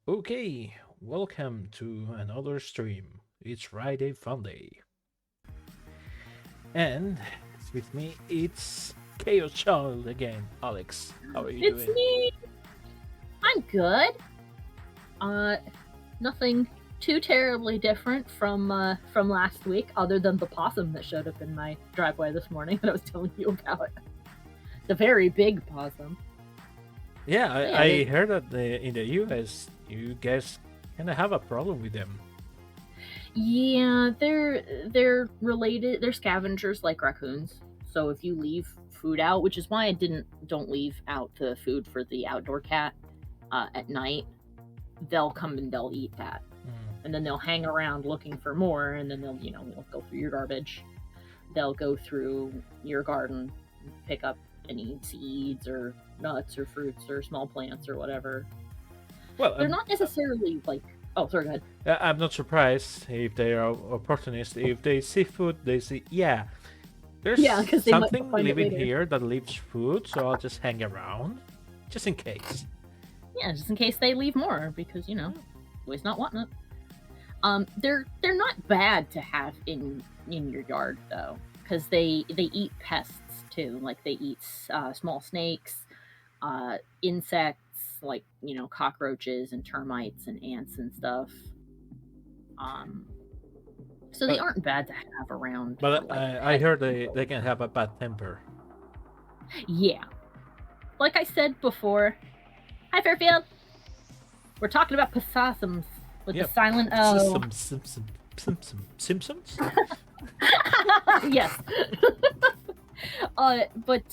Okay, welcome to another stream. It's Friday Funday. And with me, it's Chaos Child again. Alex, how are you It's doing? me. I'm good. Uh, Nothing too terribly different from last week, other than the possum that showed up in my driveway this morning that I was telling you about. The very big possum. Yeah, But I, yeah, I heard that in the US, you guys kind of have a problem with them. they're related. They're scavengers like raccoons. So if you leave food out, which is why I don't leave out the food for the outdoor cat at night, they'll come and they'll eat that. And then they'll hang around looking for more, and then they'll go through your garbage. They'll go through your garden, pick up any seeds or nuts or fruits or small plants or whatever. Well, They're not necessarily like, oh, sorry, go ahead. I'm not surprised if they are opportunists. If they see food, they see, yeah, there's Yeah, because they might something find it living later. here that leaves food, so I'll just hang around, just in case. Yeah, just in case they leave more, because always not wanting it. They're not bad to have in your yard though, because they eat pests too. Like they eat small snakes, insects like cockroaches and termites and ants and stuff. Um, so they But aren't bad to have around for but like I pet heard control. they can have a bad temper. Yeah, like I said before. Hi Fairfield. We're talking about possums with the Yep. silent O. Simpsons? Yes. But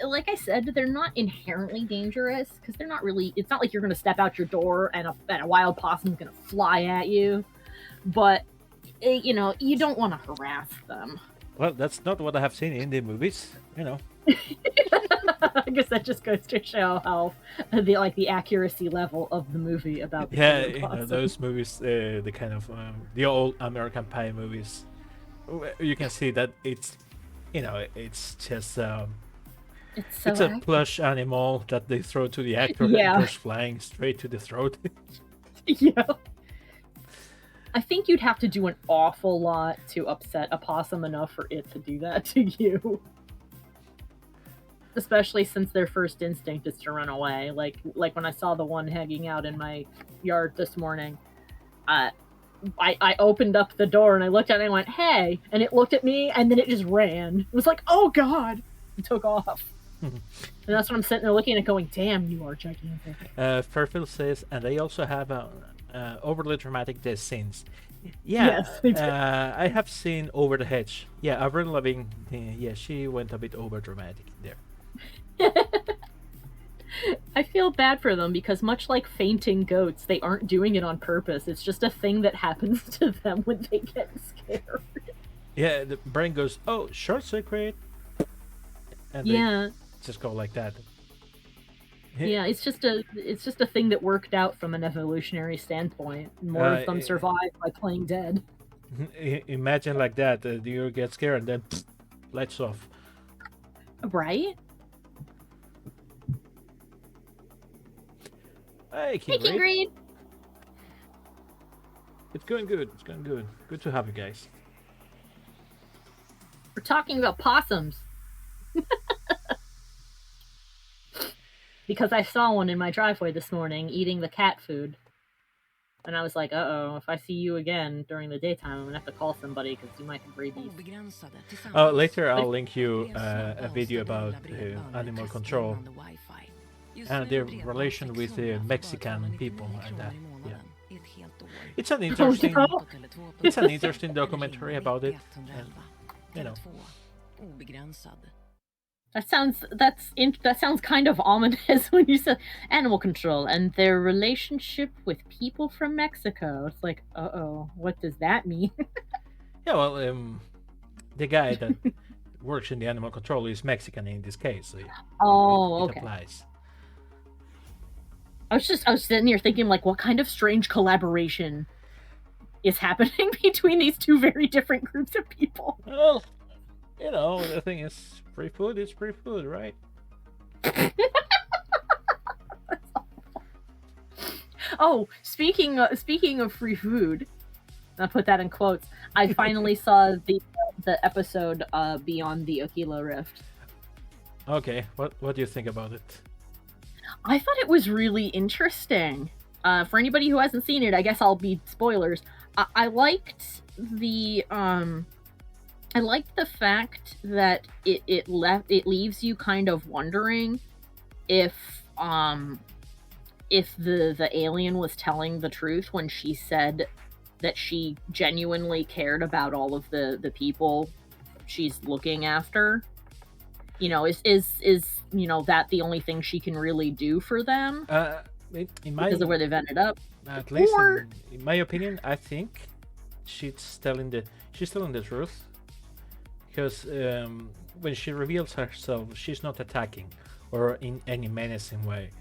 like I said, they're not inherently dangerous because they're not really. It's not like you're going to step out your door and a wild possum's going to fly at you. But you don't want to harass them. Well, that's not what I have seen in the movies. I guess that just goes to show how the accuracy level of the movie about the Yeah, killer possum. those movies, the kind of the old American Pie movies. You can see that it's just It's it's so a accurate. plush animal that they throw to the actor and it Yeah, goes flying straight to the throat. yeah. I think you'd have to do an awful lot to upset a possum enough for it to do that to you. Especially since their first instinct is to run away. Like when I saw the one hanging out in my yard this morning, uh, I opened up the door and I looked at it and I went, "Hey!" And it looked at me and then it just ran. It was like, "Oh God!" It took off. And that's when I'm sitting there looking at it, going, "Damn, you are gigantic." Fairfield says, and they also have overly dramatic death scenes. Yeah, Yes, they do. I have seen Over the Hedge. Yeah, Avril Lavigne. Yeah, she went a bit over dramatic there. I feel bad for them because much like fainting goats, they aren't doing it on purpose. It's just a thing that happens to them when they get scared. Yeah, the brain goes, "Oh, short circuit," and they Yeah, just go like that. yeah. It's just a thing that worked out from an evolutionary standpoint. More of them survive by playing dead. Imagine like that. You get scared and then lights off. Right? Hey, Hey, King King Reed. Greed. It's going good. It's going good. Good to have you guys. We're talking about possums because I saw one in my driveway this morning eating the cat food. And I was like, uh-oh, if I see you again during the daytime, I'm gonna have to call somebody because you might have rabies. Later, But I'll link you a video about animal control and their relation with the Mexican people and that. Yeah, it's an oh interesting, no, it's an interesting documentary about it, and you know, that sounds kind of ominous when you said animal control and their relationship with people from Mexico. It's like, uh-oh, what does that mean? yeah. Well, the guy that works in the animal control is Mexican in this case, so Oh, it okay. applies. I was sitting here thinking like, what kind of strange collaboration is happening between these two very different groups of people? Well, the thing is, free food is free food, right? Oh, speaking of free food, I put that in quotes. I finally saw the episode Beyond the Aquila Rift. Okay, what do you think about it? I thought it was really interesting. For anybody who hasn't seen it, I guess I'll be spoilers. I liked the fact that it leaves you kind of wondering if the alien was telling the truth when she said that she genuinely cared about all of the people she's looking after. You know, is you know that the only thing she can really do for them because of where they've ended up? At least in my opinion, I think she's telling the truth, because when she reveals herself, she's not attacking or in any menacing way,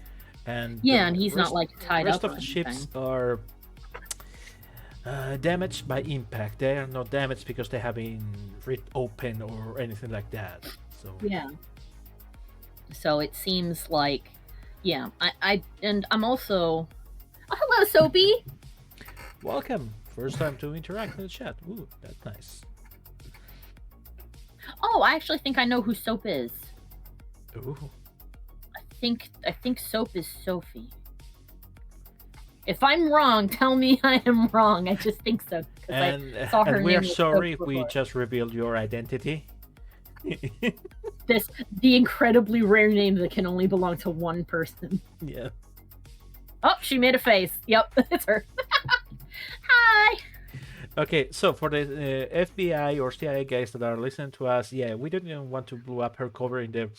and yeah, and he's not like tied up. The rest of the ships are damaged by impact. They are not damaged because they have been ripped open or anything like that. So yeah. So it seems like, yeah. I'm also. Oh, hello, Soapy. Welcome. First time to interact in the chat. Ooh, that's nice. Oh, I actually think I know who Soap is. Ooh. I think Soap is Sophie. If I'm wrong, tell me I am wrong. I just think so. And, I saw her and we are sorry if before. we just revealed your identity. The incredibly rare name that can only belong to one person. Yeah. Oh, she made a face. Yep, it's her. Hi. Okay, so for the FBI or CIA guys that are listening to us, yeah, we didn't even want to blow up her cover in the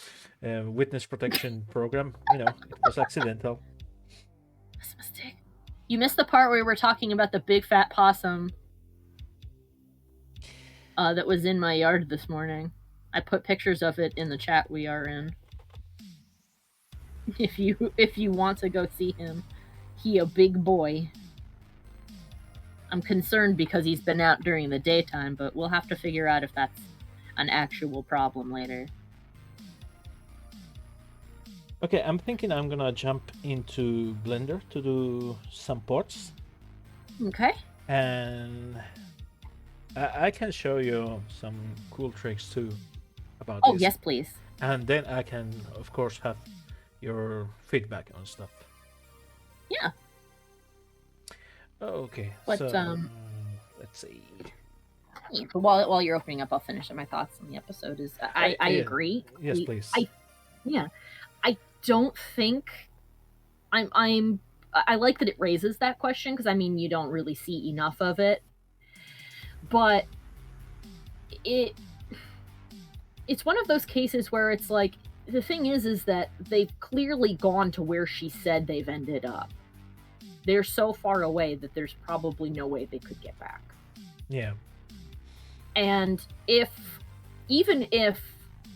witness protection program. You know, it was accidental. That's a mistake. You missed the part where we were talking about the big fat possum that was in my yard this morning. I put pictures of it in the chat we are in. If you want to go see him, he a big boy. I'm concerned because he's been out during the daytime, but we'll have to figure out if that's an actual problem later. Okay, I'm thinking I'm gonna jump into Blender to do some ports. Okay. And I can show you some cool tricks too about this. Oh, yes, please. And then I can, of course, have your feedback on stuff. Yeah. Okay. But so, let's see. Yeah, while you're opening up, I'll finish my thoughts on the episode. I agree. Yes, please. I don't think I like that it raises that question, because I mean you don't really see enough of it, but it's one of those cases where it's like, the thing is that they've clearly gone to where she said they've ended up. They're so far away that there's probably no way they could get back. Yeah. And even if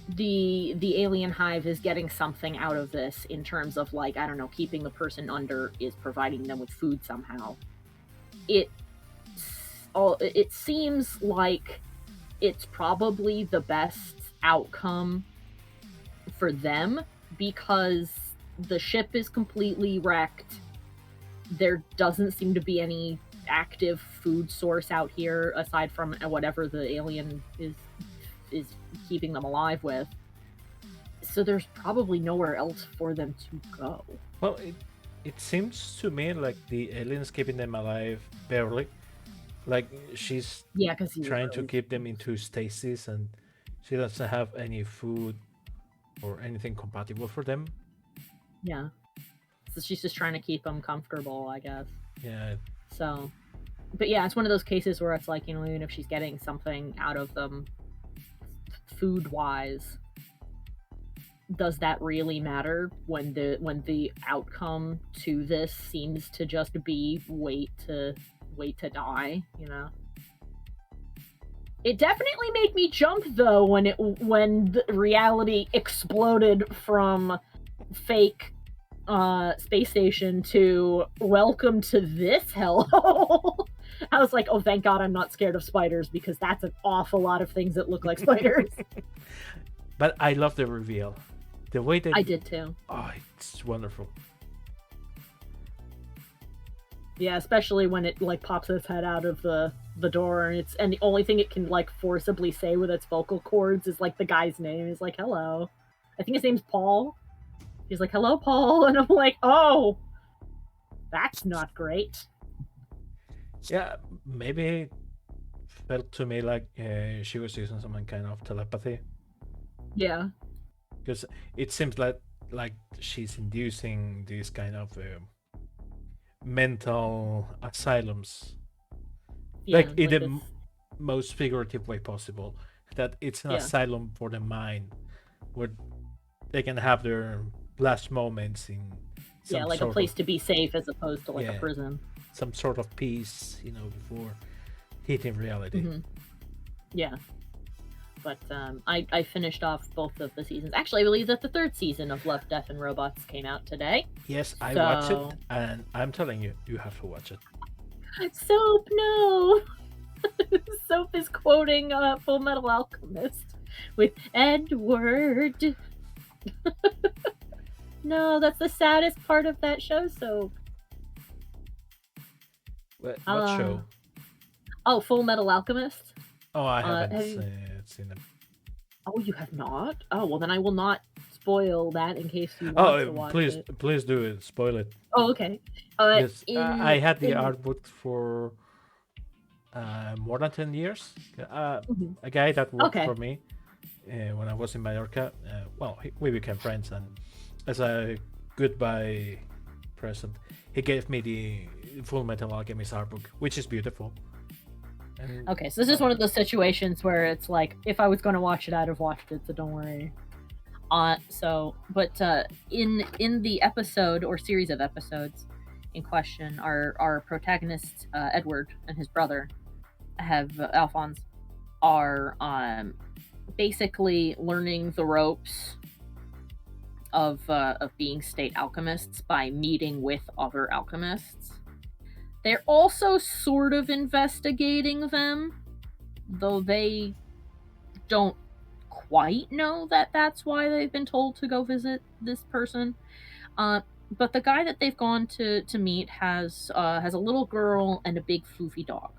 the alien hive is getting something out of this in terms of, like, I don't know, keeping the person under is providing them with food somehow, it seems like it's probably the best outcome for them, because the ship is completely wrecked. There doesn't seem to be any active food source out here aside from whatever the alien is keeping them alive with. So there's probably nowhere else for them to go. Well, it seems to me like the alien's keeping them alive barely. Like, she's trying to keep them into stasis, and she doesn't have any food or anything compatible for them. Yeah. So she's just trying to keep them comfortable, I guess. Yeah. So, but yeah, it's one of those cases where it's like, you know, even if she's getting something out of them food-wise, does that really matter when the outcome to this seems to just be wait to die, you know? It definitely made me jump though when the reality exploded from fake space station to welcome to this hellhole. I was like, oh, thank God I'm not scared of spiders, because that's an awful lot of things that look like spiders. But I love the reveal. The way that I did too. Oh, it's wonderful. Yeah, especially when it like pops its head out of the door, and the only thing it can like forcibly say with its vocal cords is like the guy's name. He's like, "Hello," I think his name's Paul. He's like, "Hello, Paul," and I'm like, "Oh, that's not great." Yeah, maybe it felt to me like she was using some kind of telepathy. Yeah, because it seems like she's inducing these kind of mental asylums, yeah, like in like the this. most figurative way possible. That it's an Yeah, asylum for the mind, where they can have their last moments in yeah, some like a sort of place to be safe as opposed to like a yeah, prison. some sort of peace, before hitting reality. Mm-hmm. Yeah. But I finished off both of the seasons. Actually, I believe that the third season of Love, Death, and Robots came out today. Yes, I watch it, So, and I'm telling you, you have to watch it. Soap, no. Soap is quoting Full Metal Alchemist with Edward. No, that's the saddest part of that show, Soap. What show? Oh, Full Metal Alchemist. Oh, I haven't Have you... seen it. Oh, you have not? Oh, well, then I will not spoil that in case you want to Oh, watch please, it. please do it. Spoil it. Oh, okay. Yes, I had the In art book for more than 10 years. Mhm. A guy that worked Okay. for me when I was in Mallorca. Well, we became friends, and as a goodbye present, he gave me the Full Metal Alchemist art book, which is beautiful. And, okay, so this is one of those situations where it's like, if I was going to watch it, I'd have watched it, so don't worry. In the episode or series of episodes in question, our protagonists, Edward and his brother, Alphonse, are basically learning the ropes of being state alchemists by meeting with other alchemists. They're also sort of investigating them, though they don't quite know that that's why they've been told to go visit this person. But the guy that they've gone to meet has a little girl and a big floofy dog.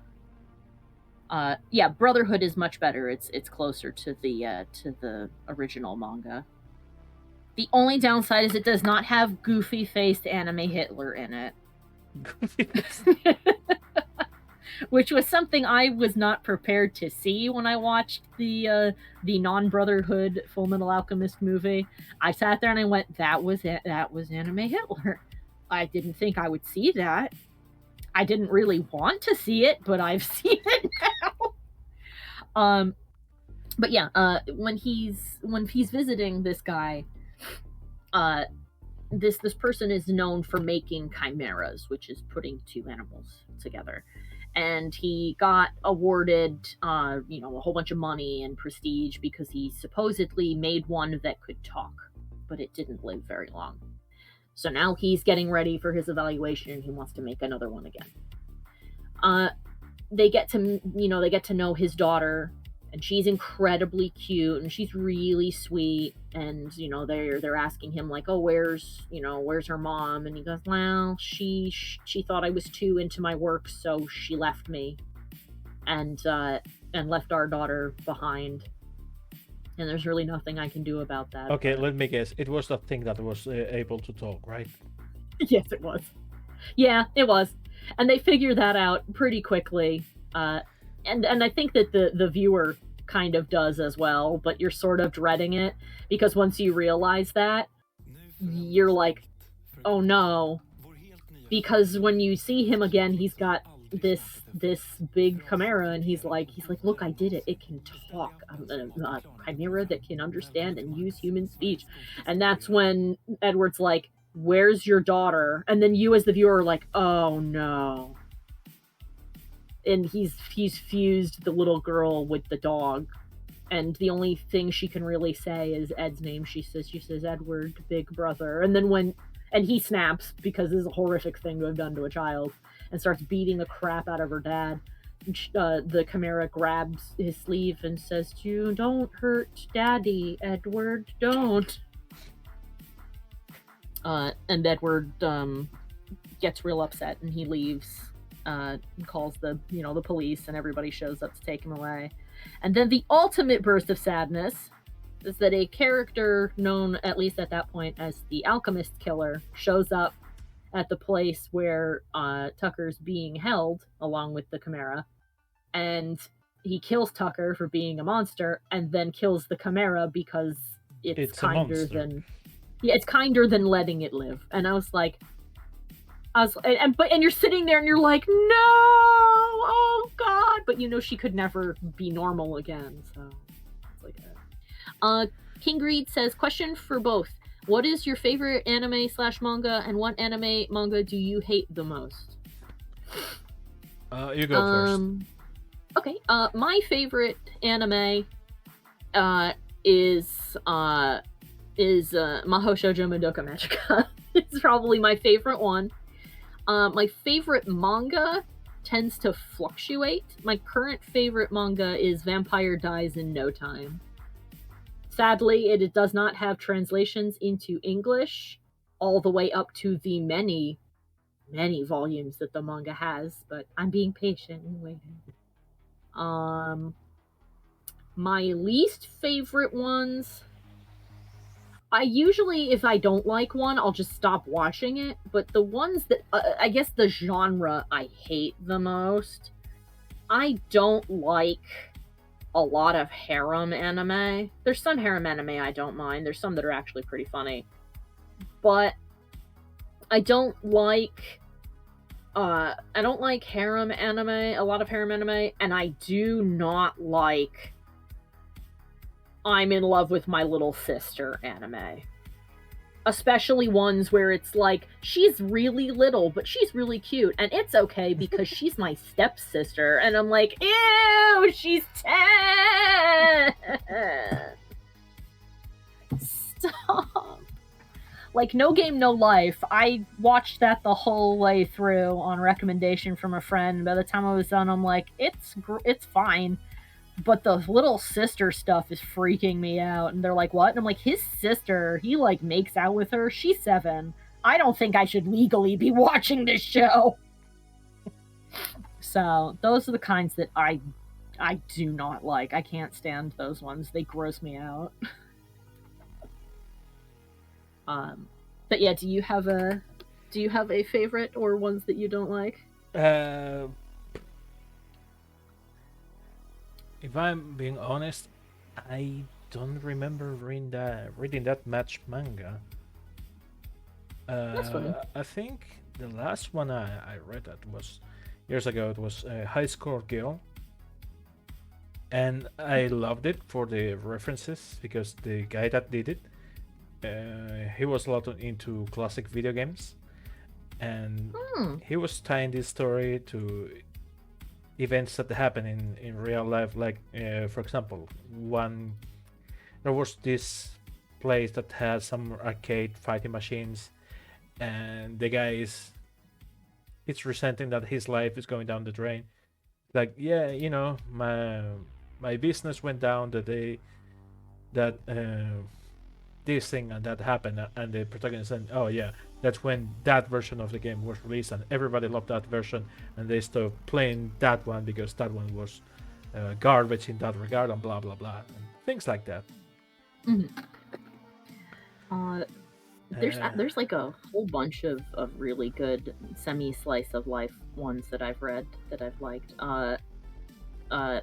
Yeah, Brotherhood is much better. It's closer to the original manga. The only downside is it does not have goofy faced anime Hitler in it. Which was something I was not prepared to see when I watched the non-Brotherhood Full Metal Alchemist movie. I sat there and I went, that was anime Hitler. I didn't think I would see that. I didn't really want to see it, but I've seen it now. But yeah, when he's visiting this guy, this person is known for making chimeras, which is putting two animals together. And he got awarded, a whole bunch of money and prestige because he supposedly made one that could talk, but it didn't live very long. So now he's getting ready for his evaluation, and he wants to make another one again. They get to know his daughter, and she's incredibly cute, and she's really sweet. And they're asking him like, oh, where's her mom? And he goes, well, she thought I was too into my work, so she left me, and left our daughter behind, and there's really nothing I can do about that. Okay, let me guess. It was the thing that was able to talk, right? Yes, it was. Yeah, it was. And they figure that out pretty quickly. And I think that the viewer kind of does as well, but you're sort of dreading it because once you realize that, you're like, oh no. Because when you see him again, he's got this big chimera, and he's like, look, I did it. It can talk. A chimera that can understand and use human speech. And that's when Edward's like, where's your daughter? And then you as the viewer are like, oh no. And he's fused the little girl with the dog, and the only thing she can really say is Ed's name. She says Edward, big brother. And then and he snaps because this is a horrific thing to have done to a child, and starts beating the crap out of her dad. The chimera grabs his sleeve and says, you don't hurt daddy, Edward, don't. And Edward gets real upset and he leaves, calls the police, and everybody shows up to take him away. And then the ultimate burst of sadness is that a character known, at least at that point, as the Alchemist Killer shows up at the place where Tucker's being held along with the Chimera, and he kills Tucker for being a monster, and then kills the Chimera because it's kinder than it's kinder than letting it live. And I was like, and you're sitting there and you're like, no, oh god, but she could never be normal again. So it's like that. King Greed says, question for both. What is your favorite anime/manga, and what anime manga do you hate the most? You go first. Okay. My favorite anime is Mahou Shoujo Madoka Magica. It's probably my favorite one. My favorite manga tends to fluctuate. My current favorite manga is Vampire Dies in No Time. Sadly, it does not have translations into English all the way up to the many, many volumes that the manga has, but I'm being patient and waiting. My least favorite ones, I usually, if I don't like one, I'll just stop watching it, but the ones that, I guess the genre I hate the most, I don't like a lot of harem anime. There's some harem anime I don't mind. There's some that are actually pretty funny. But I don't like harem anime, a lot of harem anime, and I do not like I'm in love with my little sister anime. Especially ones where it's like, she's really little, but she's really cute, and it's okay because she's my stepsister, and I'm like, ew, she's 10! Stop. Like, No Game, No Life, I watched that the whole way through on recommendation from a friend. By the time I was done, I'm like, it's fine. But the little sister stuff is freaking me out. And they're like, what? And I'm like, his sister, he like makes out with her. She's 7. I don't think I should legally be watching this show. So those are the kinds that I do not like. I can't stand those ones. They gross me out. But yeah, do you have a favorite or ones that you don't like? If I'm being honest, I don't remember reading that much manga. That's funny. I think the last one I read that was years ago. It was High Score Girl, and I loved it for the references because the guy that did it, he was a lot into classic video games, and he was tying this story to events that happen in real life. Like, for example, there was this place that has some arcade fighting machines, and the guy it's resenting that his life is going down the drain. Like, yeah, my business went down the day that this thing and that happened, and the protagonist said, oh yeah, that's when that version of the game was released and everybody loved that version, and they stopped playing that one because that one was garbage in that regard, and blah blah blah, and things like that. There's like a whole bunch of really good semi-slice of life ones that I've read that I've liked.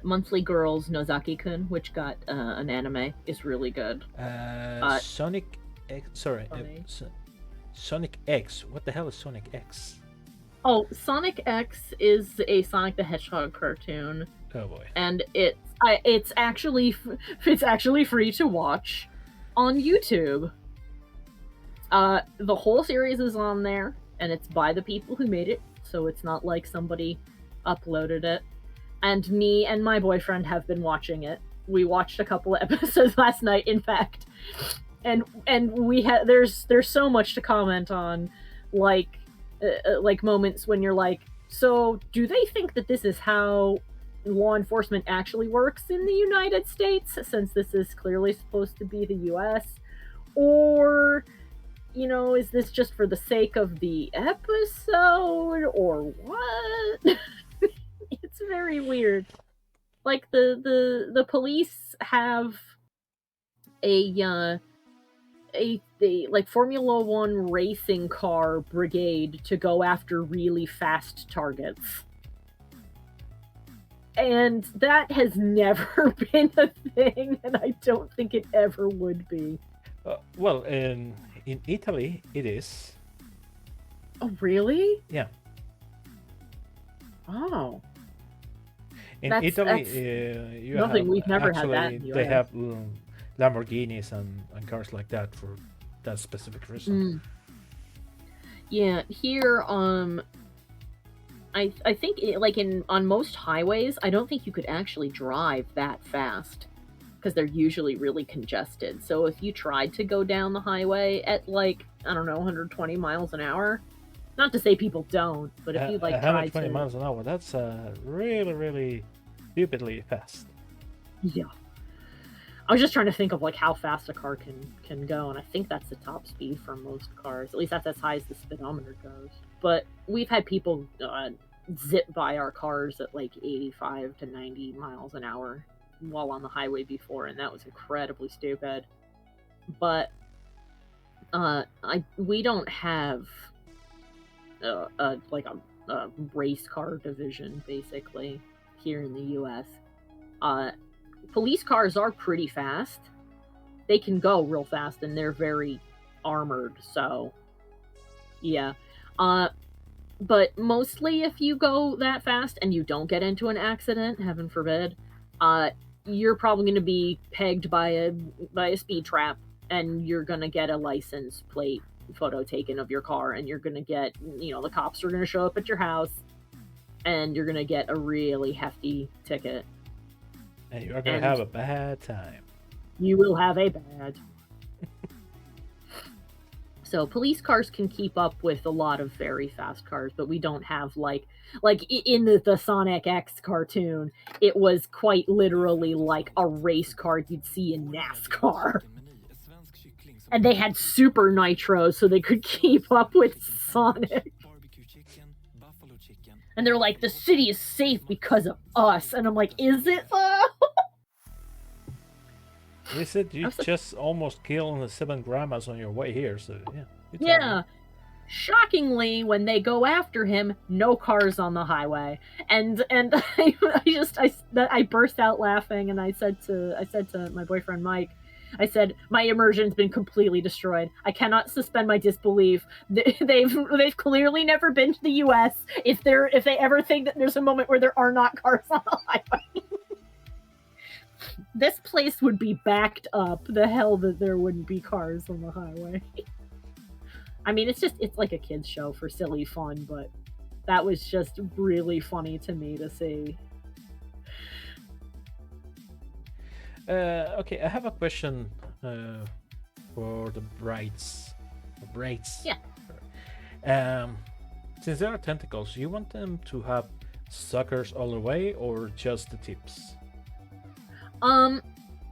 Monthly Girls Nozaki-kun, which got an anime, is really good. Sonic X, sorry, Sonic X. What the hell is Sonic X? Oh, Sonic X is a Sonic the Hedgehog cartoon. Oh boy! And it's actually free to watch on YouTube. The whole series is on there, and it's by the people who made it, so it's not like somebody uploaded it. And me and my boyfriend have been watching it. We watched a couple of episodes last night, in fact. And we had there's so much to comment on, like moments when you're like, so do they think that this is how law enforcement actually works in the United States, since this is clearly supposed to be the US? Or, is this just for the sake of the episode or what? It's very weird. Like the police have a like Formula One racing car brigade to go after really fast targets. And that has never been a thing, and I don't think it ever would be. Well, in Italy, it is. Oh, really? Yeah. Oh. In Italy, you nothing. have, we've never actually, had that in the they US. have Lamborghinis and cars like that for that specific reason. Yeah, here, I think like on most highways, I don't think you could actually drive that fast because they're usually really congested. So if you tried to go down the highway at like, I don't know, 120 miles an hour, not to say people don't, but if you like tried 120 miles an hour, that's really, really stupidly fast. Yeah. I was just trying to think of like how fast a car can go, and I think that's the top speed for most cars. At least that's as high as the speedometer goes. But we've had people zip by our cars at like 85 to 90 miles an hour while on the highway before, and that was incredibly stupid. But we don't have like a race car division basically here in the U.S. Police cars are pretty fast. They can go real fast, and they're very armored, so yeah. But mostly if you go that fast and you don't get into an accident, heaven forbid, you're probably going to be pegged by a speed trap, and you're going to get a license plate photo taken of your car, and you're going to get, the cops are going to show up at your house, and you're going to get a really hefty ticket. And you're going to have a bad time. You will have a bad. So police cars can keep up with a lot of very fast cars, but we don't have like in the Sonic X cartoon, it was quite literally like a race car you'd see in NASCAR. And they had super nitro so they could keep up with Sonic. And they're like, the city is safe because of us. And I'm like, is it though? They said you just almost killed the 7 grandmas on your way here, so yeah. Yeah. Shockingly, when they go after him, no cars on the highway, and I burst out laughing, and I said to my boyfriend Mike, I said, my immersion's been completely destroyed. I cannot suspend my disbelief. They've clearly never been to the U.S. If they ever think that there's a moment where there are not cars on the highway. This place would be backed up. The hell that there wouldn't be cars on the highway. I mean, it's like a kid's show for silly fun, but that was just really funny to me to see. Okay, I have a question for the brides. Yeah. Since they are tentacles, you want them to have suckers all the way or just the tips?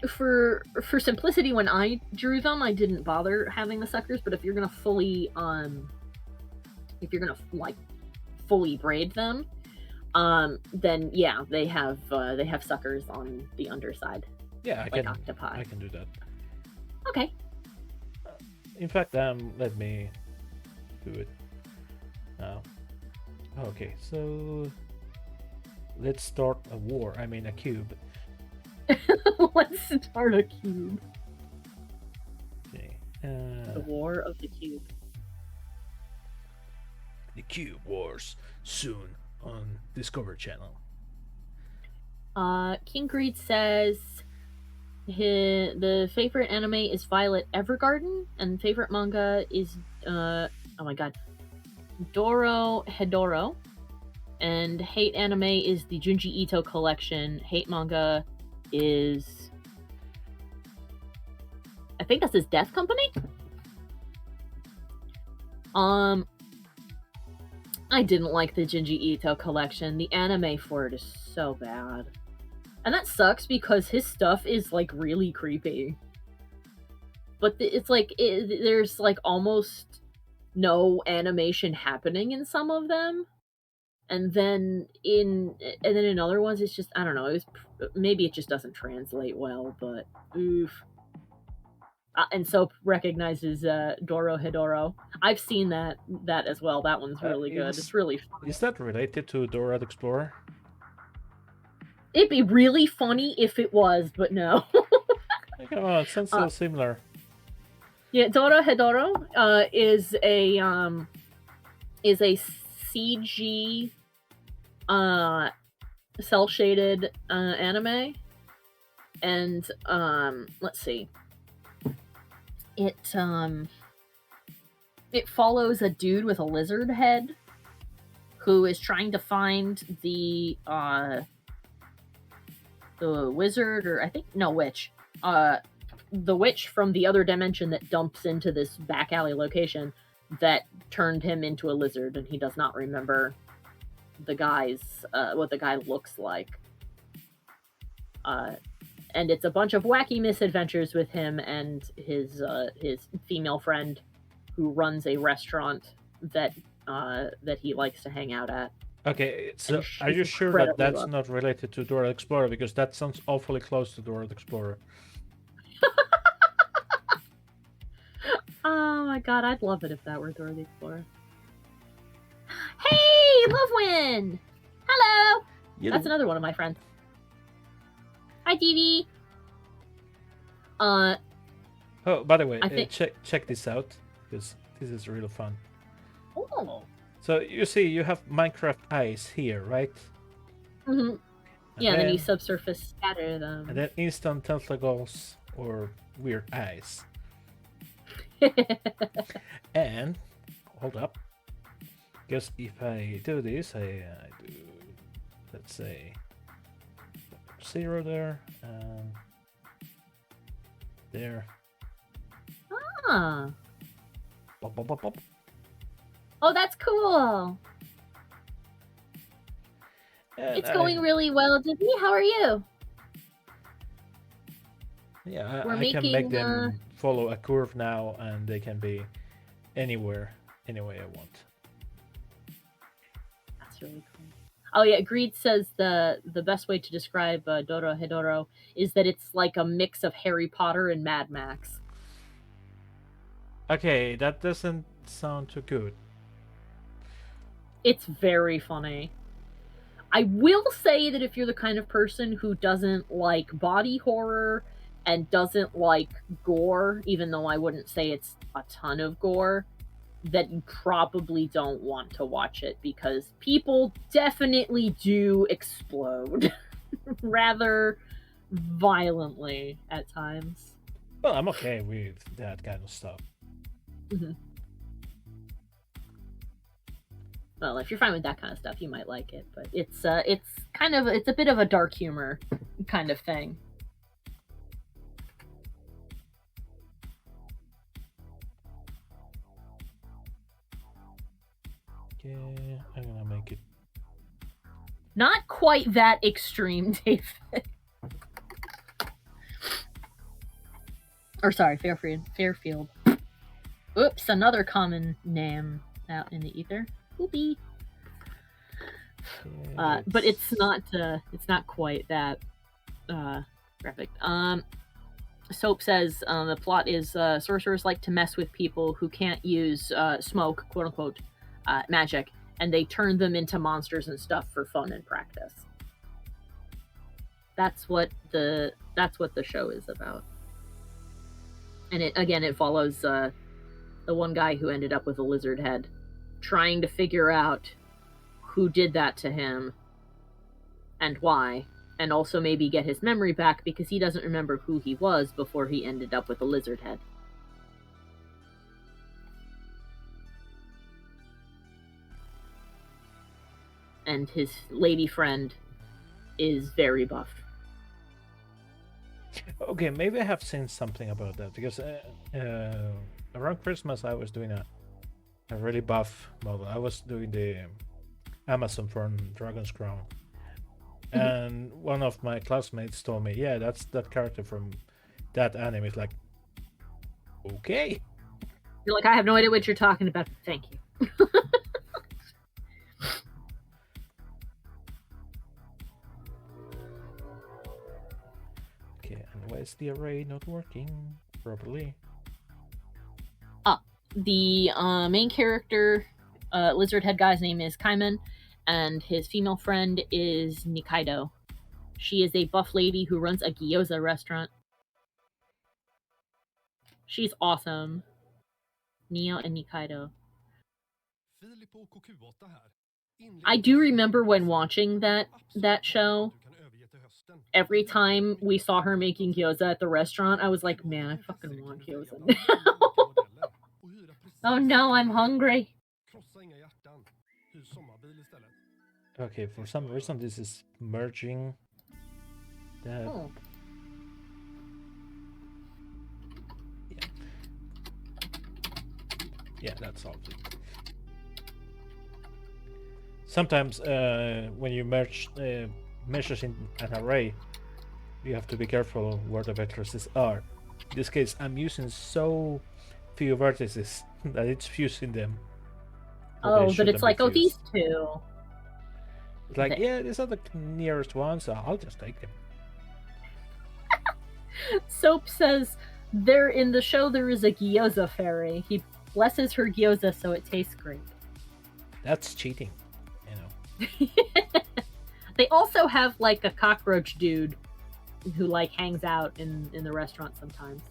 For simplicity, when I drew them, I didn't bother having the suckers. But if you're gonna fully fully braid them, then yeah, they have suckers on the underside. Yeah, like octopi. I can do that. Okay. In fact, let me do it now. Okay, so let's start a war. I mean, a cube. Let's start a cube. Okay. The War of the Cube. The Cube Wars soon on Discovery Channel. King Greed says the favorite anime is Violet Evergarden, and favorite manga is oh my god, Doro Hedoro, and hate anime is the Junji Ito collection. Hate manga is, I think that's his Death Company. I didn't like the Junji Ito collection. The anime for it is so bad. And that sucks because his stuff is like really creepy. but it's like there's like almost no animation happening in some of them, and then in other ones it's just, I don't know, maybe it just doesn't translate well, but oof. And Soap recognizes Doro Hedoro. I've seen that as well. That one's really good. It's really funny. Is that related to Dora the Explorer? It'd be really funny if it was, but no. Come on, it sounds so similar. Yeah, Doro Hedoro is a CG cel shaded anime, and let's see. It follows a dude with a lizard head who is trying to find the wizard, or I think no, witch. The witch from the other dimension that dumps into this back alley location that turned him into a lizard, and he does not remember the guy's what the guy looks like. And it's a bunch of wacky misadventures with him and his female friend, who runs a restaurant that he likes to hang out at. Okay, so are you sure that that's not related to Dora the Explorer? Because that sounds awfully close to Dora the Explorer. Oh my god, I'd love it if that were Dora the Explorer. Hey, Lovewin! Hello! That's another one of my friends. Hi, TV. Oh, by the way, check this out, because this is really fun. Oh. So you see, you have Minecraft eyes here, right? Mm-hmm. Yeah, and then you subsurface scatter them. And then instant tentacles or weird eyes. And hold up, because if I do this, I do, let's say, 0 there, and there. Ah. Bop, bop, bop, bop. Oh, that's cool. And it's going really well, Dippy. How are you? Yeah, I can make them follow a curve now, and they can be anywhere, any way I want. That's really cool. Oh yeah, Greed says the best way to describe Doro Hedoro is that it's like a mix of Harry Potter and Mad Max. Okay, that doesn't sound too good. It's very funny. I will say that if you're the kind of person who doesn't like body horror and doesn't like gore, even though I wouldn't say it's a ton of gore, that you probably don't want to watch it, because people definitely do explode rather violently at times. Well, I'm okay with that kind of stuff. Mm-hmm. Well, if you're fine with that kind of stuff, you might like it, but it's a bit of a dark humor kind of thing. Okay, I'm gonna make it not quite that extreme, David. Or sorry, Fairfield. Oops, another common name out in the ether. Oopie. But it's not quite that graphic. Soap says the plot is sorcerers like to mess with people who can't use smoke, quote unquote, magic, and they turn them into monsters and stuff for fun and practice. That's what the show is about. And it follows the one guy who ended up with a lizard head, trying to figure out who did that to him and why, and also maybe get his memory back, because he doesn't remember who he was before he ended up with a lizard head. And his lady friend is very buff. Okay, maybe I have seen something about that, because around Christmas I was doing a really buff model. I was doing the Amazon from Dragon's Crown, and one of my classmates told me, yeah, that's that character from that anime. It's like, Okay. You're like, I have no idea what you're talking about. Thank you. Okay, and why is the array not working properly? The main character, lizard head guy's name is Kaiman, and his female friend is Nikaido. She is a buff lady who runs a gyoza restaurant. She's awesome. Neo and Nikaido. I do remember when watching that show. Every time we saw her making gyoza at the restaurant, I was like, man, I fucking want gyoza now. Oh no, I'm hungry. Okay, for some reason this is merging. That. Oh. Yeah, that's all. Sometimes when you merge measures in an array, you have to be careful where the vectors are. In this case, I'm using so few vertices that it's fusing them. Oh, but it's like, oh, these two. It's like, yeah, these are the nearest ones, so I'll just take them. Soap says there in the show there is a gyoza fairy. He blesses her gyoza so it tastes great. That's cheating, you know. They also have like a cockroach dude who like hangs out in the restaurant sometimes.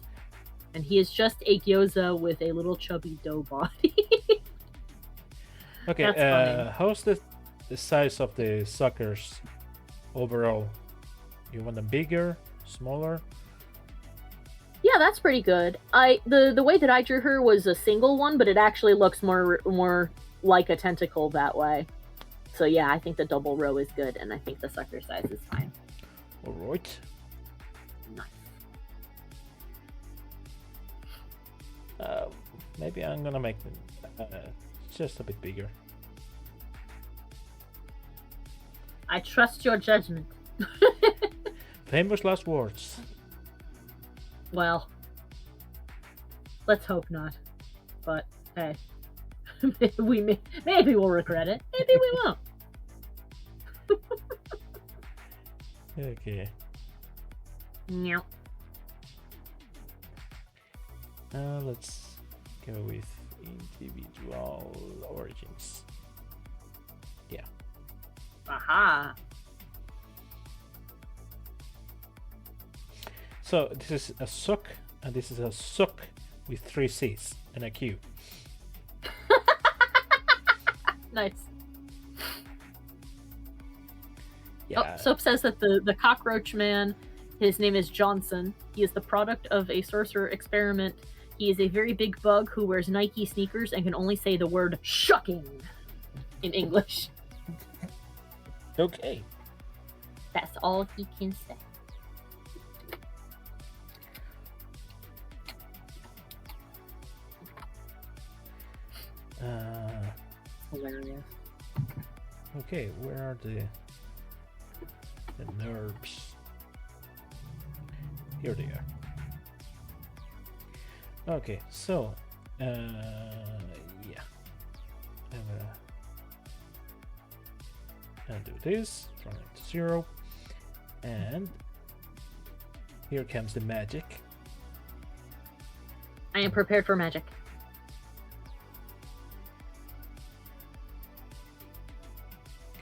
And he is just a gyoza with a little chubby dough body. Okay, how's the size of the suckers overall? You want them bigger, smaller? Yeah, that's pretty good. The way that I drew her was a single one, but it actually looks more like a tentacle that way. So yeah, I think the double row is good, and I think the sucker size is fine. All right. Nice. Maybe I'm gonna make them just a bit bigger. I trust your judgment. Famous last words. Well, let's hope not. But hey, maybe we'll regret it. Maybe we won't. Okay. Yeah. Let's go with individual origins. Yeah. Aha. So this is a sock, and this is a sock with 3 C's and a Q. Nice. Yeah. Oh, Soap says that the cockroach man, his name is Johnson. He is the product of a sorcerer experiment. He is a very big bug who wears Nike sneakers and can only say the word "shucking" in English. Okay. That's all he can say. Hilarious. Okay, where are the nerves? Here they are. Okay, so yeah, I'm gonna do this, turn it to 0, and here comes the magic. I am prepared for magic.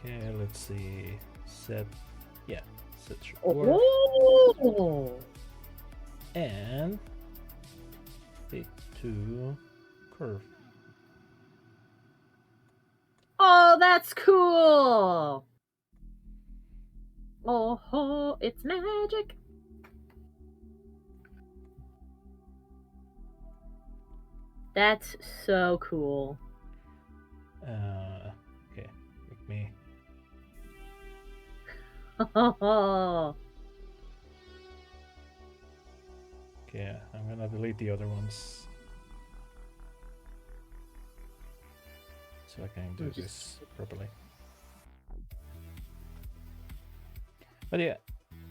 Okay, let's see. Set Oh. And fit to curve. Oh, that's cool. Oh, it's magic. That's so cool. Okay, make me. Okay, I'm gonna delete the other ones so I can do this properly. But yeah,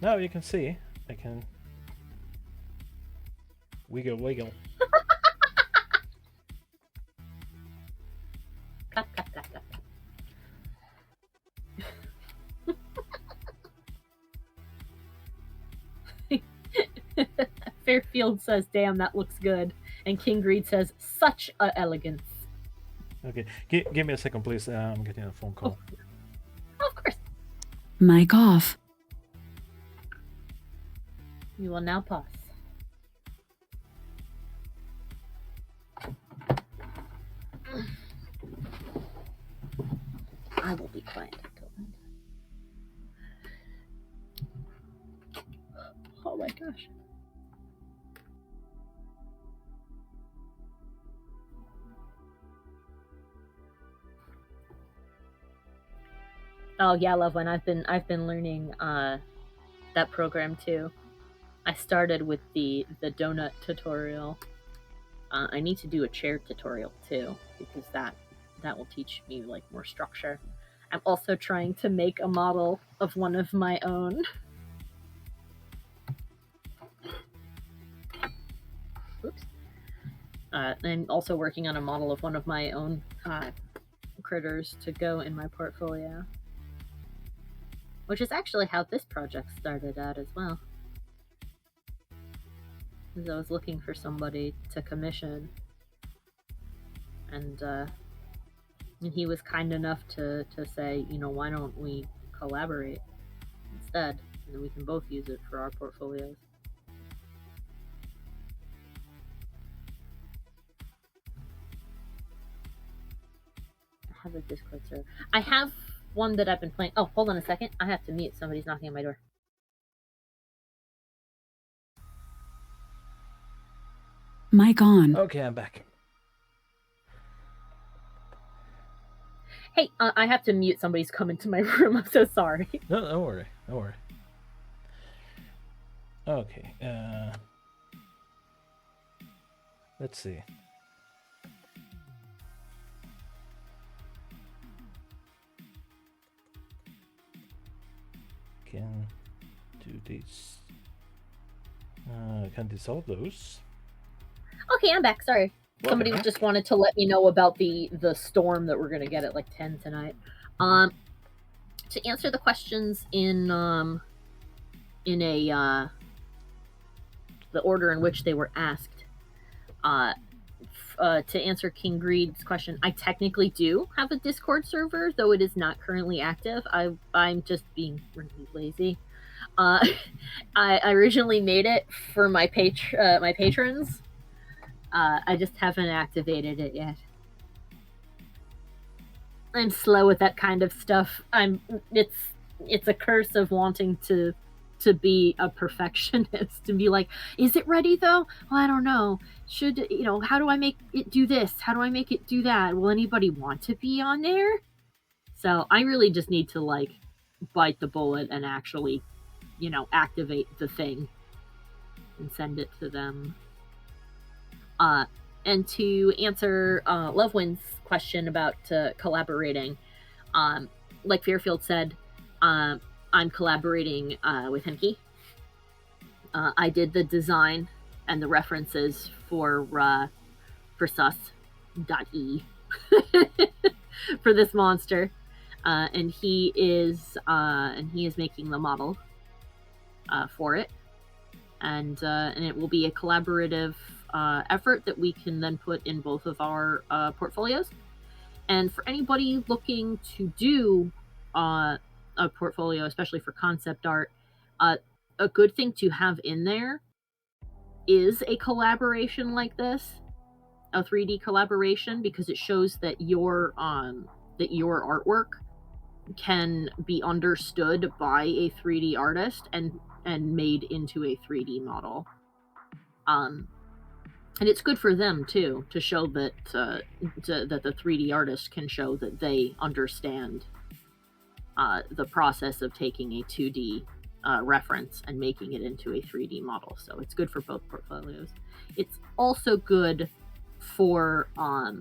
now you can see I can wiggle. Fairfield says, "Damn, that looks good," and King Greed says, "Such a elegance." Okay, give me a second, please. I'm getting a phone call. Oh, of course. Mic off. You will now pause. I will be quiet. Oh my gosh. Oh yeah, Loveland. I've been learning that program too. I started with the donut tutorial. I need to do a chair tutorial too, because that will teach me like more structure. I'm also trying to make a model of one of my own. Oops. I'm also working on a model of one of my own critters to go in my portfolio, which is actually how this project started out as well. Because I was looking for somebody to commission, and he was kind enough to say, you know, why don't we collaborate instead, and then we can both use it for our portfolios. I have a Discord server. I have one that I've been playing. Oh, hold on a second. I have to mute. Somebody's knocking on my door. Mic on. Okay, I'm back. Hey, I have to mute. Somebody's coming to my room. I'm so sorry. No, don't worry. Don't worry. Okay. Let's see. Can do this. Can dissolve those. Okay, I'm back. Sorry. Somebody just wanted to let me know about the storm that we're gonna get at like 10 tonight. To answer the questions in a the order in which they were asked. To answer King Greed's question, I technically do have a Discord server, though it is not currently active. I'm just being really lazy. I originally made it for my patrons. I just haven't activated it yet. I'm slow with that kind of stuff. It's a curse of wanting to be a perfectionist and be like, is it ready though? Well, I don't know. Should, you know, how do I make it do this? How do I make it do that? Will anybody want to be on there? So I really just need to like bite the bullet and actually, you know, activate the thing and send it to them. And to answer Lovewin's question about collaborating, like Fairfield said, I'm collaborating with Hemke. I did the design and the references for sus.e for this monster, and he is making the model for it, and it will be a collaborative effort that we can then put in both of our portfolios. And for anybody looking to do a portfolio, especially for concept art, a good thing to have in there is a collaboration like this, a 3D collaboration, because it shows that your artwork can be understood by a 3D artist and made into a 3D model. And it's good for them too, to show that that the 3D artist can show that they understand the process of taking a 2D reference and making it into a 3D model. So it's good for both portfolios. It's also good for a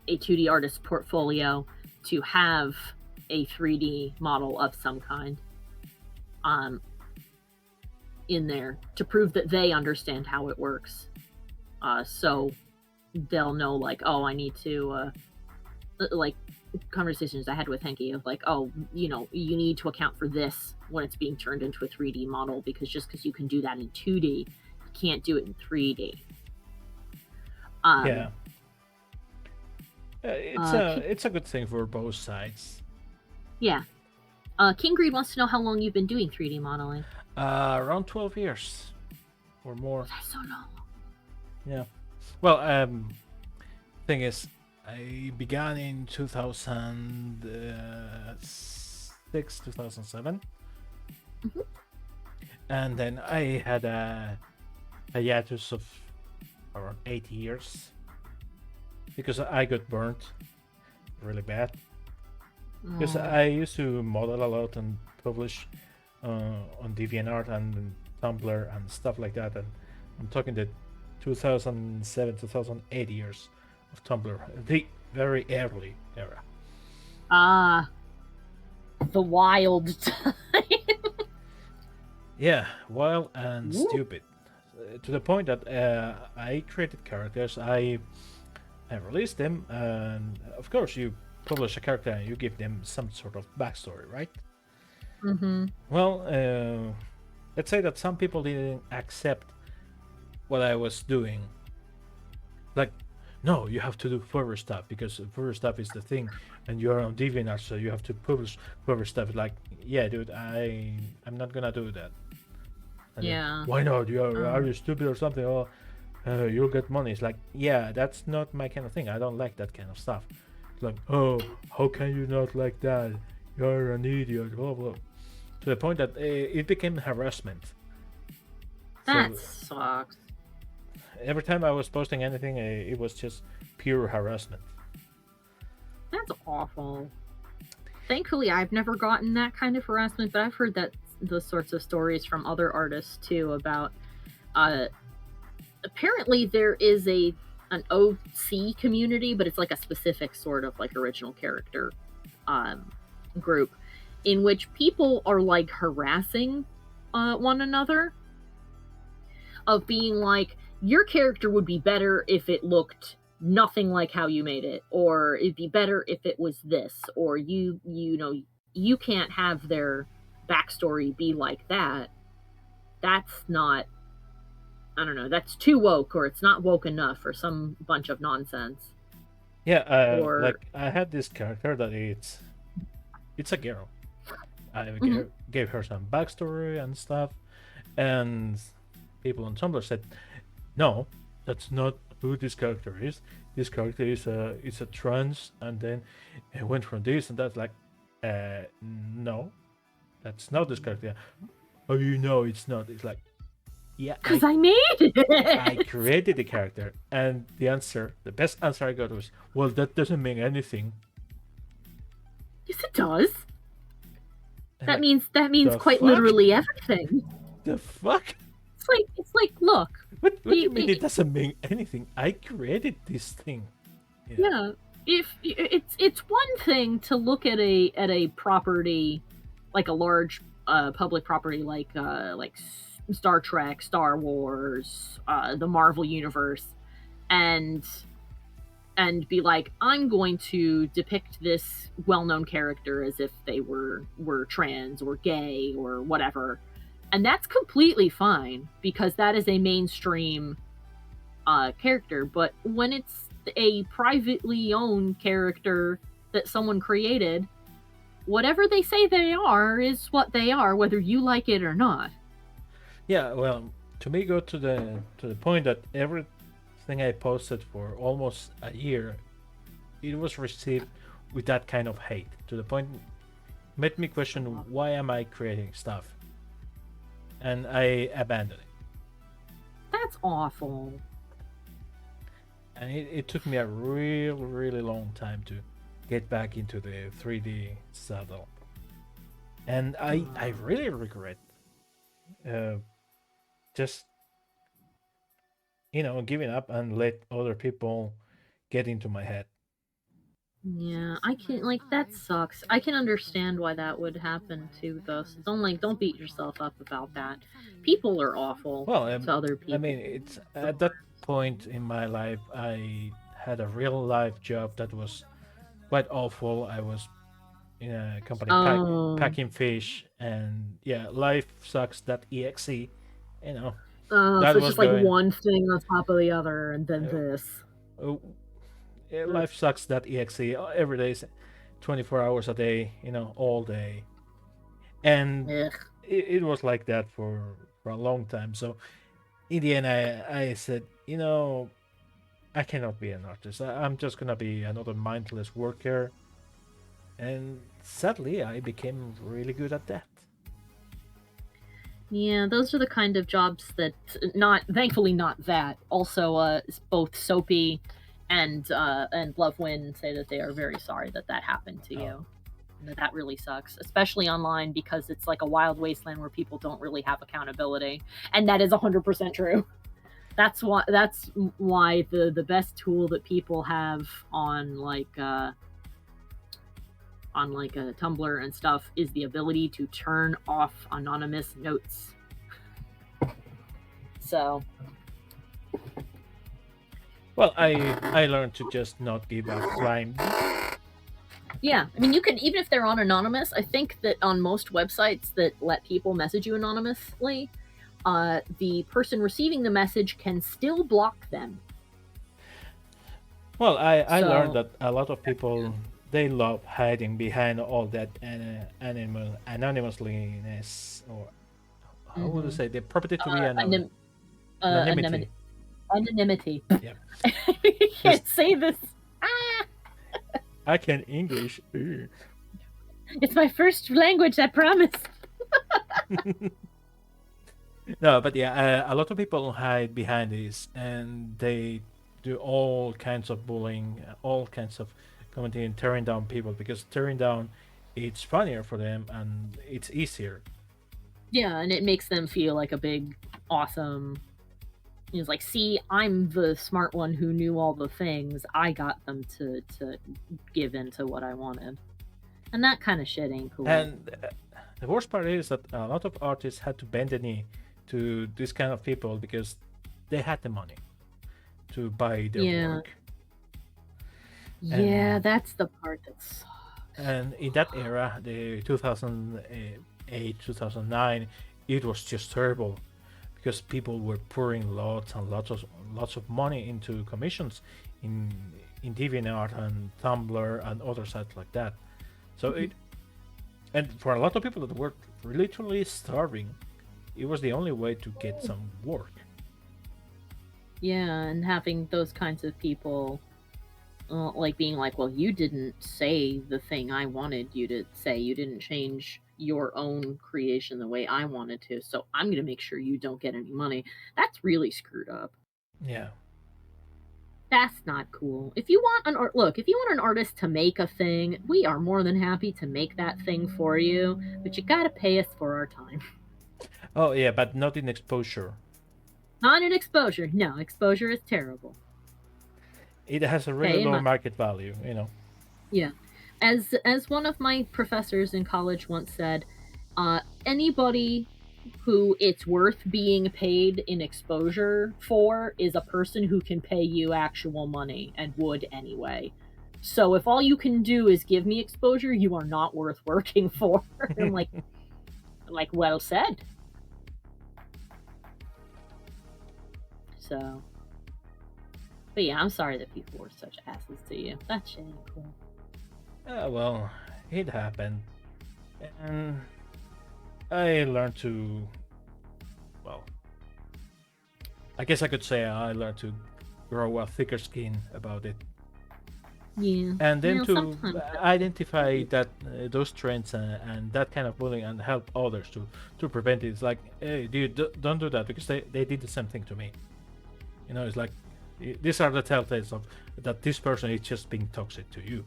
2D artist portfolio to have a 3D model of some kind in there to prove that they understand how it works. So they'll know, like, oh, I need to like conversations I had with Henki of like, oh, you know, you need to account for this when it's being turned into a 3D model, because just because you can do that in 2D, you can't do it in 3D. Yeah. It's a good thing for both sides. Yeah. King Greed wants to know how long you've been doing 3D modeling. Around 12 years or more. That's so long. Yeah. Well, thing is, I began in 2006, 2007. Mm-hmm. And then I had a hiatus of around 8 years because I got burnt really bad. Because I used to model a lot and publish on DeviantArt and Tumblr and stuff like that. And I'm talking the 2007, 2008 years of Tumblr, the very early era. The wild time. Yeah, wild and stupid. To the point that I created characters, I released them, and of course you publish a character and you give them some sort of backstory, right? Mm-hmm. Well, let's say that some people didn't accept what I was doing. Like, no, you have to do further stuff because further stuff is the thing, and you're on DeviantArt, so you have to publish further stuff. Like, yeah, dude, I'm not gonna do that. And yeah. Why not? Are you stupid or something? Or you'll get money. It's like, yeah, that's not my kind of thing. I don't like that kind of stuff. It's like, oh, how can you not like that? You're an idiot. Blah blah. To the point that it became harassment. That sucks. Every time I was posting anything, it was just pure harassment. That's awful. Thankfully, I've never gotten that kind of harassment, but I've heard that those sorts of stories from other artists too about apparently there is an OC community, but it's like a specific sort of like original character group in which people are like harassing one another, of being like, your character would be better if it looked nothing like how you made it, or it'd be better if it was this, or you know, you can't have their backstory be like that. That's not, I don't know, that's too woke, or it's not woke enough, or some bunch of nonsense. Yeah, like I had this character that it's a girl. I gave her some backstory and stuff, and people on Tumblr said, no, that's not who this character is. This character is a trans, and then it went from this and that's like, no, that's not this character. Oh, you know it's not. It's like, yeah, because I made it. I created the character, and the best answer I got was, well, that doesn't mean anything. Yes, it does. That means quite literally everything. The fuck? It's like, look. What do you mean it doesn't mean anything? I created this thing. Yeah. If it's one thing to look at a property, like a large public property like Star Trek, Star Wars, the Marvel universe, and be like, I'm going to depict this well-known character as if they were trans or gay or whatever. And that's completely fine, because that is a mainstream character. But when it's a privately owned character that someone created, whatever they say they are is what they are, whether you like it or not. Yeah, well, to me, go to the point that everything I posted for almost a year, it was received with that kind of hate. To the point, made me question, why am I creating stuff? And I abandoned it. That's awful. And it took me a really long time to get back into the 3D saddle. And I really regret just, giving up and let other people get into my head. Yeah, I can, like, that sucks. I can understand why that would happen too, though. So don't beat yourself up about that. People are awful to other people. I mean, it's at that point in my life, I had a real life job that was quite awful. I was in a company Oh, packing fish, and yeah, life sucks. That exe, so that it's was just like going. one thing on top of the other, and then Uh, this. uh, yeah, Ugh. life sucks. That exe every day, 24 hours a day, all day, and Ugh. it was like that for a long time. So in the end, I said, I cannot be an artist. I'm just gonna be another mindless worker. And sadly, I became really good at that. Yeah, those are the kind of jobs that thankfully not that. Also, both Soapy and Lovewin say that they are very sorry that that happened to Oh. you. That really sucks, especially online because it's like a wild wasteland where people don't really have accountability, and that is 100% true. That's why the best tool that people have on like a Tumblr and stuff is the ability to turn off anonymous notes. So, Well, I learned to just not give a flying beep. yeah, I mean, you can, even if they're on anonymous, I think that on most websites that let people message you anonymously, the person receiving the message can still block them. Well, I learned So, that a lot of people they love hiding behind all that anonymousness, or how would you mm-hmm. say the property to be anonymity. Anonymity. Anonymity. Yeah, You just can't say this. Ah! I can English. It's my first language, I promise. No, but yeah, a lot of people hide behind this, and they do all kinds of bullying, all kinds of commenting and tearing down people, because tearing down it's funnier for them and it's easier. Yeah, and it makes them feel like a big, awesome. It's like, see, I'm the smart one who knew all the things. I got them to give in to what I wanted, and that kind of shit ain't cool. And the worst part is that a lot of artists had to bend the knee to this kind of people because they had the money to buy their Yeah, work. yeah, And that's the part that sucks. and in that era, the 2008, 2009, it was just terrible because people were pouring lots and lots of money into commissions in DeviantArt and Tumblr and other sites like that. So Mhm. it and for a lot of people that were literally starving, it was the only way to get some work. Yeah, and having those kinds of people, like being like, well, you didn't say the thing I wanted you to say. You didn't change your own creation the way I wanted to. So I'm going to make sure you don't get any money. That's really screwed up. Yeah. That's not cool. If you want if you want an artist to make a thing, we are more than happy to make that thing for you, but you got to pay us for our time. Oh yeah, but not in exposure. Not in exposure. No, exposure is terrible. It has a really Okay, low market value. yeah. As one of my professors in college once said, anybody who it's worth being paid in exposure for is a person who can pay you actual money and would anyway. So if all you can do is give me exposure, you are not worth working for. I'm like well said. So, but yeah, I'm sorry that people were such asses to you. That shit ain't cool. Well, it happened, and I learned to. Well, I guess I could say I learned to grow a thicker skin about it, Yeah. and then Well, to sometimes identify that those trends and that kind of bullying and help others to prevent it. It's like, hey, dude, don't do that because they did the same thing to me. It's like these are the telltales of that this person is just being toxic to you.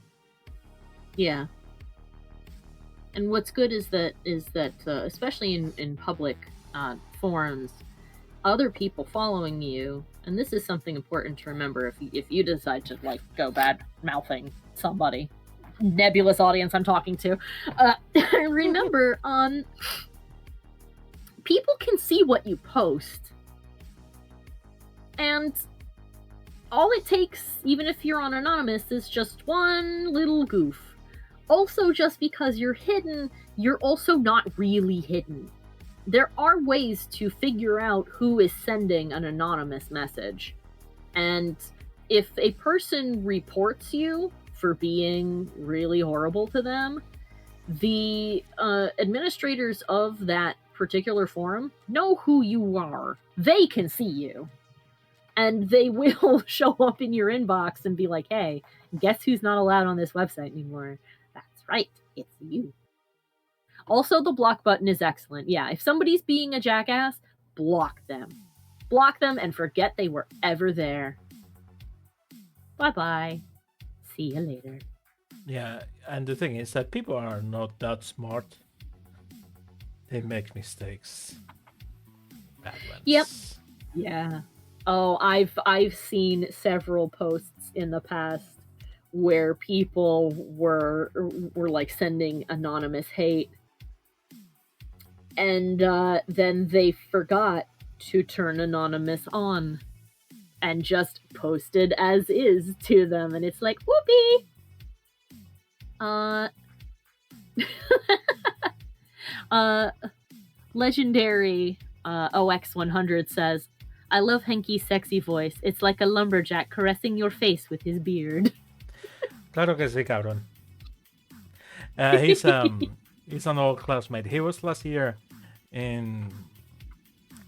yeah. And what's good is that especially in public forums, other people following you, and this is something important to remember if you decide to like go bad mouthing somebody, nebulous audience I'm talking to, remember people can see what you post, and all it takes, even if you're on anonymous, is just one little goof. Also, just because you're hidden, you're also not really hidden. There are ways to figure out who is sending an anonymous message. And if a person reports you for being really horrible to them, the administrators of that particular forum know who you are. They can see you. And they will show up in your inbox and be like, hey, guess who's not allowed on this website anymore? That's right, it's you. Also, the block button is excellent. Yeah, if somebody's being a jackass, block them. Block them and forget they were ever there. Bye-bye. See you later. Yeah, and the thing is that people are not that smart. They make mistakes. Bad ones. Yep. Yeah. Oh, I've seen several posts in the past where people were like sending anonymous hate, and then they forgot to turn anonymous on and just posted as is to them, and it's like, whoopee. Legendary OX100 says, I love Henki's sexy voice. It's like a lumberjack caressing your face with his beard. Claro que sí, cabrón. He's an old classmate. He was last year in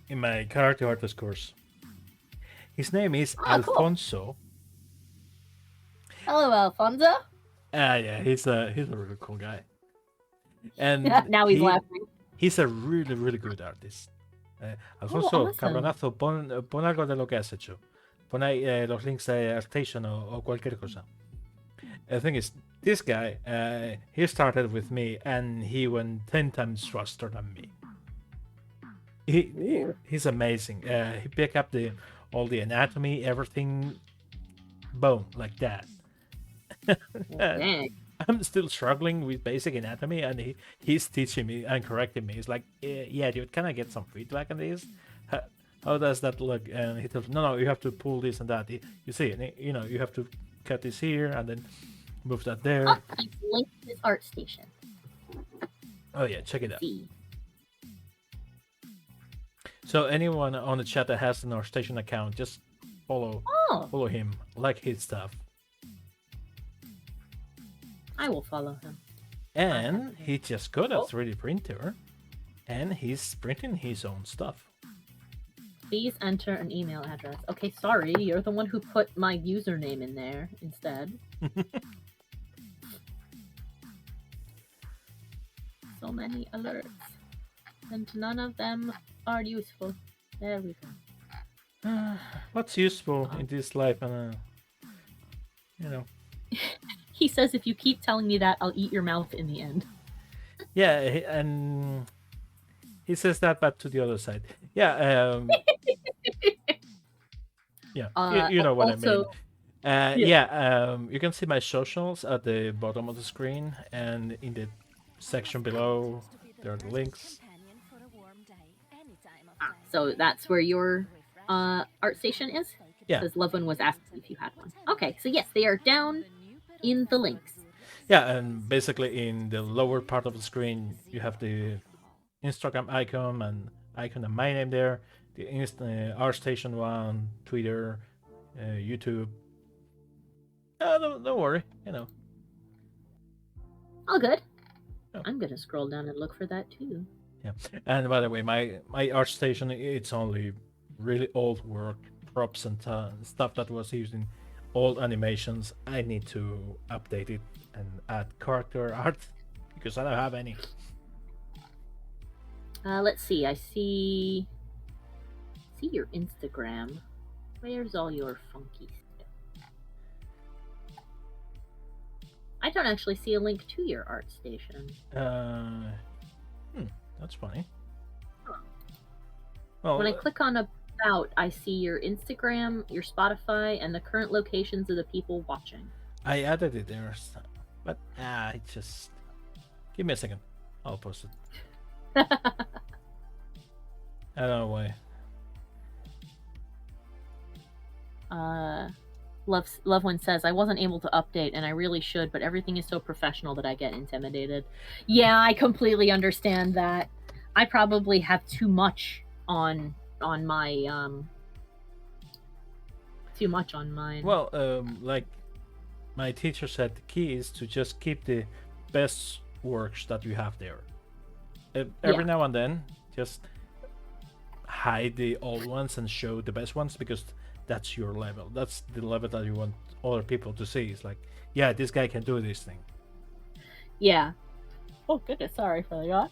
my character artist course. His name is Alfonso. Cool. Hello, Alfonso. Yeah, he's a really cool guy. And now he's laughing. He's a really, really good artist. Alfonso, awesome. Cabronazo, pon algo de lo que has hecho. Pon ahí los links de ArtStation o cualquier cosa. The thing is, this guy, he started with me and he went 10 times faster than me. He's amazing. He picked up all the anatomy, everything, boom, like that. I'm still struggling with basic anatomy, and he's teaching me and correcting me. He's like, yeah, dude, can I get some feedback on this? How does that look? And he tells, no, you have to pull this and that. You see, you have to cut this here and then move that there. Oh, he's linked his ArtStation. Oh yeah, check it out. So anyone on the chat that has an ArtStation account, just follow him, like his stuff. I will follow him. And he just got a 3D printer, and he's printing his own stuff. Please enter an email address. Okay, sorry, you're the one who put my username in there instead. So many alerts, and none of them are useful. There we go. What's useful in this life? He says, if you keep telling me that, I'll eat your mouth in the end. Yeah, and he says that, but to the other side. Yeah. Yeah, you know what also, I mean. You can see my socials at the bottom of the screen, and in the section below, there are the links. So that's where your ArtStation is? Yeah. Because Loveland was asking if you had one. Okay, so yes, they are down in the links. Yeah, and basically in the lower part of the screen, you have the Instagram icon and my name there, the ArtStation one, Twitter, YouTube. Don't worry, All good. Oh. I'm gonna scroll down and look for that too. Yeah, and by the way, my ArtStation, it's only really old work, props and stuff that was used in old animations. I need to update it and add character art because I don't have any. Let's see. I see your Instagram. Where's all your funky stuff? I don't actually see a link to your ArtStation. That's funny. Huh. Well, when I click on About, I see your Instagram, your Spotify, and the current locations of the people watching. I added it there, but just give me a second. I'll post it. I don't know why. One says, I wasn't able to update and I really should, but everything is so professional that I get intimidated. Yeah, I completely understand that. I probably have too much on my too much on mine. Well, like my teacher said, the key is to just keep the best works that you have there. Every now and then, just hide the old ones and show the best ones, because that's your level. That's the level that you want other people to see. It's like, yeah, this guy can do this thing. Yeah. Oh goodness, sorry for the yawn.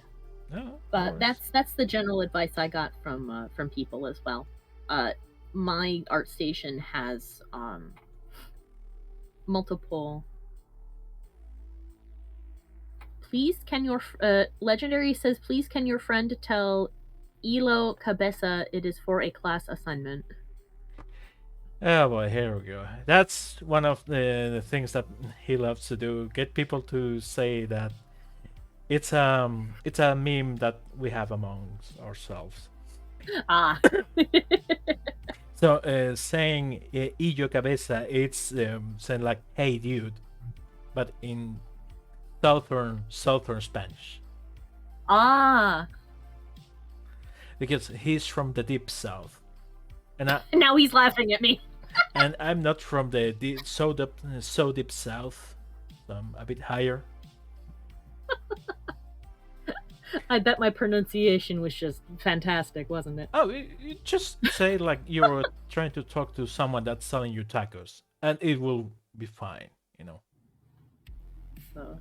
No, but that's the general advice I got from people as well. My art station has multiple. Please, can your legendary says, please can your friend tell Elo Cabeza it is for a class assignment. Oh boy, here we go. That's one of the things that he loves to do. Get people to say that it's a meme that we have amongst ourselves. Ah. So saying "Illo cabeza," it's saying like "Hey dude," but in southern Spanish. Ah. Because he's from the deep south, and now he's laughing at me. And I'm not from the so deep south, so I'm a bit higher. I bet my pronunciation was just fantastic, wasn't it? Oh, you just say like you're trying to talk to someone that's selling you tacos, and it will be fine, you know.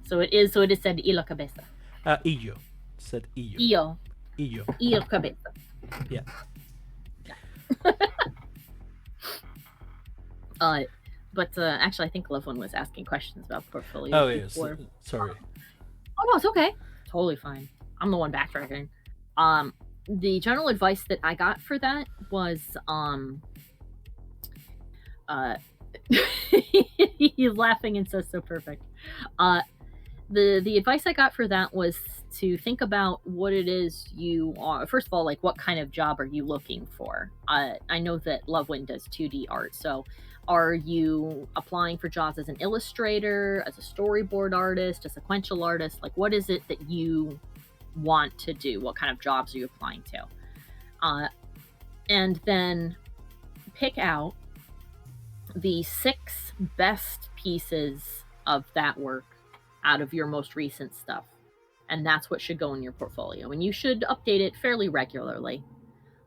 So it is said "Illo cabeza." Illo. Said illo. Illo. Illo. Illo cabeza. Yeah. But actually, I think Love One was asking questions about portfolio. Oh yes. Sorry. Oh no, it's okay. Totally fine. I'm the one backtracking. The general advice that I got for that was he's laughing and says so perfect. The advice I got for that was to think about what it is you are. First of all, like what kind of job are you looking for? I know that Lovewind does 2D art, so are you applying for jobs as an illustrator, as a storyboard artist, a sequential artist? Like, what is it that you want to do? What kind of jobs are you applying to? And then pick out the 6 best pieces of that work out of your most recent stuff. And that's what should go in your portfolio. And you should update it fairly regularly.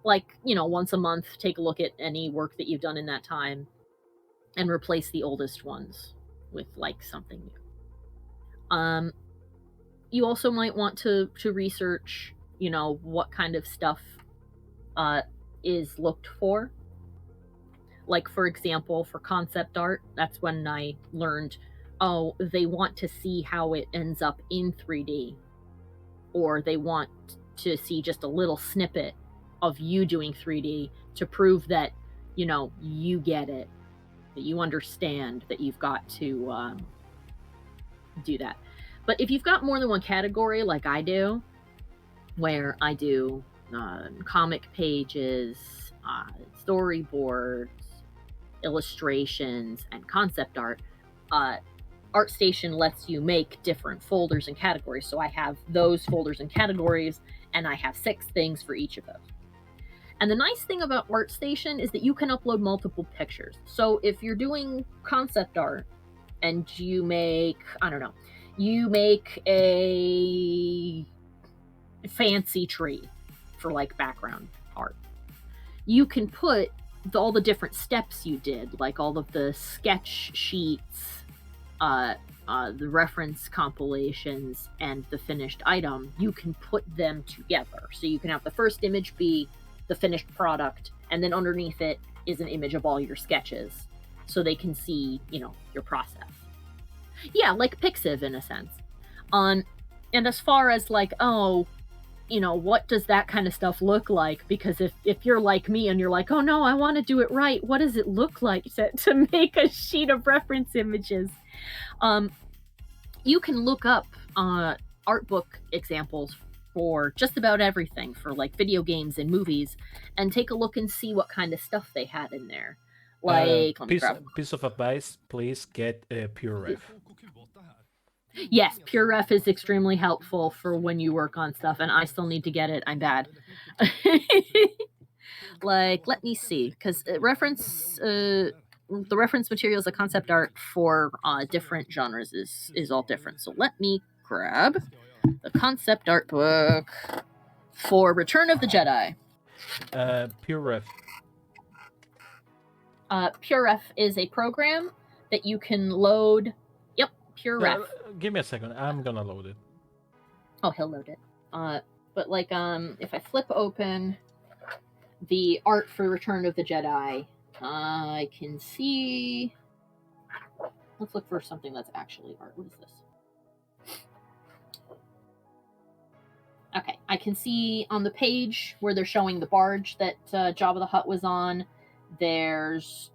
Like, once a month, take a look at any work that you've done in that time and replace the oldest ones with like something new. You also might want to research, what kind of stuff is looked for. Like, for example, for concept art, that's when I learned, they want to see how it ends up in 3D, or they want to see just a little snippet of you doing 3D to prove that, you get it, that you understand that you've got to do that. But if you've got more than one category, like I do, where I do comic pages, storyboards, illustrations, and concept art, ArtStation lets you make different folders and categories. So I have those folders and categories, and I have 6 things for each of those. And the nice thing about ArtStation is that you can upload multiple pictures. So if you're doing concept art and you make, you make a fancy tree for like background art, you can put all the different steps you did, like all of the sketch sheets, the reference compilations, and the finished item, you can put them together. So you can have the first image be the finished product, and then underneath it is an image of all your sketches, so they can see, your process. Yeah, like Pixiv in a sense. And as far as like, what does that kind of stuff look like? Because if you're like me and you're like, oh no, I want to do it right, what does it look like to make a sheet of reference images? You can look up art book examples for just about everything, for like video games and movies, and take a look and see what kind of stuff they had in there. Like, let me grab. Piece of advice: please get a pure ref. Yes, pure ref is extremely helpful for when you work on stuff, and I still need to get it. I'm bad. Like, let me see, because the reference materials, the concept art for different genres is all different. So let me grab the concept art book for Return of the Jedi. Pure ref. Pure ref is a program that you can load. Yep, pure ref. Give me a second. I'm gonna load it. Oh, he'll load it. But like, if I flip open the art for Return of the Jedi, I can see. Let's look for something that's actually art. What is this? Okay, I can see on the page where they're showing the barge that Jabba the Hutt was on. There's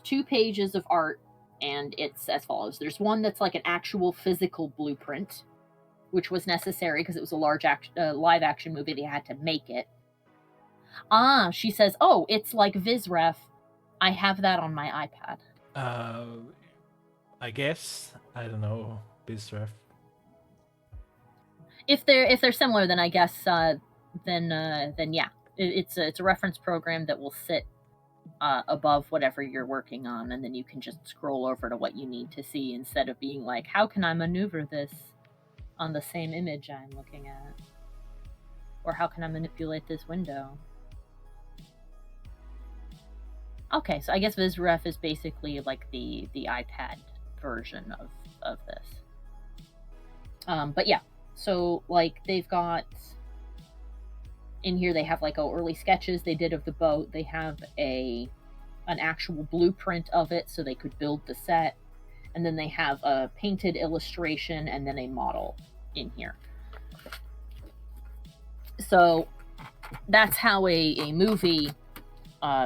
2 pages of art, and it's as follows. There's one that's like an actual physical blueprint, which was necessary because it was a large live action movie. They had to make it. She says, "Oh, it's like VizRef. I have that on my iPad." I guess I don't know VizRef. If they're similar, then I guess then yeah, it's a reference program that will sit above whatever you're working on, and then you can just scroll over to what you need to see instead of being like, how can I maneuver this on the same image I'm looking at? Or how can I manipulate this window? Okay, so I guess VizRef is basically like the iPad version of this. But yeah, so like they've got in here, they have like early sketches they did of the boat. They have an actual blueprint of it so they could build the set, and then they have a painted illustration and then a model in here. So that's how a movie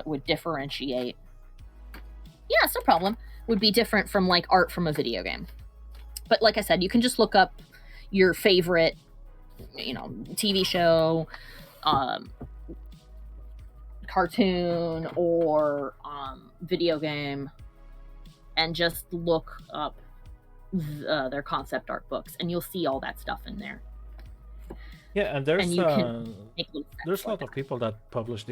would differentiate. Yeah, it's no problem. Would be different from like art from a video game. But like I said, you can just look up your favorite, TV show, cartoon, or video game, and just look up their concept art books, and you'll see all that stuff in there. Yeah, and there's a lot of people that publish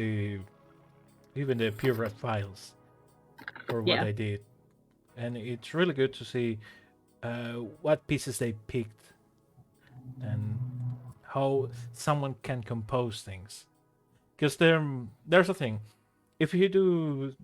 even the pure ref files for what they did, and it's really good to see what pieces they picked and how someone can compose things. Because there's a thing, if you do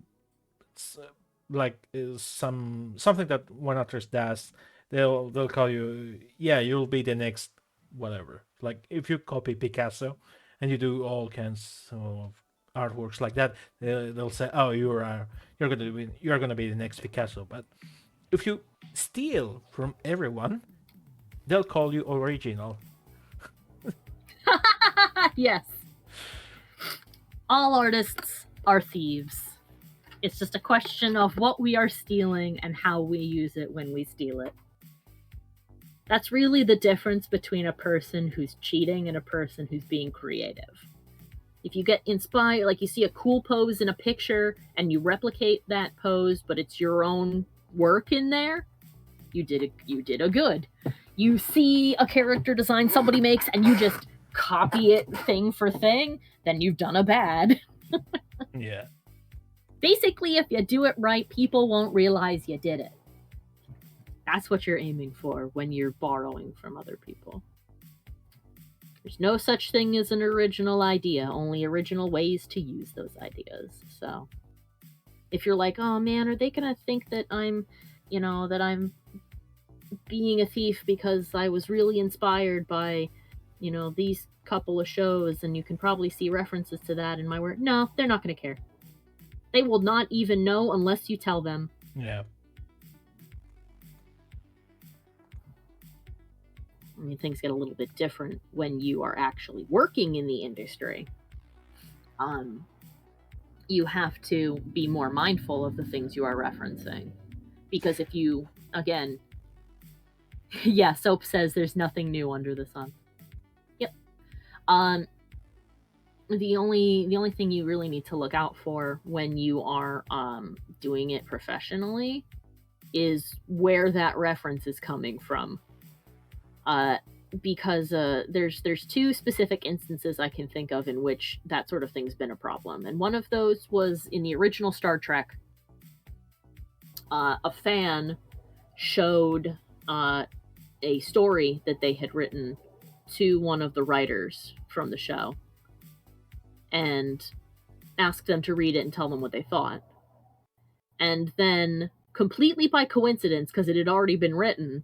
something that one artist does, they'll call you, yeah, you'll be the next whatever. Like if you copy Picasso and you do all kinds of artworks like that, they'll say, oh, you're gonna be the next Picasso. But if you steal from everyone, they'll call you original. Yes. All artists are thieves. It's just a question of what we are stealing and how we use it when we steal it. That's really the difference between a person who's cheating and a person who's being creative. If you get inspired, like you see a cool pose in a picture and you replicate that pose, but it's your own work in there, you did a good. You see a character design somebody makes and you just copy it thing for thing, then you've done a bad. Yeah. Basically, if you do it right, people won't realize you did it. That's what you're aiming for when you're borrowing from other people. There's no such thing as an original idea, only original ways to use those ideas. So if you're like, oh man, are they gonna think that I'm being a thief because I was really inspired by, these couple of shows, and you can probably see references to that in my work. No, they're not gonna care. They will not even know unless you tell them. Yeah. I mean, things get a little bit different when you are actually working in the industry. You have to be more mindful of the things you are referencing. Because if you, again, yeah, Soap says there's nothing new under the sun. Yep. the only thing you really need to look out for when you are doing it professionally is where that reference is coming from. Because there's two specific instances I can think of in which that sort of thing's been a problem, and one of those was in the original Star Trek. A fan showed a story that they had written to one of the writers from the show and asked them to read it and tell them what they thought. And then, completely by coincidence, because it had already been written,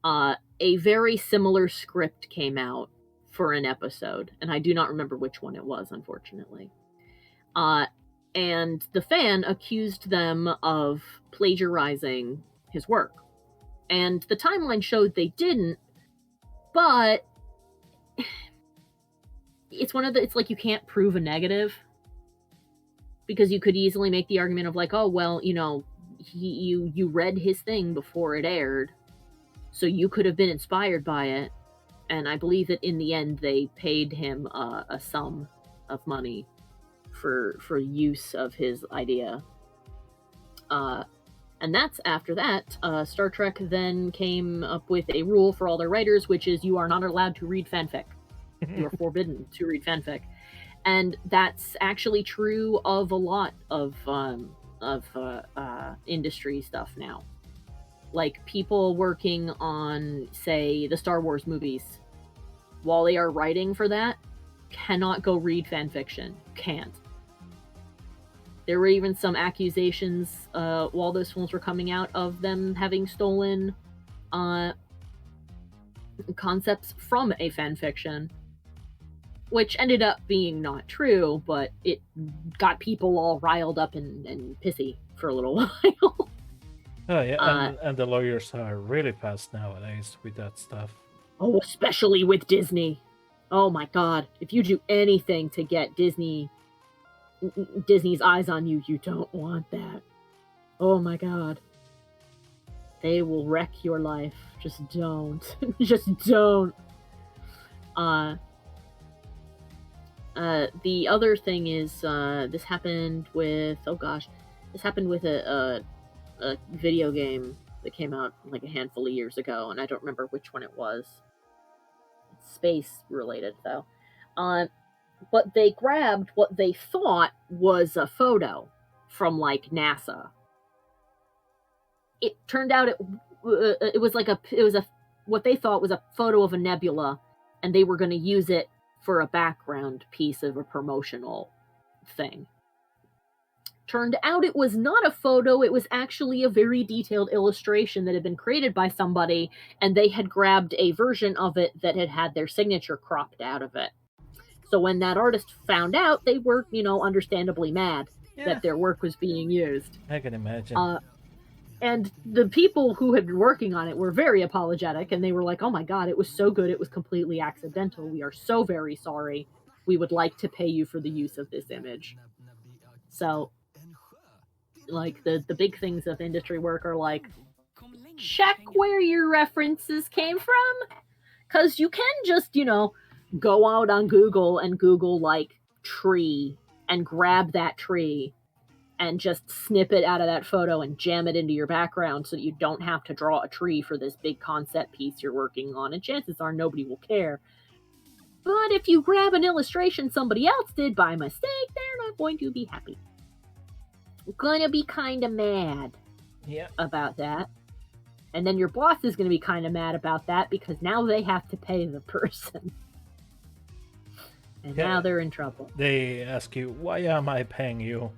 a very similar script came out for an episode, and I do not remember which one it was, unfortunately. And the fan accused them of plagiarizing his work. And the timeline showed they didn't, but it's it's like you can't prove a negative, because you could easily make the argument of like, oh, well, you read his thing before it aired, so you could have been inspired by it. And I believe that in the end they paid him a sum of money for use of his idea. And that's after that. Star Trek then came up with a rule for all their writers, which is you are not allowed to read fanfic. You are forbidden to read fanfic. And that's actually true of a lot of industry stuff now. Like people working on, say, the Star Wars movies, while they are writing for that, cannot go read fanfiction. Can't. There were even some accusations while those films were coming out of them having stolen concepts from a fanfiction, which ended up being not true, but it got people all riled up and pissy for a little while. Oh yeah, and the lawyers are really fast nowadays with that stuff. Oh, especially with Disney. Oh my god, if you do anything to get Disney's eyes on you, you don't want that. Oh my god. They will wreck your life. Just don't. Just don't. The other thing is, this happened with, a video game that came out like a handful of years ago, and I don't remember which one it was. It's space related, though. But they grabbed what they thought was a photo from like NASA. It turned out it was what they thought was a photo of a nebula, and they were going to use it for a background piece of a promotional thing. Turned out it was not a photo, it was actually a very detailed illustration that had been created by somebody, and they had grabbed a version of it that had their signature cropped out of it. So when that artist found out, they were, understandably mad that their work was being used. I can imagine. And the people who had been working on it were very apologetic, and they were like, oh my god, it was so good, it was completely accidental. We are so very sorry. We would like to pay you for the use of this image. So, like, the big things of industry work are like, check where your references came from. Because you can just, go out on Google and Google, like, tree, and grab that tree and just snip it out of that photo and jam it into your background so that you don't have to draw a tree for this big concept piece you're working on, and chances are nobody will care. But if you grab an illustration somebody else did by mistake, they're not going to be happy. They're going to be kind of mad about that. And then your boss is going to be kind of mad about that because now they have to pay the person. And now they're in trouble. They ask you, why am I paying you?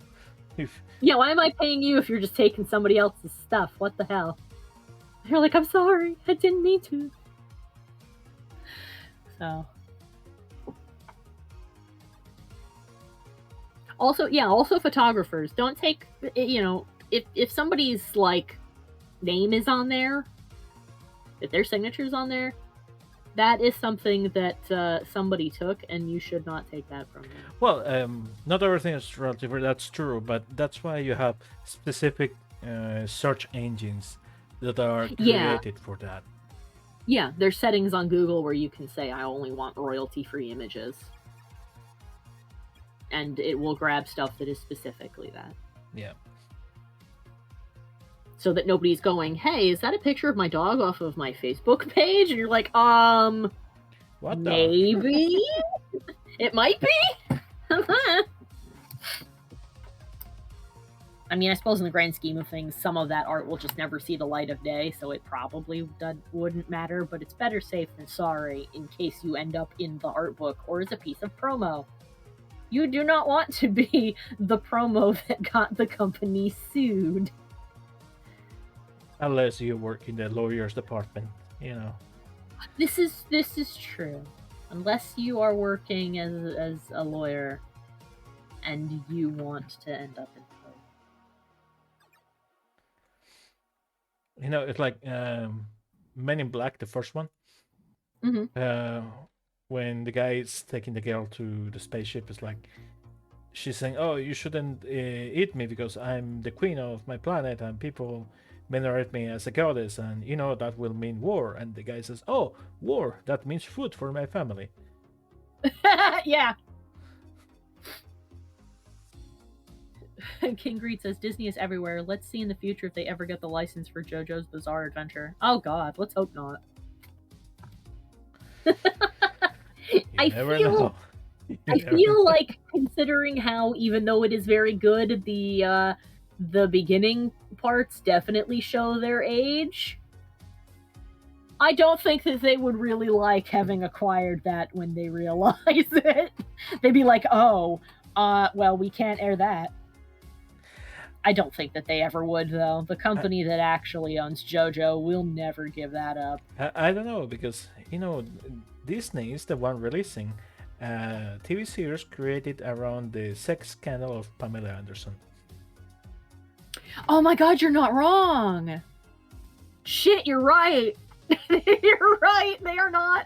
Why am I paying you if you're just taking somebody else's stuff? What the hell? You're like, I'm sorry, I didn't mean to. So. Also photographers. Don't take, if somebody's, like, name is on there, if their signature's on there, that is something that somebody took, and you should not take that from them. Well, not everything is relative, that's true, but that's why you have specific search engines that are created for that. Yeah, there's settings on Google where you can say, I only want royalty-free images. and it will grab stuff that is specifically that. Yeah. So that nobody's going, hey, is that a picture of my dog off of my Facebook page? And you're like, what maybe? It might be? I mean, I suppose in the grand scheme of things, some of that art will just never see the light of day, so it probably wouldn't matter, but it's better safe than sorry in case you end up in the art book or as a piece of promo. You do not want to be the promo that got the company sued. Unless you work in the lawyer's department, you know. This is true. Unless you are working as a lawyer and you want to end up in court. You know, it's like Men in Black, the first one. Mm-hmm. When the guy is taking the girl to the spaceship, it's like she's saying, "Oh, you shouldn't eat me because I'm the queen of my planet, and people venerate me as a goddess, and you know that will mean war." And the guy says, "Oh, war, that means food for my family." Yeah. King Greed says Disney is everywhere. Let's see in the future if they ever get the license for JoJo's Bizarre Adventure. Oh God, let's hope not. I feel like, considering how, even though it is very good, the beginning parts definitely show their age. I don't think that they would really like having acquired that when they realize it. They'd be like, oh, well, we can't air that. I don't think that they ever would, though. The company that actually owns JoJo will never give that up. I don't know, because, you know, Disney is the one releasing a TV series created around the sex scandal of Pamela Anderson. Oh my God, you're not wrong. Shit, you're right. You're right. They are not.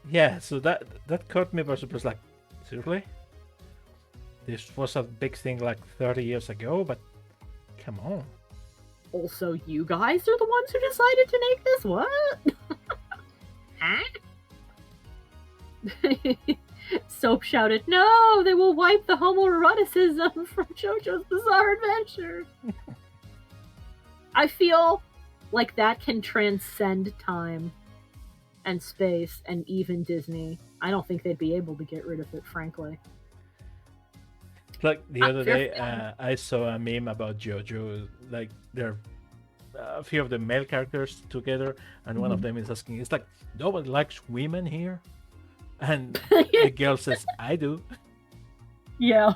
Yeah, so that caught me by surprise. Like, seriously? This was a big thing like 30 years ago, but come on. Also, you guys are the ones who decided to make this? What? Huh? Soap shouted, no, they will wipe the homoeroticism from JoJo's Bizarre Adventure. I feel like that can transcend time and space and even Disney. I don't think they'd be able to get rid of it, frankly. Like the other day, I saw a meme about JoJo. Like, there are a few of the male characters together, and one of them is asking, it's like, nobody likes women here? And the girl says, I do. Yeah.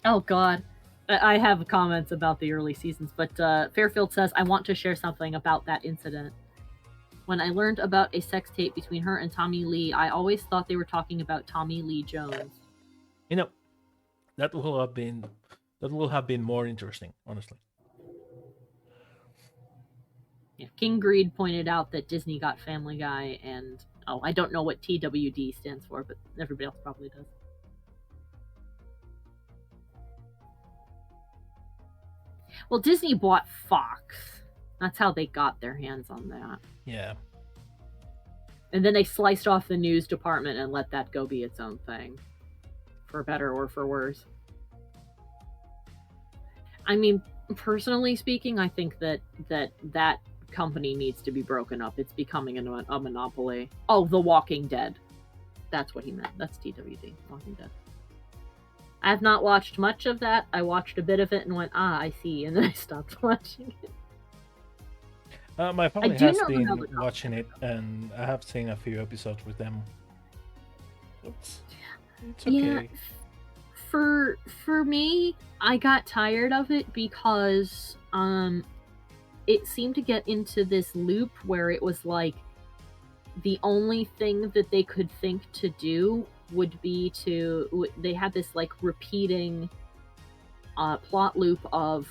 Oh, God. I have comments about the early seasons, but Fairfield says, I want to share something about that incident. When I learned about a sex tape between her and Tommy Lee, I always thought they were talking about Tommy Lee Jones. You know, that will have been more interesting, honestly. Yeah, King Greed pointed out that Disney got Family Guy, and I don't know what TWD stands for, but everybody else probably does. Well, Disney bought Fox. That's how they got their hands on that. Yeah. And then they sliced off the news department and let that go be its own thing. For better or for worse. I mean, personally speaking, I think that company needs to be broken up. It's becoming a monopoly. Oh, The Walking Dead. That's what he meant. That's TWD, Walking Dead. I have not watched much of that. I watched a bit of it and went, I see, and then I stopped watching it. My family has been watching it, and I have seen a few episodes with them. It's okay. Yeah, for me, I got tired of it because it seemed to get into this loop where it was like the only thing that they could think to do would be they had this like repeating plot loop of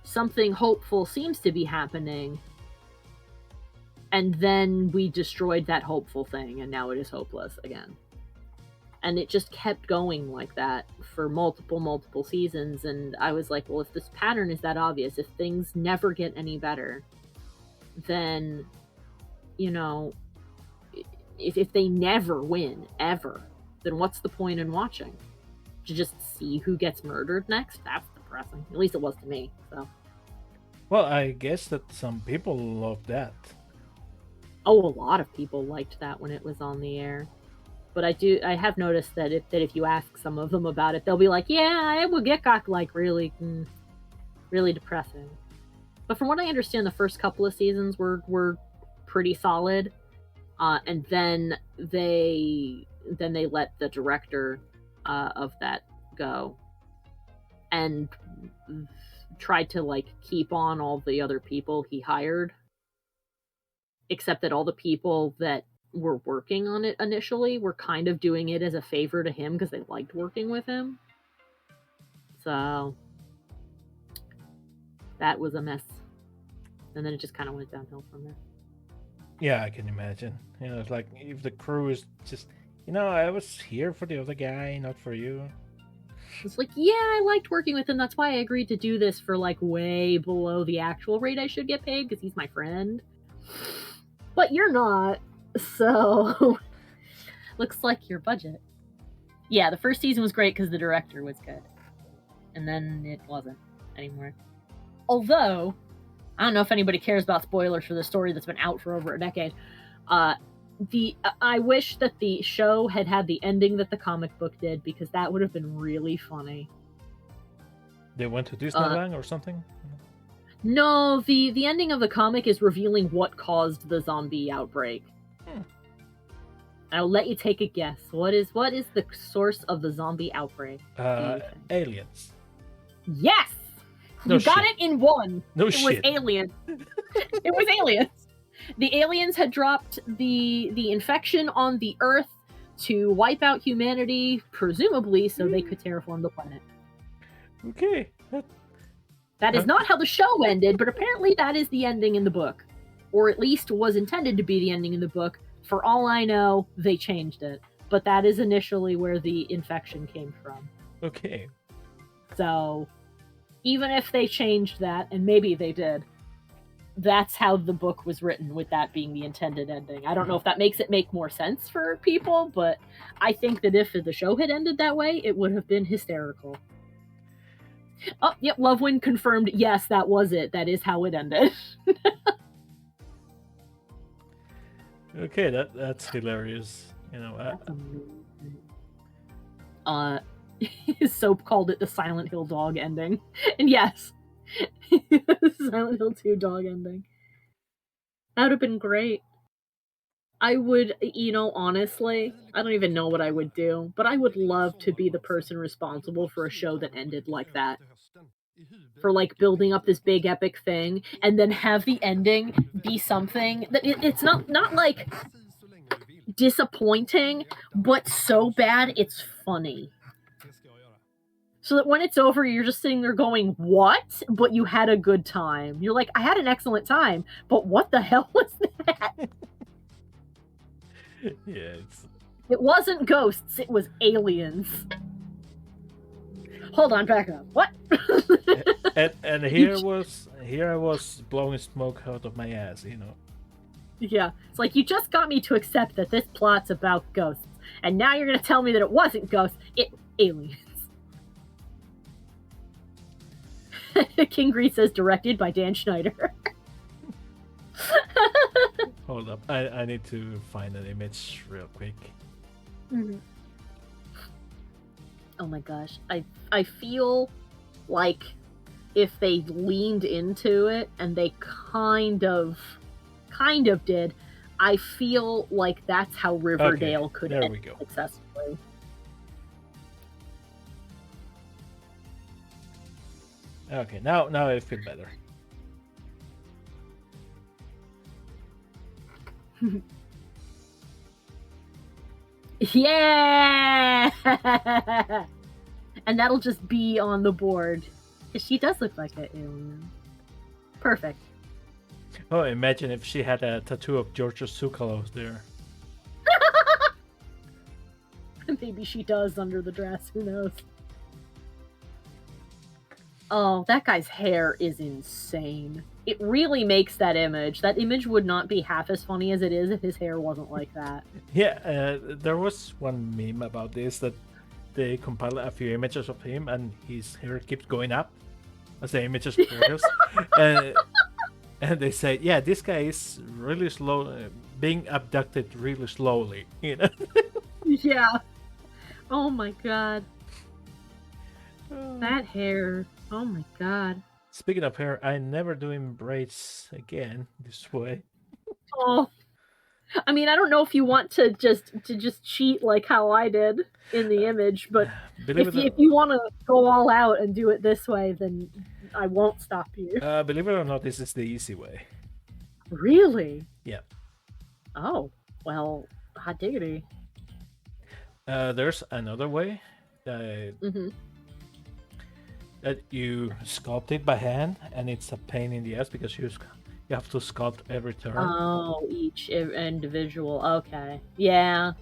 something hopeful seems to be happening, and then we destroyed that hopeful thing and now it is hopeless again. And it just kept going like that for multiple seasons, and I was like, well, if this pattern is that obvious, if things never get any better, then, you know, if they never win ever, then what's the point in watching? to just see who gets murdered next. That's depressing. At least it was to me. So. Well, I guess that some people love that. Oh, a lot of people liked that when it was on the air. But I have noticed that if you ask some of them about it, they'll be like, yeah, it will get like really depressing. But from what I understand, the first couple of seasons were pretty solid. And then they let the director of that go and tried to like keep on all the other people he hired, except that all the people that were working on it initially were kind of doing it as a favor to him because they liked working with him. So that was a mess. And then it just kind of went downhill from there. Yeah, I can imagine. You know, it's like if the crew is just, I was here for the other guy, not for you. It's like, yeah, I liked working with him. That's why I agreed to do this for like way below the actual rate I should get paid because he's my friend. But you're not. So looks like your budget. Yeah, the first season was great because the director was good. And then it wasn't anymore. Although, I don't know if anybody cares about spoilers for the story that's been out for over a decade. I wish that the show had the ending that the comic book did, because that would have been really funny. They went to Disneyland or something? No, the ending of the comic is revealing what caused the zombie outbreak. I'll let you take a guess. What is the source of the zombie outbreak? Aliens. Yes! You got it in one. No shit. It was aliens. It was aliens. The aliens had dropped the infection on the Earth to wipe out humanity, presumably so they could terraform the planet. Okay. That is not how the show ended, but apparently that is the ending in the book. Or at least was intended to be the ending in the book. For all I know, they changed it. But that is initially where the infection came from. Okay. So, even if they changed that, and maybe they did, that's how the book was written, with that being the intended ending. I don't know if that makes it make more sense for people, but I think that if the show had ended that way, it would have been hysterical. Oh, yep, Lovewind confirmed, yes, that was it. That is how it ended. Okay, that's hilarious. Soap called it the Silent Hill dog ending. And yes, Silent Hill 2 dog ending. That would have been great. I would, honestly, I don't even know what I would do, but I would love to be the person responsible for a show that ended like that. For like building up this big epic thing and then have the ending be something that it's not like disappointing, but so bad it's funny. So that when it's over, you're just sitting there going, what? But you had a good time. You're like, I had an excellent time, but what the hell was that? Yeah, it wasn't ghosts, it was aliens. Hold on, back up. What? and here I was blowing smoke out of my ass, Yeah, it's like, you just got me to accept that this plot's about ghosts, and now you're gonna tell me that it wasn't ghosts, it aliens. King Grease says directed by Dan Schneider. Hold up, I need to find an image real quick. Mm-hmm. Oh my gosh, I feel like if they leaned into it, and they kind of did, I feel like that's how Riverdale could end successfully. Okay, now I feel better. Yeah! And that'll just be on the board. She does look like an alien. Perfect. Oh, imagine if she had a tattoo of George Tsoukalos there. Maybe she does under the dress, who knows? Oh, that guy's hair is insane. It really makes that image. That image would not be half as funny as it is if his hair wasn't like that. Yeah, there was one meme about this, that they compile a few images of him, and his hair keeps going up as the images progress. And they say, yeah, this guy is really slow, being abducted really slowly, you know? Yeah. Oh my god. That hair. Oh my god. Speaking of hair, I never doing braids again this way. Oh. I mean, I don't know if you want to just cheat like how I did in the image, but if you want to go all out and do it this way, then I won't stop you. Believe it or not, this is the easy way. Really? Yeah. Oh, well, hot diggity. There's another way that you sculpt it by hand, and it's a pain in the ass because you have to sculpt every turn. Oh, each individual. Okay. Yeah.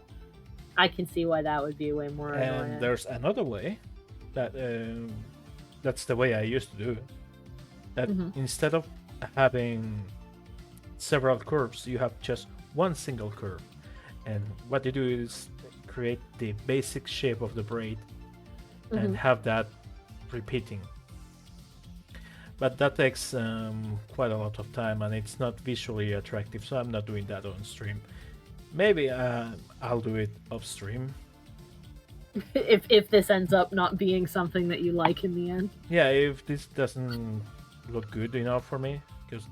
I can see why that would be way more annoying. And there's another way that that's the way I used to do it. That instead of having several curves, you have just one single curve. And what you do is create the basic shape of the braid and have that repeating. But that takes quite a lot of time, and it's not visually attractive, so I'm not doing that on stream. Maybe I'll do it off stream. If this ends up not being something that you like in the end. Yeah, if this doesn't look good enough for me, because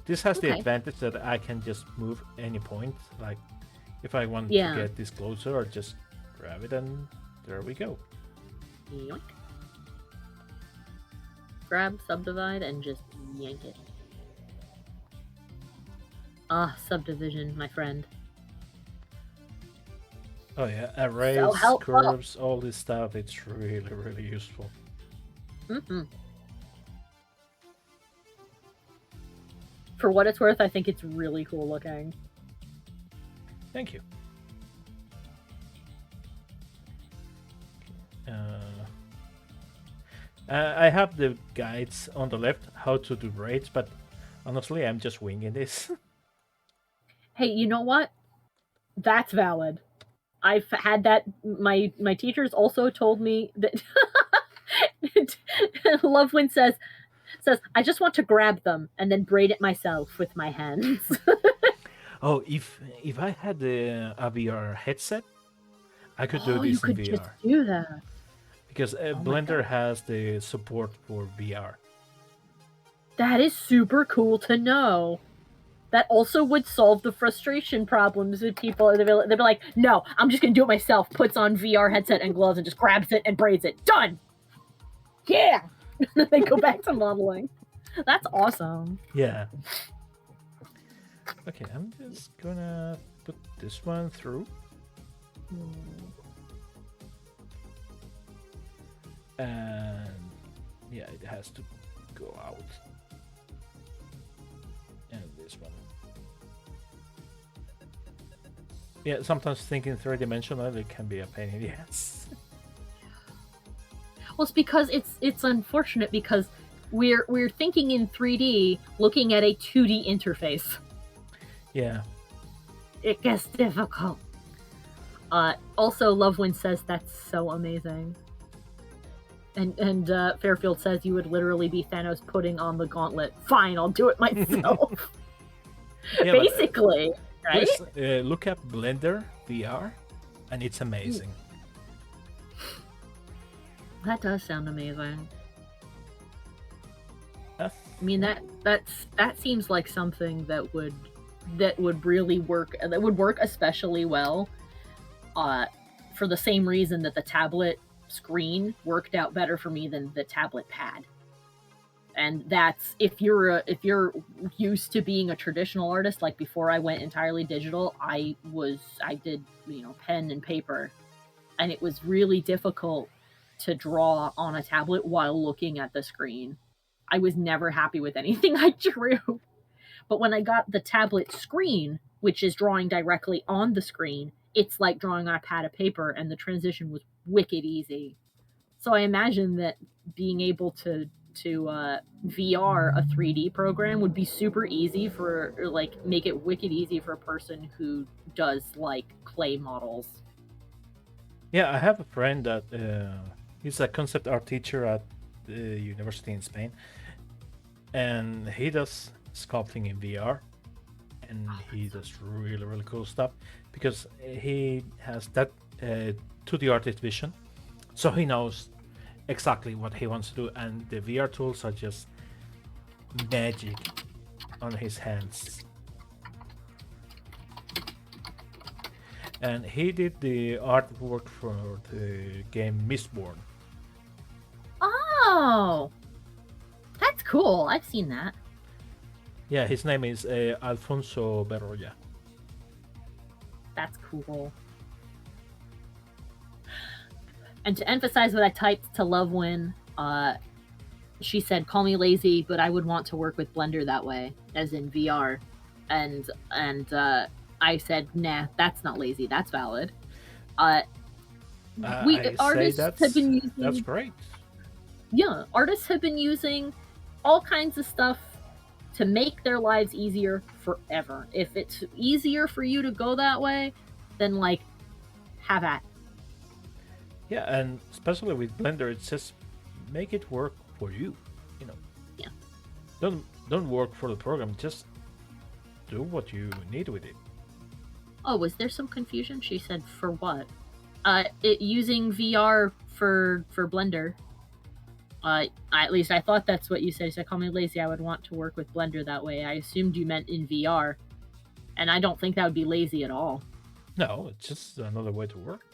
this has the advantage that I can just move any point. Like, if I want to get this closer, or just grab it, and there we go. Yoink. Grab, subdivide, and just yank it. Ah, subdivision, my friend. Oh yeah, arrays, curves, all this stuff, it's really, really useful. For what it's worth, I think it's really cool looking. Thank you. I have the guides on the left, how to do braids, but honestly, I'm just winging this. Hey, you know what? That's valid. I've had that. My teachers also told me that. Lovewind says, I just want to grab them and then braid it myself with my hands. Oh, if I had a VR headset, I could do this in VR. You could just do that. Because Blender has the support for VR. That is super cool to know. That also would solve the frustration problems with people. They'd be like, no, I'm just going to do it myself. Puts on VR headset and gloves and just grabs it and braids it. Done! Yeah! Then they go back to modeling. That's awesome. Yeah. Okay, I'm just going to put this one through. And yeah, it has to go out. And this one. Yeah, sometimes thinking three-dimensional, it can be a pain in the ass. Well, it's because it's unfortunate because we're thinking in 3D, looking at a 2D interface. Yeah. It gets difficult. Also, Lovewind says that's so amazing. And Fairfield says you would literally be Thanos putting on the gauntlet. Fine, I'll do it myself. Yeah, basically, right? Just, look up Blender VR, and it's amazing. That does sound amazing. I mean, that seems like something that would really work. That would work especially well, for the same reason that the tablet screen worked out better for me than the tablet pad. And that's if you're used to being a traditional artist, like before I went entirely digital, I did pen and paper, and it was really difficult to draw on a tablet while looking at the screen. I was never happy with anything I drew. But when I got the tablet screen, which is drawing directly on the screen, it's like drawing on a pad of paper, and the transition was wicked easy. So I imagine that being able to VR a 3D program would be super easy for, make it wicked easy for a person who does, clay models. Yeah, I have a friend that he's a concept art teacher at the university in Spain, and he does sculpting in VR, and Oh, he that's so does really really cool stuff because he has that 2D artist vision, so he knows exactly what he wants to do, and the VR tools are just magic on his hands. And he did the artwork for the game Mistborn. Oh, that's cool. I've seen that. Yeah, his name is Alfonso Berroya. That's cool. And to emphasize what I typed to Lovewin, she said, "Call me lazy, but I would want to work with Blender that way, as in VR." And I said, "Nah, that's not lazy. That's valid." Uh, we I say artists have been that's using, great. yeah, artists have been using all kinds of stuff to make their lives easier forever. If it's easier for you to go that way, then like have at. Yeah, and especially with Blender, it's just make it work for you. You know, Yeah. don't work for the program. Just do what you need with it. Oh, was there some confusion? She said for what? Using VR for Blender. At least I thought that's what you said. You said, "Call me lazy. I would want to work with Blender that way." I assumed you meant in VR, and I don't think that would be lazy at all. No, it's just another way to work.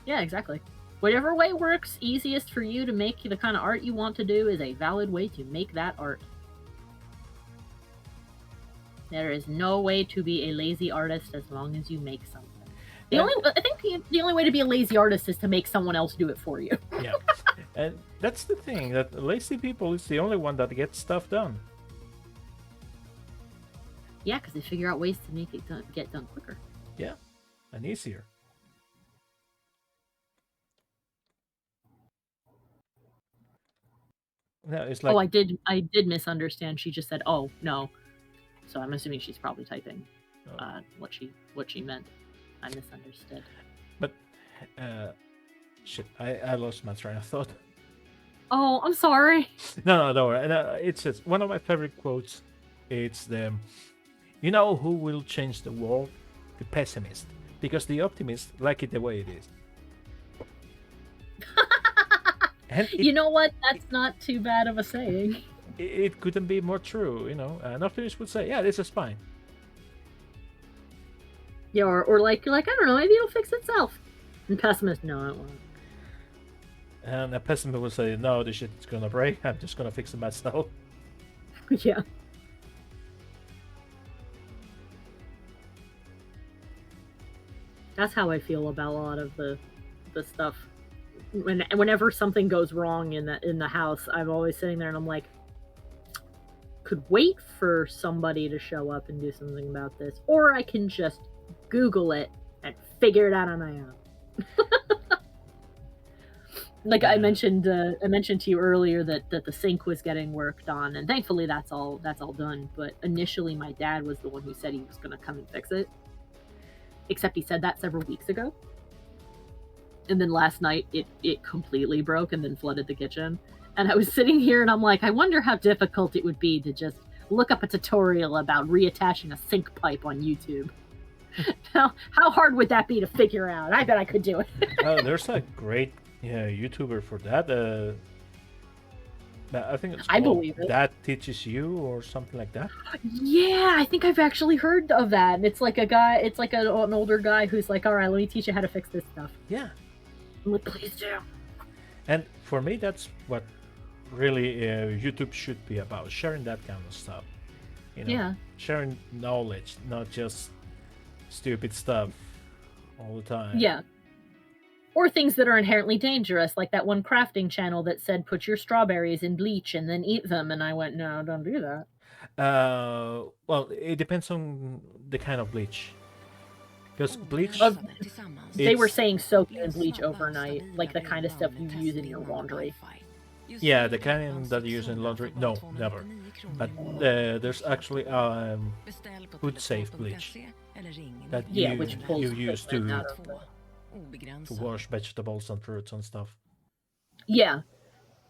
Yeah, exactly. Whatever way works easiest for you to make the kind of art you want to do is a valid way to make that art. There is no way to be a lazy artist as long as you make something. I think the only way to be a lazy artist is to make someone else do it for you. Yeah, and that's the thing, that lazy people is the only one that gets stuff done. Yeah, because they figure out ways to make it get done quicker. Yeah, and easier. No, it's like Oh, I did misunderstand. She just said, "Oh no," so I'm assuming she's probably typing what she meant. I misunderstood. but shit, I lost my train of thought. Oh, I'm sorry. No, don't worry. And, it's just one of my favorite quotes. It's you know who will change the world? The pessimist, because the optimist like it the way it is. And You know what? That's not too bad of a saying. it couldn't be more true. You know, an optimist would say, "Yeah, this is fine." Yeah, or like you're like, I don't know, maybe it'll fix itself. And pessimist, no, it won't. And a pessimist would say, "No, this shit's gonna break. I'm just gonna fix it myself." Yeah. That's how I feel about a lot of the stuff. Whenever something goes wrong in the house, I'm always sitting there and I'm like, could wait for somebody to show up and do something about this, or I can just Google it and figure it out on my own. Like I mentioned to you earlier that the sink was getting worked on, and thankfully that's all done. But initially, my dad was the one who said he was going to come and fix it. Except he said that several weeks ago, and then last night it completely broke and then flooded the kitchen. And I was sitting here and I'm like, I wonder how difficult it would be to just look up a tutorial about reattaching a sink pipe on YouTube. How hard would that be to figure out? I bet I could do it. There's a great YouTuber for that. I think it's called I believe it. That Teaches You or something like that. Yeah, I think I've actually heard of that. And it's like a guy, it's like an older guy who's like, all right, let me teach you how to fix this stuff. Yeah. I'm like, please do. And for me, that's what really YouTube should be about, sharing that kind of stuff. You know, Yeah. sharing knowledge, not just stupid stuff all the time. Yeah. Or things that are inherently dangerous, like that one crafting channel that said put your strawberries in bleach and then eat them, and I went, no, don't do that. Well, it depends on the kind of bleach. Because bleach, they were saying soak it in bleach overnight, like the kind of stuff you use in your laundry. Yeah, the kind that you use in laundry, no, never. But there's actually food safe bleach that you use to to wash vegetables and fruits and stuff. Yeah.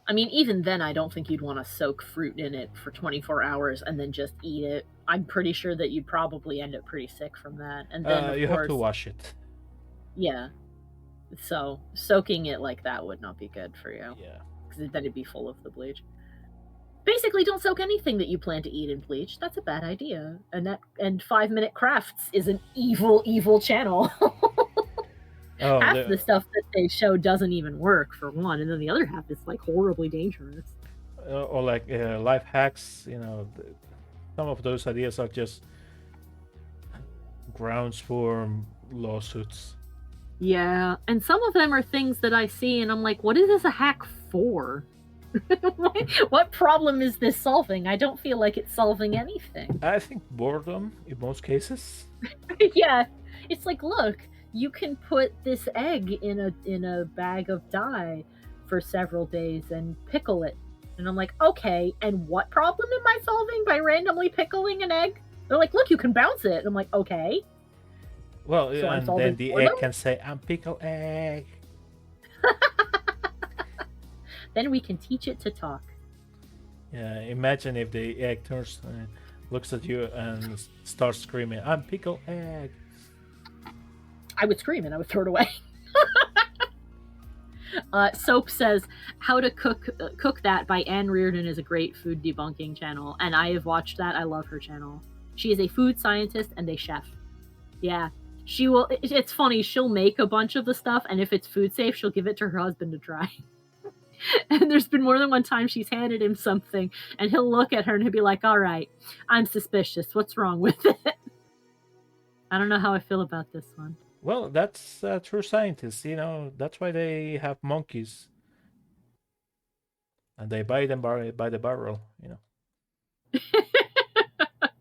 I mean, even then, I don't think you'd want to soak fruit in it for 24 hours and then just eat it. I'm pretty sure that you'd probably end up pretty sick from that. And then, of you course, have to wash it. Yeah. So soaking it like that would not be good for you. Yeah. Because then it'd be full of the bleach. Basically, don't soak anything that you plan to eat in bleach. That's a bad idea. And 5 Minute Crafts is an evil channel. Half the stuff that they show doesn't even work, for one, and then the other half is like horribly dangerous. Or like life hacks, some of those ideas are just grounds for lawsuits. Yeah, and some of them are things that I see and I'm like, what is this a hack for? What problem is this solving? I don't feel like it's solving anything. I think boredom in most cases. Yeah, it's like, look, you can put this egg in a bag of dye for several days and pickle it. And I'm like, okay, and what problem am I solving by randomly pickling an egg? They're like, look, you can bounce it. And I'm like, okay. Well, so and then the egg can say, I'm pickle egg. Then we can teach it to talk. Yeah, imagine if the egg turns, looks at you and starts screaming, I'm pickle egg. I would scream and I would throw it away. Soap says, How to Cook That by Anne Reardon is a great food debunking channel. And I have watched that. I love her channel. She is a food scientist and a chef. Yeah. She will. It's funny. She'll make a bunch of the stuff, and if it's food safe, she'll give it to her husband to try. And there's been more than one time she's handed him something, and he'll look at her and he'll be like, all right, I'm suspicious. What's wrong with it? I don't know how I feel about this one. Well, that's true scientists. That's why they have monkeys. And they buy them by the barrel,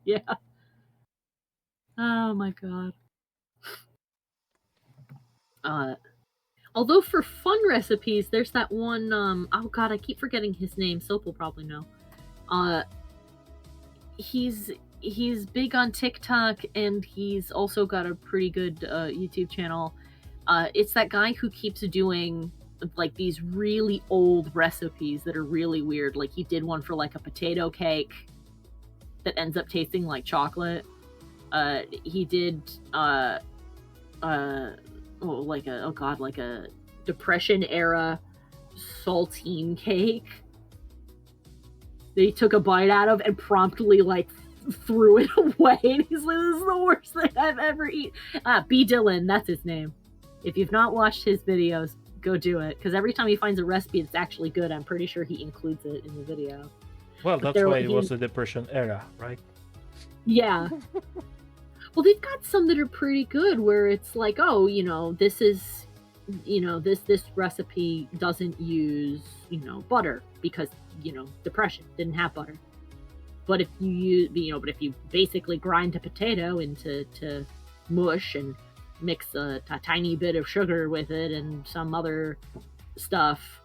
Yeah. Oh my god. Although for fun recipes, there's that one, oh god, I keep forgetting his name. Soap will probably know. He's big on TikTok, and he's also got a pretty good YouTube channel. It's that guy who keeps doing like these really old recipes that are really weird. Like he did one for like a potato cake that ends up tasting like chocolate. He did like a Depression era saltine cake that he took a bite out of and promptly like threw it away, and he's like, this is the worst thing I've ever eaten. B. Dylan, that's his name. If you've not watched his videos, go do it, because every time he finds a recipe that's actually good, I'm pretty sure he includes it in the video. Well, that's why it was the Depression era, right? Yeah. Well, they've got some that are pretty good where it's like, oh, this is, this recipe doesn't use, butter because, Depression didn't have butter. But if you use, if you basically grind a potato into mush and mix a tiny bit of sugar with it and some other stuff,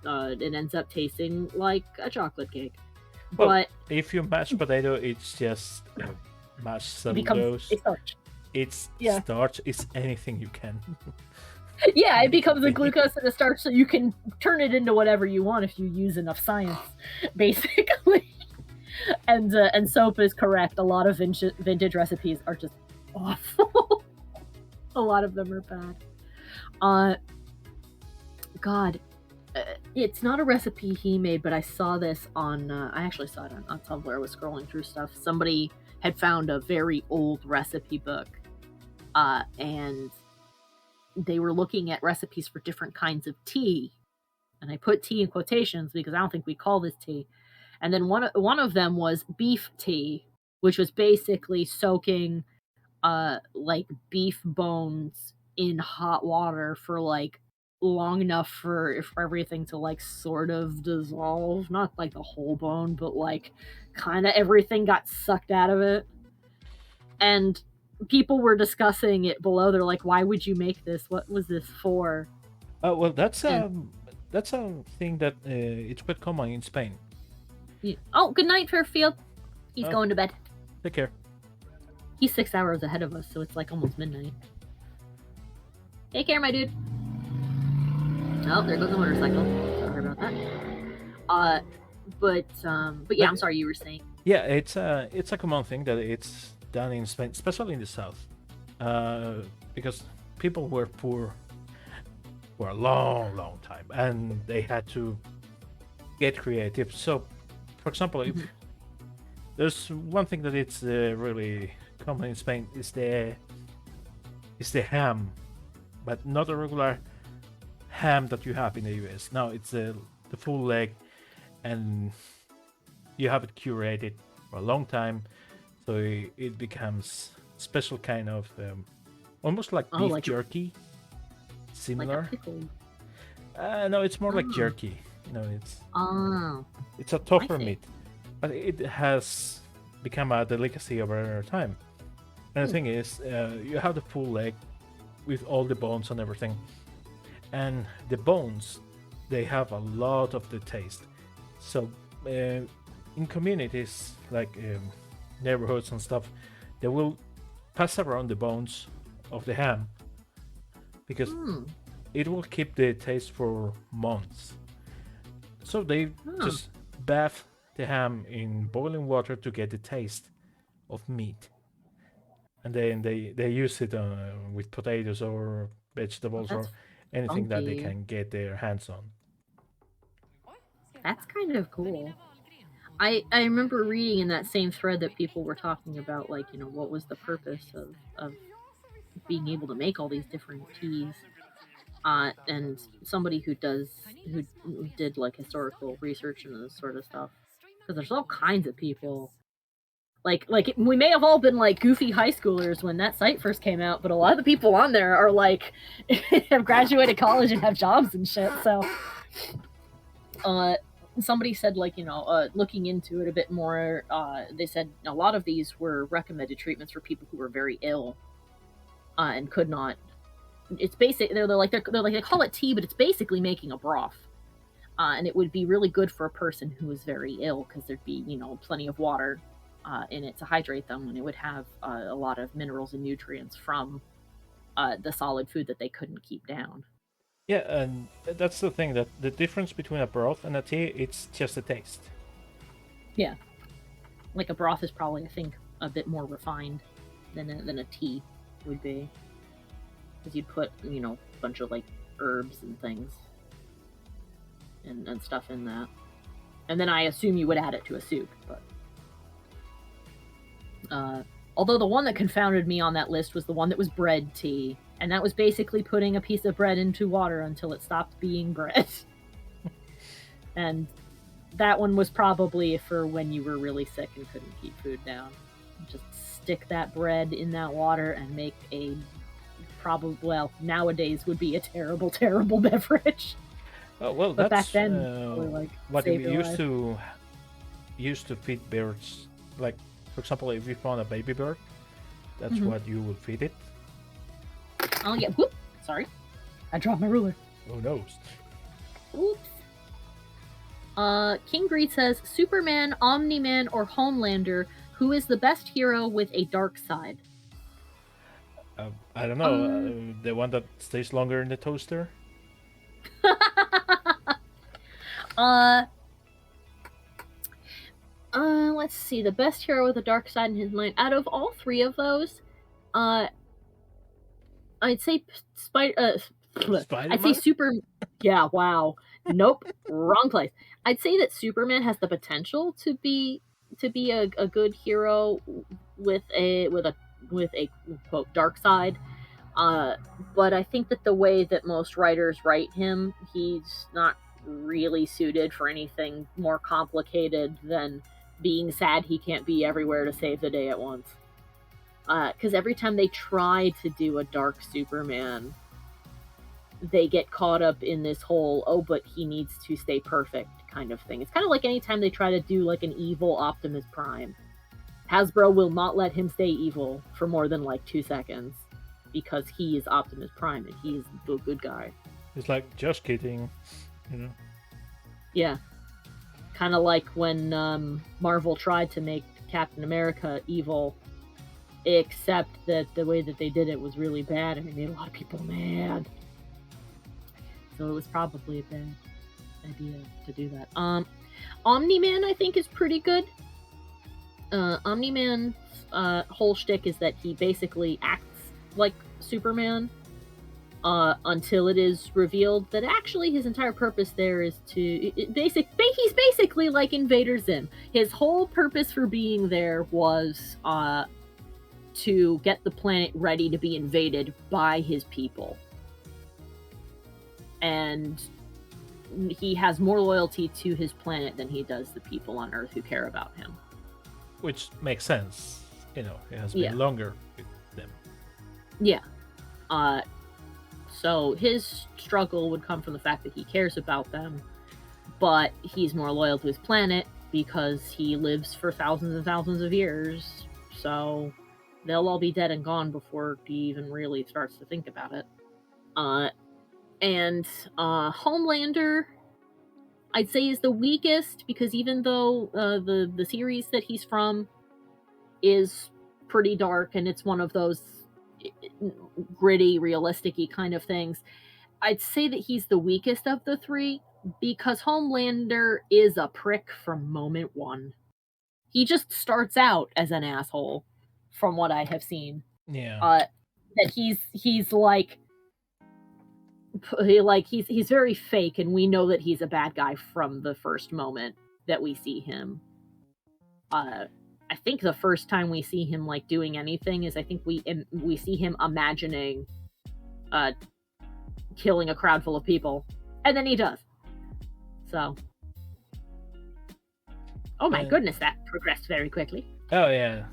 it ends up tasting like a chocolate cake. Well, but if you mash potato, it's just mashed cellulose. It's starch. It's anything you can. Yeah, it becomes a glucose and a starch, so you can turn it into whatever you want if you use enough science, basically. And Soap is correct. A lot of vintage recipes are just awful. A lot of them are bad. God, it's not a recipe he made, but I saw this on. I actually saw it on Tumblr. I was scrolling through stuff. Somebody had found a very old recipe book, and they were looking at recipes for different kinds of tea, and I put tea in quotations because I don't think we call this tea. And then one of them was beef tea, which was basically soaking like beef bones in hot water for like long enough for everything to like sort of dissolve, not like the whole bone, but like kind of everything got sucked out of it. And people were discussing it below. They're like, why would you make this? What was this for? Well, that's a thing that it's quite common in Spain. Yeah. Oh, good night, Fairfield. He's going to bed. Take care. He's 6 hours ahead of us, so it's like almost midnight. Take care, my dude. Oh, there goes the motorcycle. Sorry about that. But yeah, I'm sorry, you were saying. Yeah, it's a common thing that it's done in Spain, especially in the south, because people were poor for a long time, and they had to get creative. So, for example, if there's one thing that it's really common in Spain is the ham, but not a regular ham that you have in the US. No, it's the full leg, and you have it curated for a long time, so it becomes special kind of almost like beef jerky, similar. No, it's more like jerky. It's a tougher meat, but it has become a delicacy over time. And the thing is, you have the full leg with all the bones and everything, and the bones, they have a lot of the taste. So in communities like neighborhoods and stuff, they will pass around the bones of the ham because it will keep the taste for months. So they just bath the ham in boiling water to get the taste of meat, and then they use it with potatoes or vegetables or anything that they can get their hands on. That's kind of cool. I remember reading in that same thread that people were talking about, like, what was the purpose of being able to make all these different teas. And somebody who did like historical research and this sort of stuff, because there's all kinds of people. Like we may have all been like goofy high schoolers when that site first came out, but a lot of the people on there are like have graduated college and have jobs and shit. So, somebody said, like, looking into it a bit more, they said a lot of these were recommended treatments for people who were very ill and could not. It's basic. They're like they call it tea, but it's basically making a broth. And it would be really good for a person who is very ill because there'd be plenty of water in it to hydrate them, and it would have a lot of minerals and nutrients from the solid food that they couldn't keep down. Yeah, and that's the thing, that the difference between a broth and a tea, it's just the taste. Yeah, like a broth is probably, I think, a bit more refined than a tea would be, because you'd put a bunch of like herbs and things and stuff in that, and then I assume you would add it to a soup. But although the one that confounded me on that list was the one that was bread tea, and that was basically putting a piece of bread into water until it stopped being bread. And that one was probably for when you were really sick and couldn't keep food down. Just stick that bread in that water and make a nowadays would be a terrible, terrible beverage. Oh, well, but that's back then, like, what we used to feed birds. Like, for example, if you found a baby bird, that's what you would feed it. Oh yeah, whoop! Sorry, I dropped my ruler. Oh no. Oops. King Greed says, Superman, Omni-Man, or Homelander, who is the best hero with a dark side? I don't know. The one that stays longer in the toaster? Let's see. The best hero with a dark side in his mind. Out of all three of those, I'd say Spider-Man? I'd say Super. Yeah, wow. Nope, wrong place. I'd say that Superman has the potential to be a good hero with a quote dark side. But I think that the way that most writers write him, he's not really suited for anything more complicated than being sad he can't be everywhere to save the day at once. Because every time they try to do a dark Superman, they get caught up in this whole, but he needs to stay perfect kind of thing. It's kind of like anytime they try to do like an evil Optimus Prime. Hasbro will not let him stay evil for more than like 2 seconds because he is Optimus Prime and he is the good guy. It's like, just kidding, Yeah. Kind of like when Marvel tried to make Captain America evil except that the way that they did it was really bad and it made a lot of people mad. So it was probably a bad idea to do that. Omni-Man, I think, is pretty good. Omni-Man's whole shtick is that he basically acts like Superman until it is revealed that actually his entire purpose there is to he's basically like Invader Zim. His whole purpose for being there was to get the planet ready to be invaded by his people. And he has more loyalty to his planet than he does the people on Earth who care about him. Which makes sense. You know, it has been longer with them. Yeah. So his struggle would come from the fact that he cares about them, but he's more loyal to his planet because he lives for thousands and thousands of years. So they'll all be dead and gone before he even really starts to think about it. And Homelander, I'd say, is the weakest because even though the series that he's from is pretty dark and it's one of those gritty, realistic-y kind of things, I'd say that he's the weakest of the three because Homelander is a prick from moment one. He just starts out as an asshole, from what I have seen. Yeah. That he's like he's very fake, and we know that he's a bad guy from the first moment that we see him. I think the first time we see him like doing anything is I think we see him imagining killing a crowd full of people, and then he does. So, oh my goodness, that progressed very quickly. Oh yeah,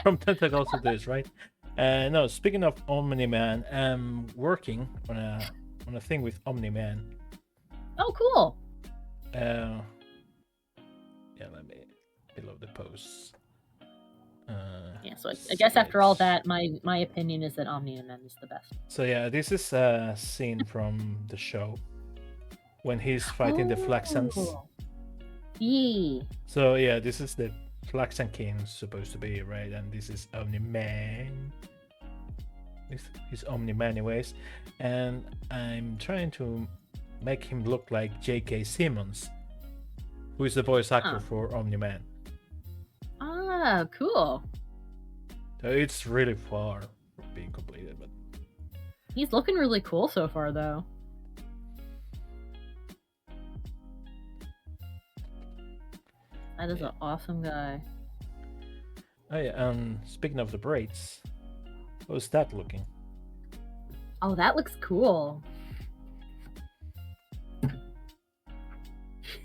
from tentacles to this, right? No, speaking of Omni-Man, I'm working on a thing with Omni-Man. Oh, cool. Yeah, let me below the posts. Yeah, so I guess after all that, my opinion is that Omni-Man is the best. So yeah, this is a scene from the show when he's fighting the Flaxans. Yeah. So yeah, this is the Flaxan King supposed to be, right? And this is Omni-Man. He's Omni-Man anyways. And I'm trying to make him look like J.K. Simmons, who is the voice actor for Omni-Man. Ah, cool. So it's really far from being completed, but he's looking really cool so far, though. That is an awesome guy. Oh yeah, speaking of the braids, how's that looking? Oh, that looks cool.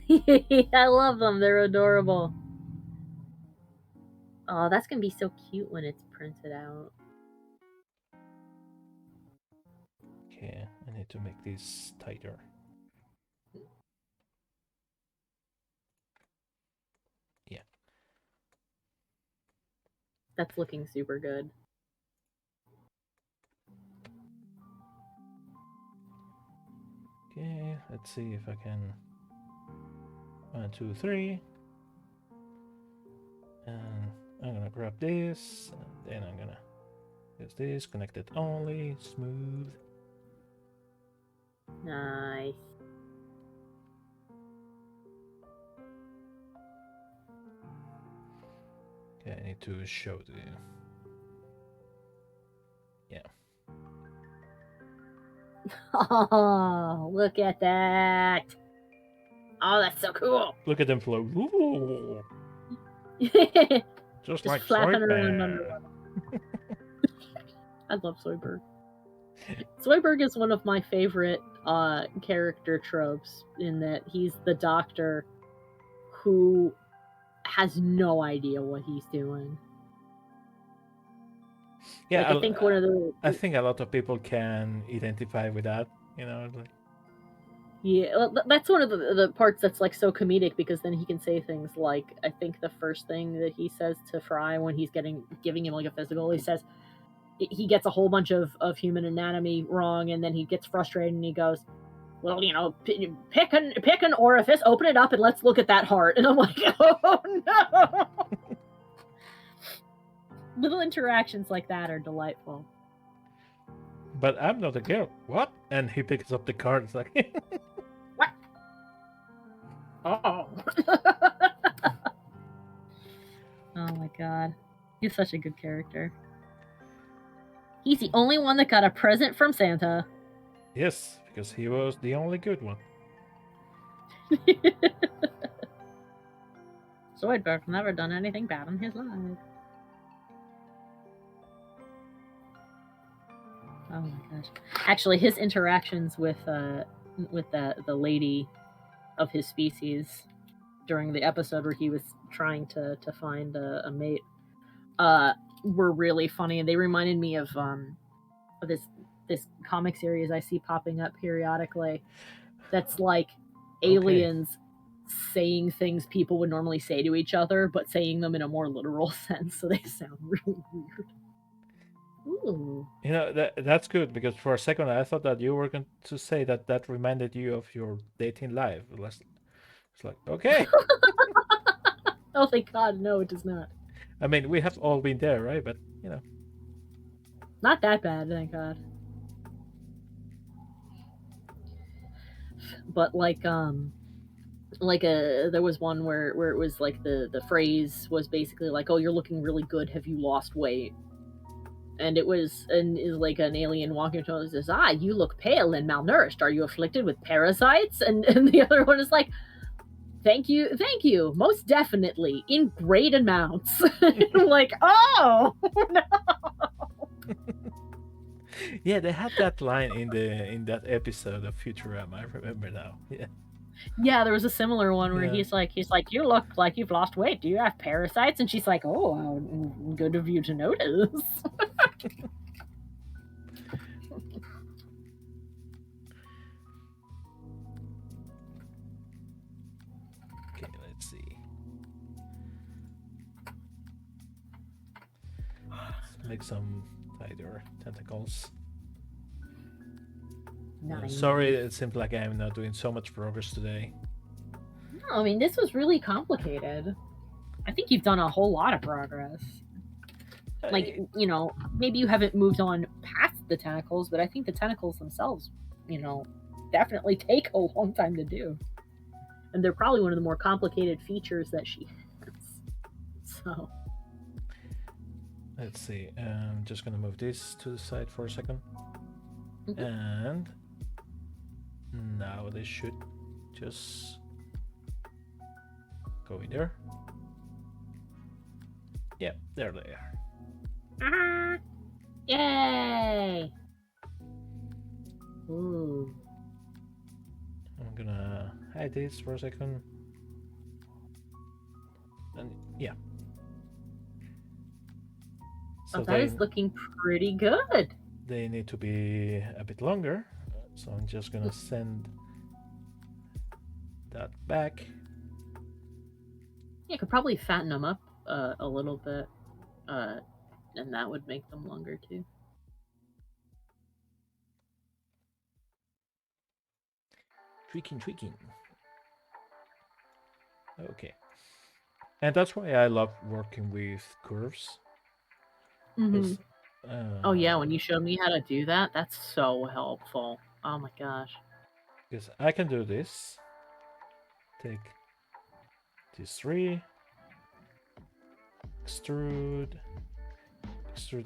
I love them. They're adorable. Oh, that's going to be so cute when it's printed out. Okay, I need to make these tighter. Yeah. That's looking super good. Okay, let's see if I can. 1, 2, 3. And I'm gonna grab this, and then I'm gonna use this, connect it only, smooth. Nice. Okay, I need to show the. Yeah. Oh, look at that. Oh, that's so cool. Look at them float. Just like flapping around under. I love Zoidberg. Zoidberg is one of my favorite character tropes in that he's the doctor who has no idea what he's doing. Yeah, like, I think a lot of people can identify with that, you know. Like... Yeah, that's one of the parts that's like so comedic because then he can say things like, I think the first thing that he says to Fry when he's giving him like a physical, he says he gets a whole bunch of human anatomy wrong, and then he gets frustrated and he goes, well, you know, pick an orifice, open it up, and let's look at that heart. And I'm like, oh no. Little interactions like that are delightful. But I'm not a girl. What? And he picks up the card. It's like, what? Oh. Oh my god. He's such a good character. He's the only one that got a present from Santa. Yes, because he was the only good one. Zoidberg's never done anything bad in his life. Oh my gosh! Actually, his interactions with the lady of his species during the episode where he was trying to find a mate were really funny, and they reminded me of this comic series I see popping up periodically. That's like aliens saying things people would normally say to each other, but saying them in a more literal sense, so they sound really weird. Ooh. You know, that's good, because for a second I thought that you were going to say that reminded you of your dating life. It's like, okay. Oh, thank God, no, it does not. I mean, we have all been there, right? But, you know. Not that bad, thank God. But there was one where it was like the phrase was basically like, oh, you're looking really good, have you lost weight? And it was is like an alien walking up and says, you look pale and malnourished, are you afflicted with parasites? And the other one is like, thank you, most definitely, in great amounts. I'm like, oh no. Yeah, they had that line in that episode of Futurama. I remember now. Yeah. Yeah, there was a similar one where he's like, you look like you've lost weight. Do you have parasites? And she's like, oh, good of you to notice. Okay, let's see. Let's make some tighter tentacles. Nice. Sorry, it seems like I'm not doing so much progress today. No, I mean, this was really complicated. I think you've done a whole lot of progress. Like, you know, maybe you haven't moved on past the tentacles, but I think the tentacles themselves, you know, definitely take a long time to do. And they're probably one of the more complicated features that she has. So. Let's see. I'm just going to move this to the side for a second. Mm-hmm. And now they should just go in there. Yeah, there they are. Yay! Ooh. I'm gonna hide this for a second. And yeah. So that is looking pretty good. They need to be a bit longer. So I'm just gonna send that back. Yeah, could probably fatten them up a little bit, and that would make them longer too. Tweaking. Okay. And that's why I love working with curves. Mm-hmm. Oh yeah, when you showed me how to do that, that's so helpful. Oh my gosh. Because I can do this. Take these three. Extrude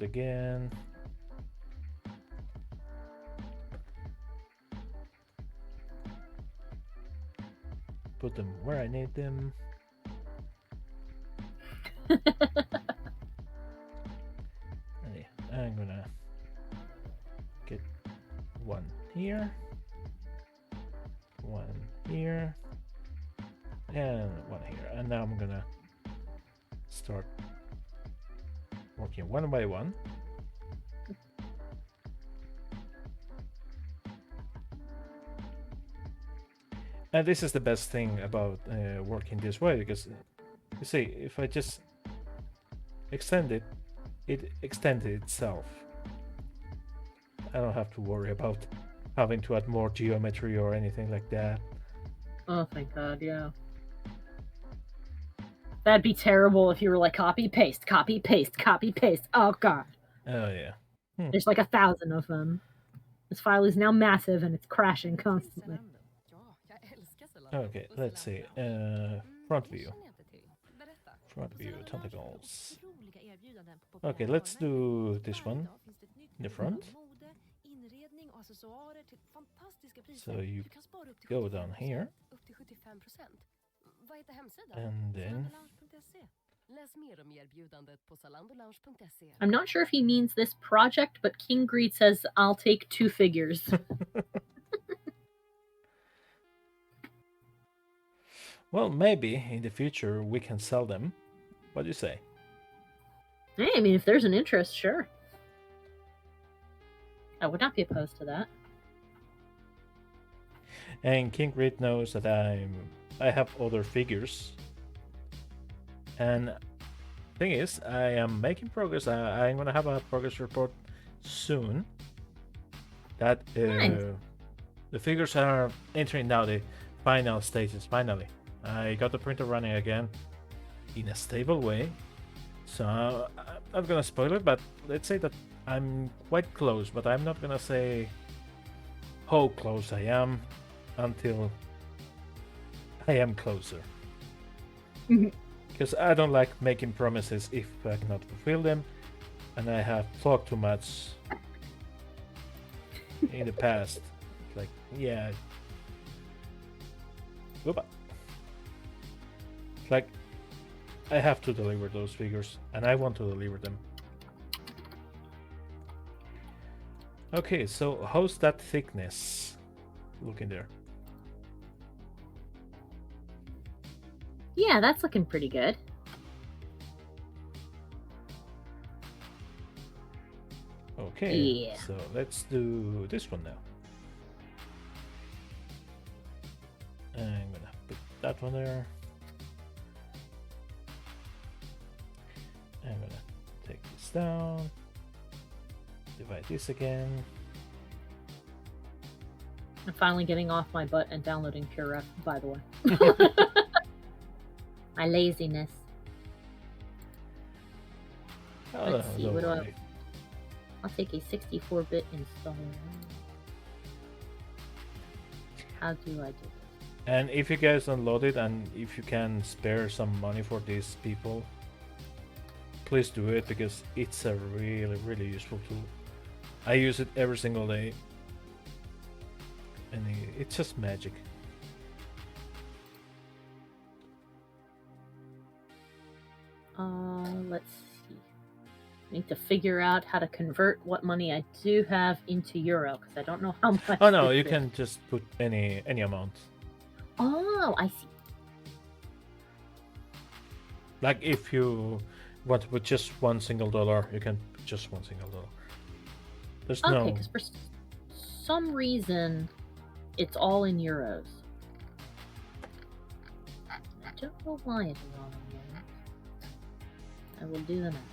again. Put them where I need them. I'm gonna get one here, one here, and one here. And now I'm gonna start working one by one. And this is the best thing about working this way, because you see, if I just extend it, it extended itself. I don't have to worry about having to add more geometry or anything like that. Oh, thank God, yeah. That'd be terrible if you were like copy paste, copy paste, copy paste. Oh god. Oh yeah. There's like 1,000 of them. This file is now massive and it's crashing constantly. Okay, let's see. Front view. Front view tentacles. Okay, let's do this one in the front. So you go down here. And then I'm not sure if he means this project, but King Greed says I'll take 2 figures. Well, maybe in the future we can sell them. What do you say? Hey, I mean, if there's an interest, sure. I would not be opposed to that. And King Greed knows that I have other figures. And thing is, I am making progress. I'm gonna have a progress report soon. That Nice. The figures are entering now the final stages. Finally, I got the printer running again in a stable way. So I'm not gonna spoil it, but let's say that I'm quite close. But I'm not gonna say how close I am until I am closer. Because I don't like making promises if I cannot fulfill them, and I have talked too much in the past. Like, yeah. Whoop. Like, I have to deliver those figures, and I want to deliver them. Okay, so how's that thickness looking there? Yeah, that's looking pretty good. Okay, yeah. So let's do this one now. I'm gonna put that one there. I'm gonna take this down. Divide this again. I'm finally getting off my butt and downloading PureRef, by the way. My laziness. Oh, Let's see, what do worry. I'll take a 64-bit installer. How do I do this? And if you guys unload it, and if you can spare some money for these people, please do it, because it's a really, really useful tool. I use it every single day, and it's just magic. Let's see. I need to figure out how to convert what money I do have into euro, because I don't know how much. Oh no, you can just put any amount. Oh, I see. Like if you want to put just $1 single, you can put just $1 single. There's no. Okay, because for some reason, it's all in euros. I don't know why it's all in euros. I will do the math.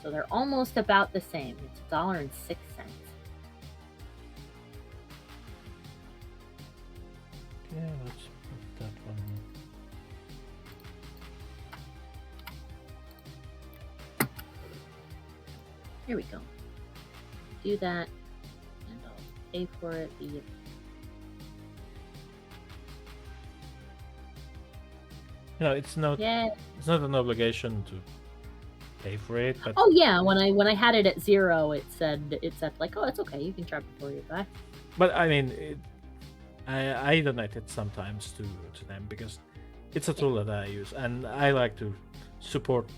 So they're almost about the same. It's $1.06. Yeah, let's put that one. Here we go. Do that, and I'll pay for it via. No, it's not. Yeah. It's not an obligation to pay for it. But oh yeah, when I had it at 0, it said like, oh, it's okay, you can try before you buy. But I mean, I donate it sometimes to them, because it's a tool that I use, and I like to support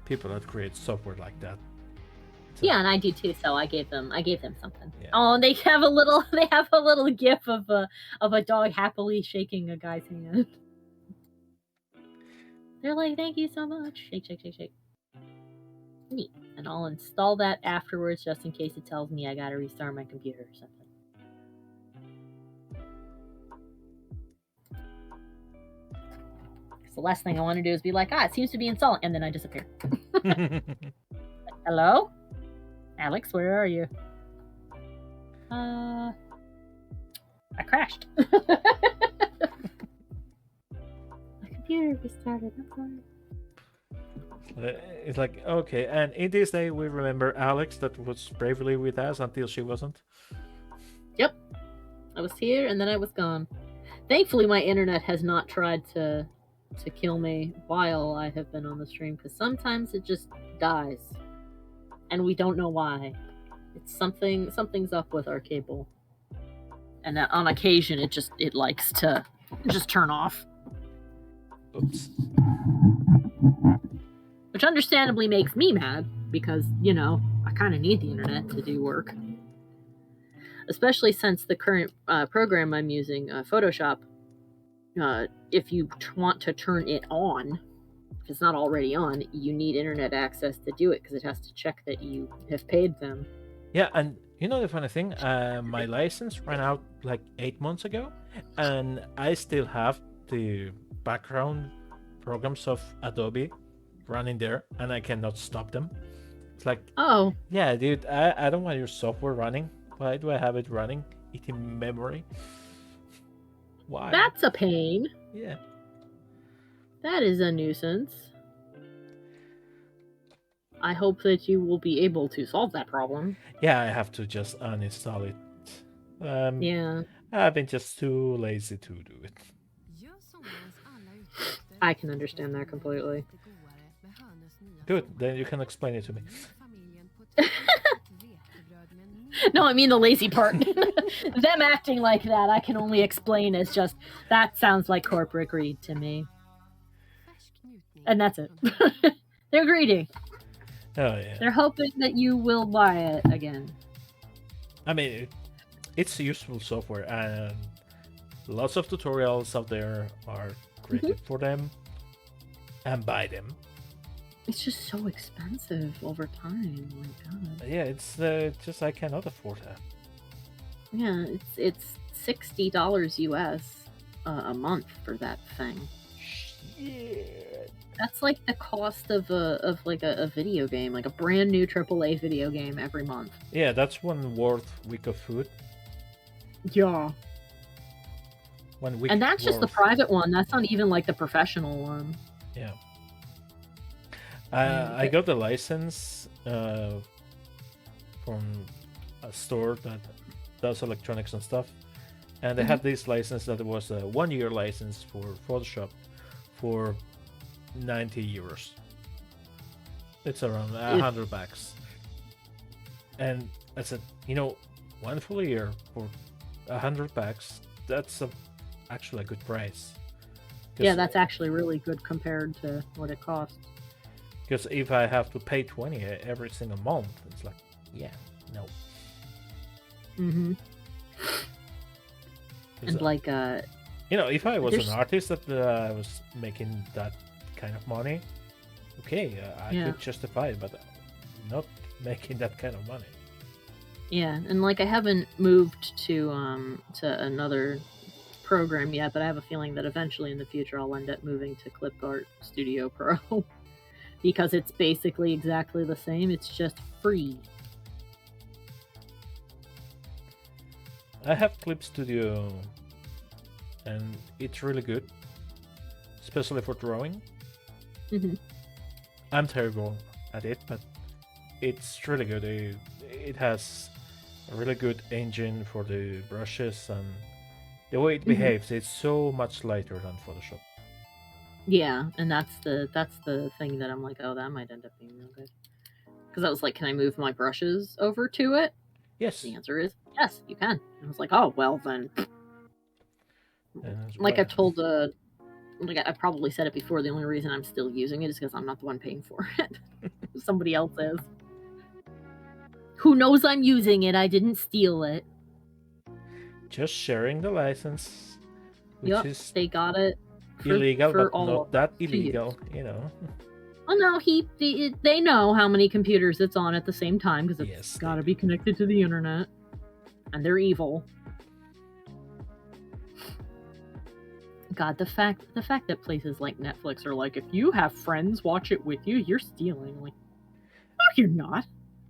people that create software like that. Yeah, and I do too. So I gave them something. Yeah. Oh, and they have a little gif of a dog happily shaking a guy's hand. They're like, thank you so much. Shake, shake, shake, shake. Neat. And I'll install that afterwards, just in case it tells me I gotta restart my computer or something. The last thing I want to do is be like, it seems to be installing, and then I disappear. Hello? Alex, where are you? I crashed. My computer restarted. I'm sorry. It's like, okay, and in this day we remember Alex that was bravely with us until she wasn't. Yep. I was here and then I was gone. Thankfully, my internet has not tried to kill me while I have been on the stream, because sometimes it just dies. And we don't know why. It's something's up with our cable. And on occasion it likes to just turn off. Oops. Which understandably makes me mad, because, you know, I kind of need the internet to do work. Especially since the current program I'm using, Photoshop, if you want to turn it on, if it's not already on, you need internet access to do it, because it has to check that you have paid them. Yeah, and you know the funny thing? My license ran out like 8 months ago, and I still have the background programs of Adobe running there, and I cannot stop them. It's like, oh, yeah, dude, I don't want your software running. Why do I have it running? Eating memory? Why? That's a pain. Yeah. That is a nuisance. I hope that you will be able to solve that problem. Yeah, I have to just uninstall it. Yeah. I've been just too lazy to do it. I can understand that completely. Good, then you can explain it to me. No, I mean the lazy part. Them acting like that, I can only explain as just, that sounds like corporate greed to me. And that's it. They're greedy. Oh, yeah. They're hoping that you will buy it again. I mean, it's useful software, and lots of tutorials out there are created for them, and buy them. It's just so expensive over time. Oh my god. Yeah, it's just I cannot afford that. Yeah, it's $60 US a month for that thing. Shit. That's like the cost of a video game, like a brand new AAA video game every month. Yeah, that's 1 week of food. Yeah. 1 week. And that's just the private one. That's not even like the professional one. Yeah. I got the license from a store that does electronics and stuff, and they had this license that was a 1-year license for Photoshop for 90 euros. It's around $100. And I said, you know, 1 full year for $100, that's actually a good price. Yeah, that's actually really good compared to what it costs. Because if I have to pay 20 every single month, it's like, yeah, no. Mm-hmm. And like, you know, if I was an artist that was making that kind of money, okay, I could justify it, but not making that kind of money. Yeah, and like I haven't moved to another program yet, but I have a feeling that eventually in the future I'll end up moving to ClipArt Studio Pro. Because it's basically exactly the same, it's just free. I have Clip Studio, and it's really good, especially for drawing. I'm terrible at it, but it's really good. It has a really good engine for the brushes, and the way it behaves, it's so much lighter than Photoshop. Yeah, and that's the thing that I'm like, oh, that might end up being real good. Because I was like, can I move my brushes over to it? Yes. The answer is yes, you can. And I was like, oh, well then. Like I told like I probably said it before, the only reason I'm still using it is because I'm not the one paying for it. Somebody else is. Who knows I'm using it? I didn't steal it. Just sharing the license. Which is they got it. Illegal, but not that illegal, you know. Oh no, they know how many computers it's on at the same time, because it's got to be connected to the internet, and they're evil. God, the fact that places like Netflix are like, if you have friends watch it with you, you're stealing. Like, fuck you're not.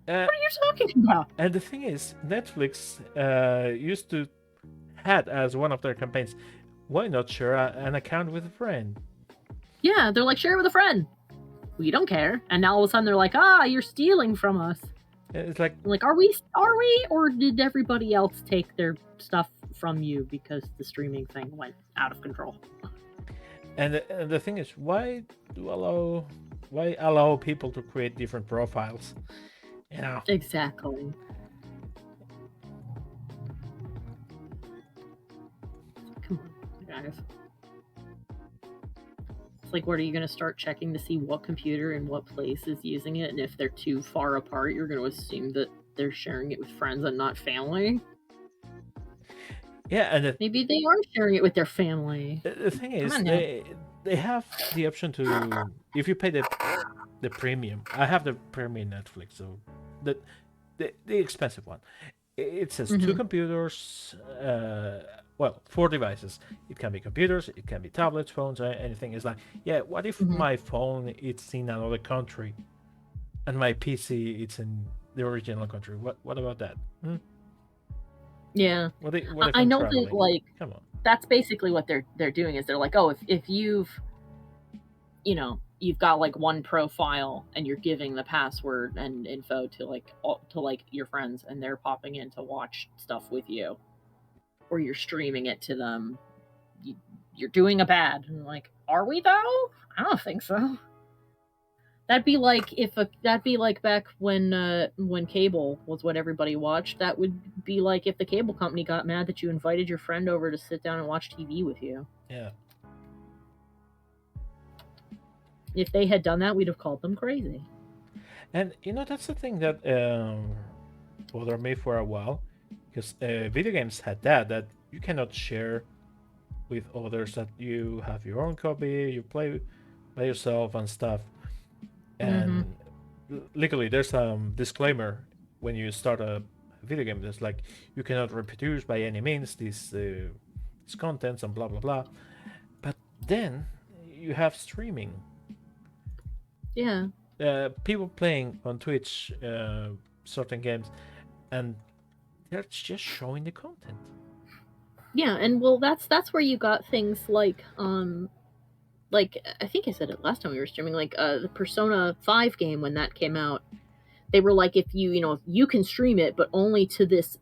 What are you talking about? And the thing is, Netflix used to had as one of their campaigns, why not share an account with a friend? Yeah, they're like, share it with a friend. We don't care. And now all of a sudden they're like, you're stealing from us. It's like, are we, or did everybody else take their stuff from you because the streaming thing went out of control? And the thing is, why allow people to create different profiles? You know. Exactly. Come on, guys. It's like, what are you going to start checking to see what computer and what place is using it? And if they're too far apart, you're going to assume that they're sharing it with friends and not family. Yeah, and maybe they are sharing it with their family. The thing is, they have the option to, if you pay the premium. I have the premium Netflix, so the expensive one. It says 2 computers, 4 devices. It can be computers, it can be tablets, phones, anything. It's like, yeah, what if my phone it's in another country, and my PC it's in the original country? What about that? Yeah, what if I know traveling? that, like, come on. That's basically what they're doing. Is they're like, if you've got like one profile and you're giving the password and info to your friends, and they're popping in to watch stuff with you, or you're streaming it to them, you're doing a bad. And like, are we though? I don't think so. That'd be like back when cable was what everybody watched. That would be like if the cable company got mad that you invited your friend over to sit down and watch TV with you. Yeah. If they had done that, we'd have called them crazy. And that's the thing that bothered me for a while, because video games had that you cannot share with others, that you have your own copy, you play by yourself and stuff. And legally, there's a disclaimer when you start a video game. There's like, you cannot reproduce by any means these contents and blah blah blah. But then you have streaming. Yeah. People playing on Twitch certain games, and they're just showing the content. Yeah, and well, that's where you got things like I think I said it last time we were streaming, like the Persona 5 game, when that came out, they were like, if you can stream it, but only to this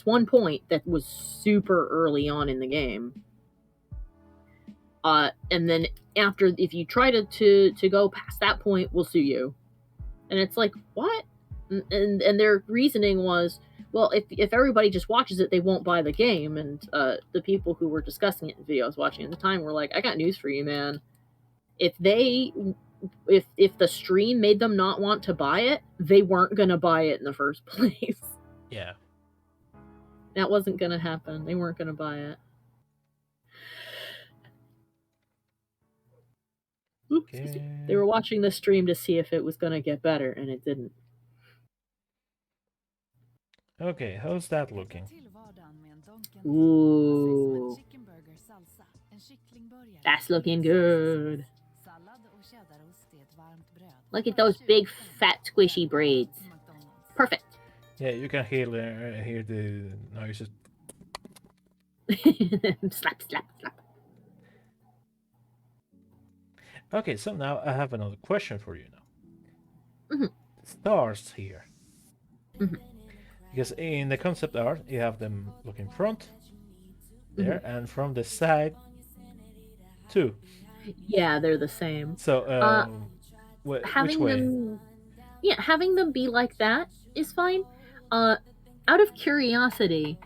one point that was super early on in the game. And then after, if you try to go past that point, we'll sue you. And it's like, what? And their reasoning was, well, if everybody just watches it, they won't buy the game. And the people who were discussing it in videos watching at the time were like, I got news for you, man. If the stream made them not want to buy it, they weren't gonna buy it in the first place. Yeah. That wasn't gonna happen. They weren't gonna buy it. Oops. Okay. They were watching the stream to see if it was gonna get better, and it didn't. Okay, how's that looking? Ooh. That's looking good. Look at those big, fat, squishy braids. Perfect. Yeah, you can hear the noises. Slap, slap, slap. Okay, so now I have another question for you now. Stars here. Because in the concept art, you have them looking front, there, and from the side, too. Yeah, they're the same. So, having which way? Having them be like that is fine. Out of curiosity,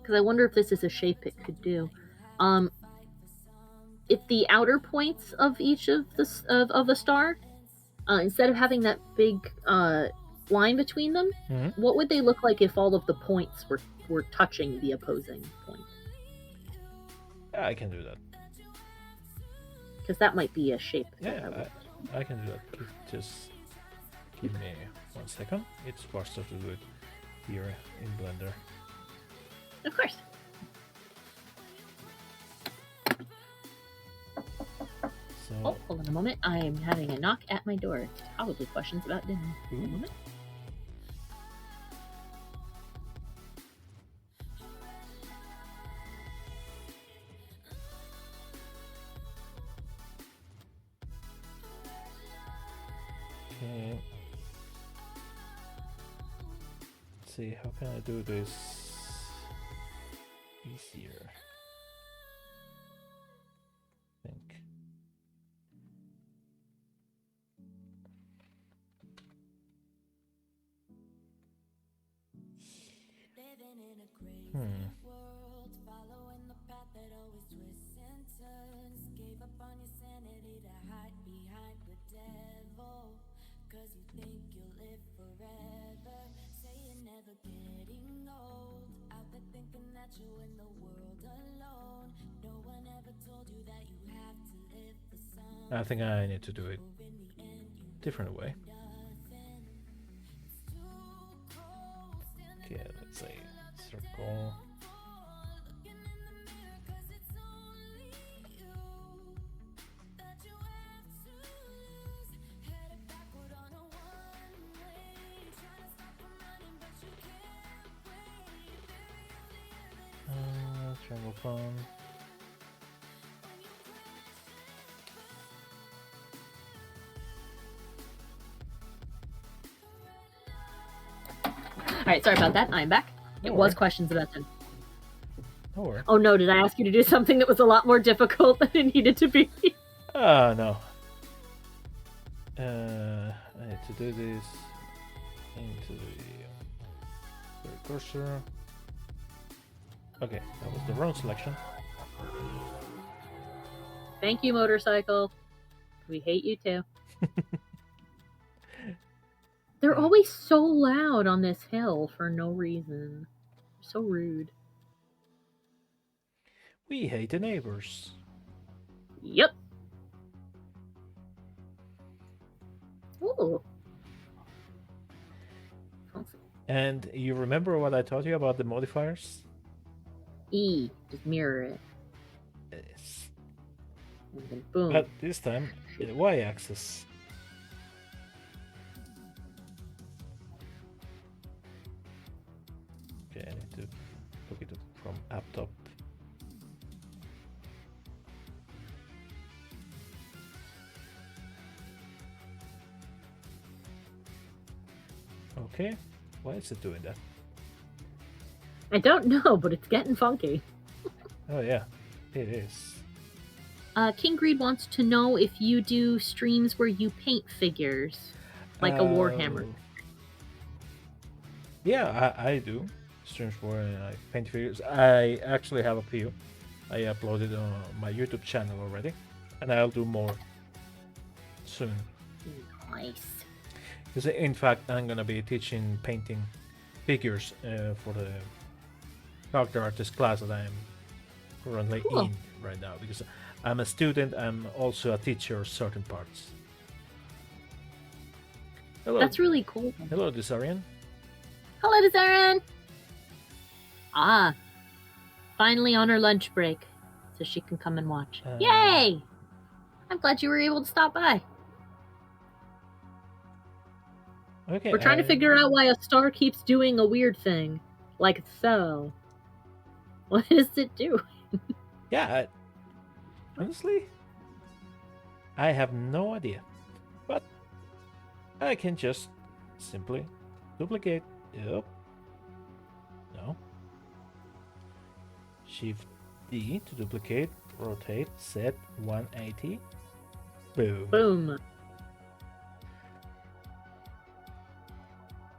because I wonder if this is a shape it could do. If the outer points of each of the star, instead of having that big line between them, what would they look like if all of the points were touching the opposing point? Yeah, I can do that. Because that might be a shape. Yeah, I can do that. Just give me 1 second. It's faster to do it here in Blender. Of course. So... Oh, hold on a moment. I am having a knock at my door. Probably questions about dinner. Ooh. A moment. Okay. Let's see, how can I do this easier? I think. I think I need to do it different way. Okay, let's say circle. Triangle phone. Alright, sorry about that. I'm back. It was questions about dinner. Oh no, did I ask you to do something that was a lot more difficult than it needed to be? No. I need to do this into the cursor. Okay, that was the wrong selection. Thank you, motorcycle. We hate you too. They're always so loud on this hill for no reason. So rude. We hate the neighbors. Yep. Ooh. And you remember what I taught you about the modifiers? E. Just mirror it. Yes. And then boom. But this time, the y-axis. Okay, I need to look it up from up top. Okay, why is it doing that? I don't know, but it's getting funky. Oh yeah, it is. King Greed wants to know if you do streams where you paint figures, like a Warhammer. Yeah, I do streams where I paint figures. I actually have a few. I uploaded on my YouTube channel already, and I'll do more soon. Nice. Because in fact, I'm gonna be teaching painting figures for the character artist class that I'm currently in right now. Because I'm a student, I'm also a teacher of certain parts. Hello. That's really cool. Hello, Desarian. Hello, Desarian. Ah, finally on her lunch break, so she can come and watch. Yay! I'm glad you were able to stop by. Okay. We're trying to figure out why a star keeps doing a weird thing, like so. What does it do? Yeah, honestly, I have no idea. But I can just simply duplicate. Yep. No. Shift D to duplicate, rotate, set 180. Boom. Boom.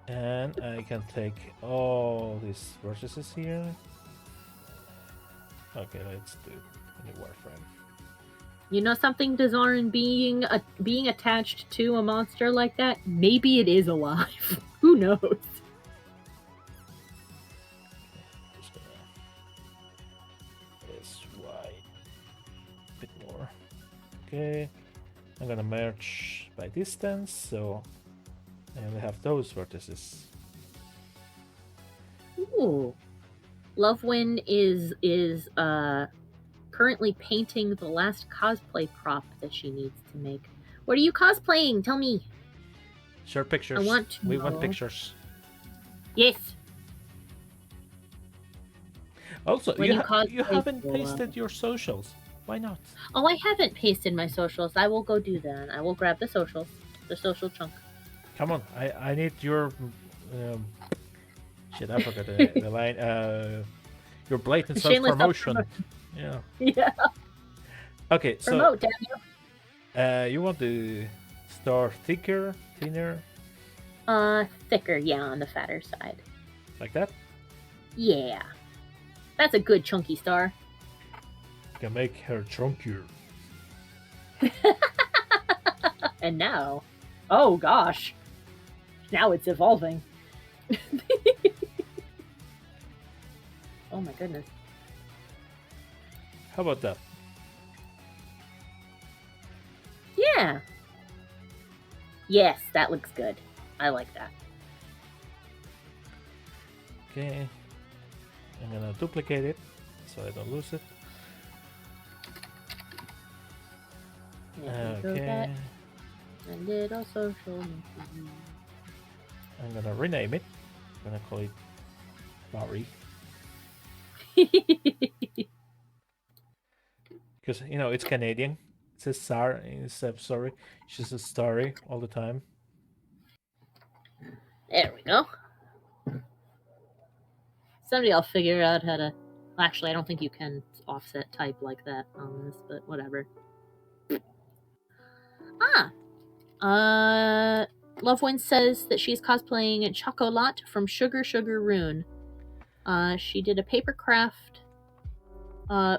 And I can take all these vertices here. Okay, let's do a new wireframe. You know something, Dezarin, being attached to a monster like that, maybe it is alive. Who knows? Just gonna SY a bit more. Okay, I'm gonna merge by distance, so I only have those vertices. Ooh. Lovewind is currently painting the last cosplay prop that she needs to make. What are you cosplaying? Tell me. Share pictures. I want to We know. want pictures. Yes. Also, you haven't pasted your socials. Why not? Oh, I haven't pasted my socials. I will go do that. I will grab the socials. The social chunk. Come on. I need your... shit, I forgot the line. Your blatant self-promotion. Yeah. Yeah. Okay, so... Promote, Daniel. You want the star thicker, thinner? Thicker, yeah, on the fatter side. Like that? Yeah. That's a good chunky star. Can make her chunkier. And now, oh gosh, now it's evolving. Oh my goodness. How about that? Yeah. Yes, that looks good. I like that. Okay. I'm gonna duplicate it so I don't lose it. Okay. A little social. I'm gonna rename it. I'm gonna call it Barry. Because, you know, it's Canadian. It says Sar instead of sorry. She says starry all the time. There we go. Someday I'll figure out how to... Actually, I don't think you can offset type like that on this, but whatever. Lovewind says that she's cosplaying Chocolat from Sugar Sugar Rune. She did a papercraft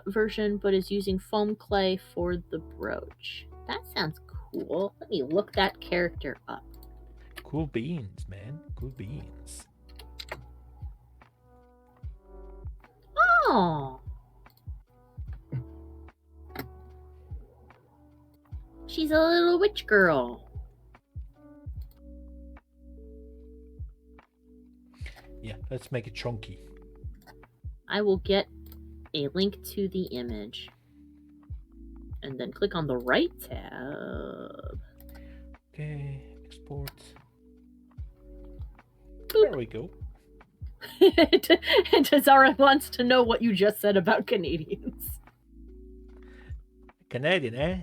version, but is using foam clay for the brooch. That sounds cool. Let me look that character up. Cool beans, man. Cool beans. Oh. She's a little witch girl. Yeah, let's make it chunky. I will get a link to the image. And then click on the right tab. Okay, export. Boop. There we go. And Tazara wants to know what you just said about Canadians. Canadian, eh?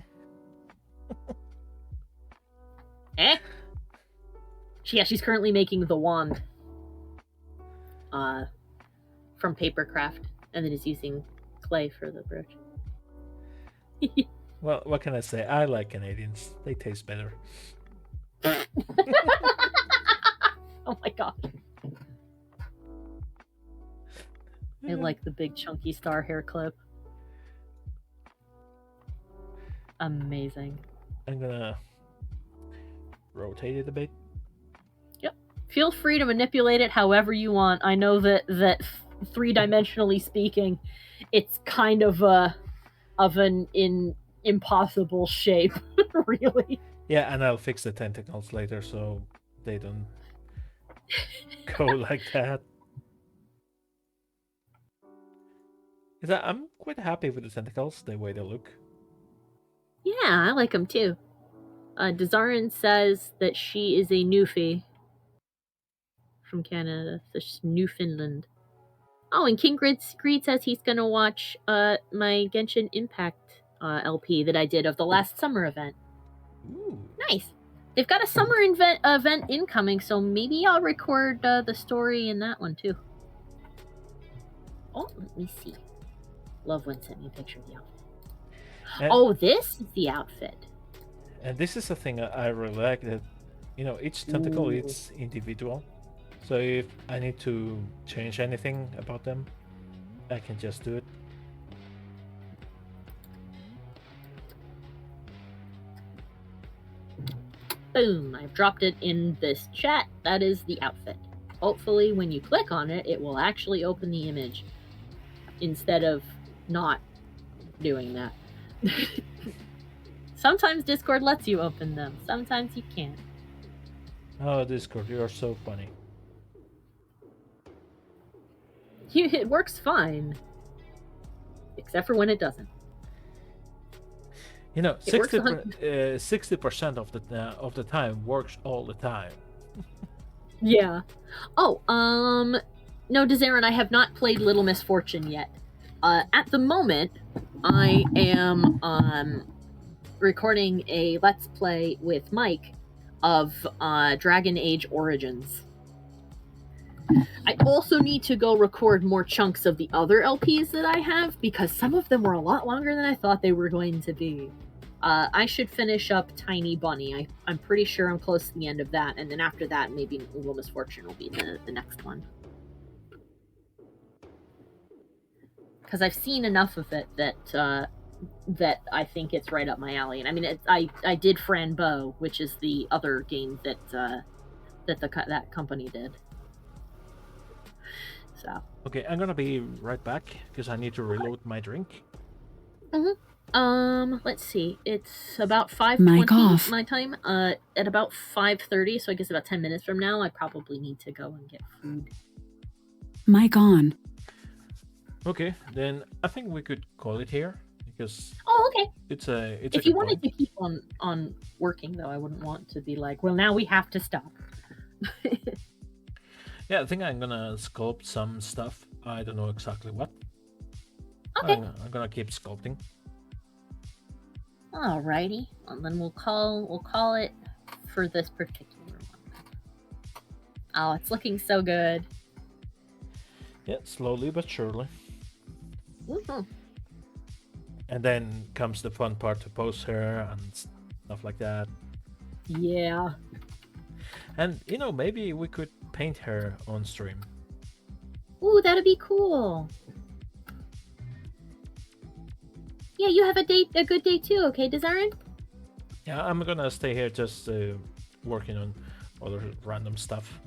Eh? Yeah, she's currently making the wand. From papercraft, and then is using clay for the brooch. Well, what can I say? I like Canadians. They taste better. Oh my god. I like the big chunky star hair clip. Amazing. I'm gonna rotate it a bit. Yep. Feel free to manipulate it however you want. I know that three-dimensionally speaking, it's kind of an impossible shape, really. Yeah, and I'll fix the tentacles later so they don't go like that. I'm quite happy with the tentacles, the way they look. Yeah, I like them too. Dazarin says that she is a Newfie from Canada, so she's Newfoundland. Oh, and King Greed says he's gonna watch my Genshin Impact LP that I did of the last summer event. Ooh. Nice. They've got a summer event incoming, so maybe I'll record the story in that one too. Oh, let me see. Lovewind sent me a picture of the outfit. And this is the outfit. And this is the thing I really like, that, you know, each tentacle is individual. So if I need to change anything about them, I can just do it. Boom, I've dropped it in this chat. That is the outfit. Hopefully when you click on it, it will actually open the image instead of not doing that. Sometimes Discord lets you open them. Sometimes you can't. Oh, Discord, you are so funny. It works fine. Except for when it doesn't. You know, It works 60% of the time works all the time. Yeah. Oh, no, Desaren, I have not played Little Misfortune yet. At the moment, I am recording a Let's Play with Mike of Dragon Age Origins. I also need to go record more chunks of the other LPs that I have because some of them were a lot longer than I thought they were going to be. I should finish up Tiny Bunny. I'm pretty sure I'm close to the end of that, and then after that, maybe Little Misfortune will be the next one. Because I've seen enough of it that I think it's right up my alley. And I mean, I did Franbeau, which is the other game that that company did. So. Okay, I'm gonna be right back because I need to reload my drink. Let's see. It's about 5:20 my time. At about 5:30, so I guess about 10 minutes from now, I probably need to go and get food. Mic on. Okay, then I think we could call it here because. Oh, okay. It's if you wanted to keep on working, though, I wouldn't want to be like, well, now we have to stop. Yeah, I think I'm gonna sculpt some stuff. I don't know exactly what. Okay. I'm gonna keep sculpting. Alrighty. Well, then we'll call it for this particular one. Oh, it's looking so good. Yeah, slowly but surely. Mm-hmm. And then comes the fun part to post her and stuff like that. Yeah. And you know, maybe we could paint her on stream. Ooh, that'd be cool. Yeah, you have a good day too, okay, Desaren? Yeah, I'm gonna stay here just working on other random stuff.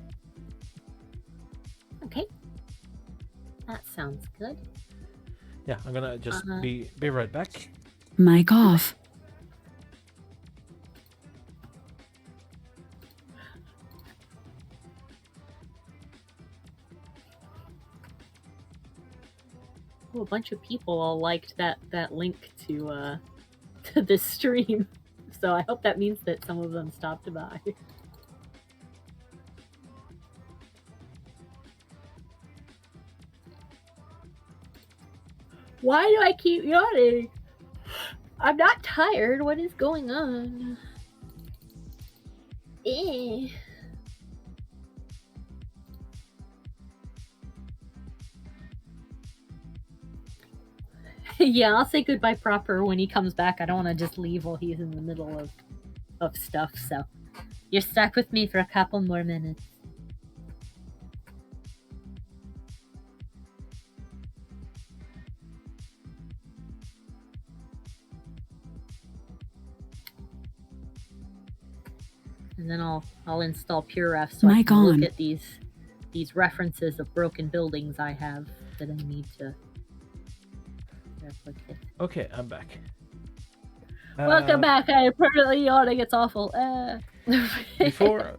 Okay. That sounds good. Yeah, I'm gonna just be right back. Mic off. Oh, a bunch of people all liked that link to to this stream, so I hope that means that some of them stopped by. Why do I keep yawning? I'm not tired. What is going on? Eh. Yeah, I'll say goodbye proper when he comes back. I don't want to just leave while he's in the middle of stuff, so you're stuck with me for a couple more minutes. And then I'll install PureRef so I can look at these references of broken buildings I have that I need to replicate. Okay, I'm back. Welcome back. I'm permanently yawning. It's awful. Before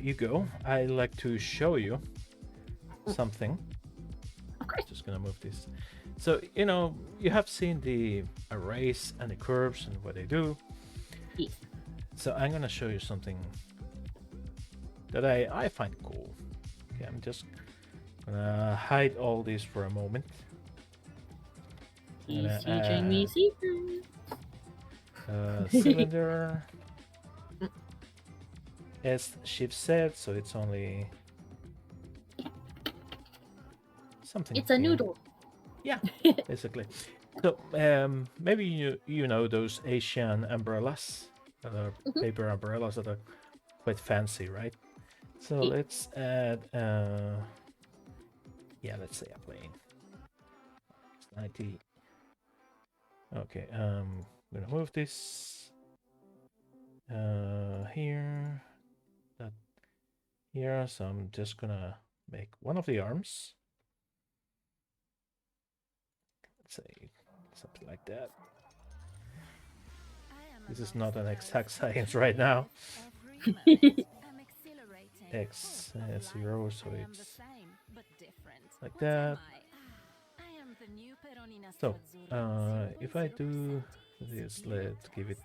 you go, I'd like to show you something. Of course. Just gonna move this. So you know you have seen the arrays and the curves and what they do. Yes. So I'm gonna show you something that I find cool. Okay, I'm just gonna hide all this for a moment. He's teaching me secrets. Cylinder. As shift set, so it's only something. It's a noodle. Yeah, basically. So maybe you know those Asian umbrellas, that are paper umbrellas that are quite fancy, right? So let's add yeah, let's say a plane. 90. Okay, I'm gonna move this here, that here. So I'm just gonna make one of the arms. Let's say something like that. This is not an exact science right now. X 0, so it's like that. So if I do this. Let's give it.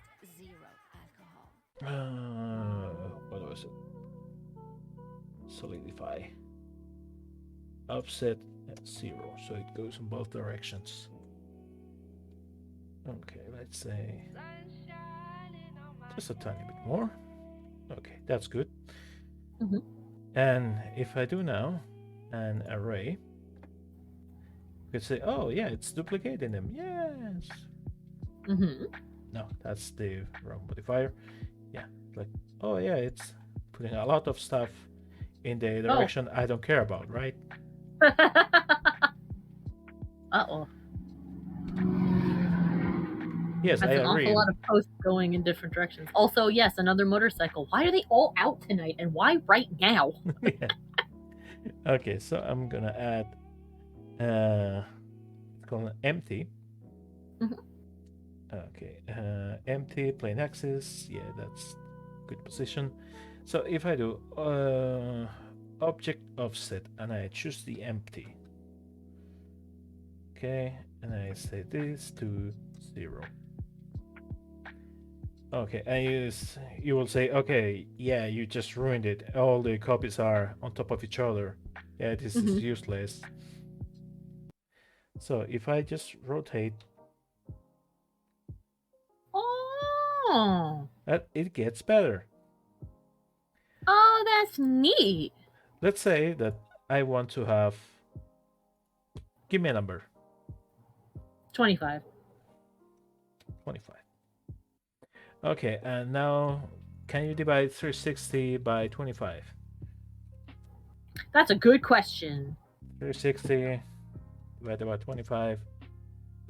What was it? Solidify. Offset at 0, so it goes in both directions. Okay, let's say just a tiny bit more. Okay, that's good. Mm-hmm. And if I do now an array, we could say, oh yeah, it's duplicating them. Yes. Mm-hmm. No, that's the wrong modifier. Yeah, like, oh yeah, it's putting a lot of stuff in the direction I don't care about, right? Uh-oh. Yes, That's I an agree. awful lot of posts going in different directions. Also, yes, another motorcycle. Why are they all out tonight, and why right now? Yeah. Okay, so I'm gonna add it's called empty. Mhm. Okay, empty plain axis. Yeah, that's good position. So if I do object offset and I choose the empty, okay, and I say this to 0. Okay, and you will say, okay, yeah, you just ruined it. All the copies are on top of each other. Yeah, this is useless. So if I just rotate, Oh. it gets better. Oh, that's neat. Let's say that I want to have. Give me a number. 25. 25. Okay, and now can you divide 360 by 25? That's a good question. 360 divided by 25.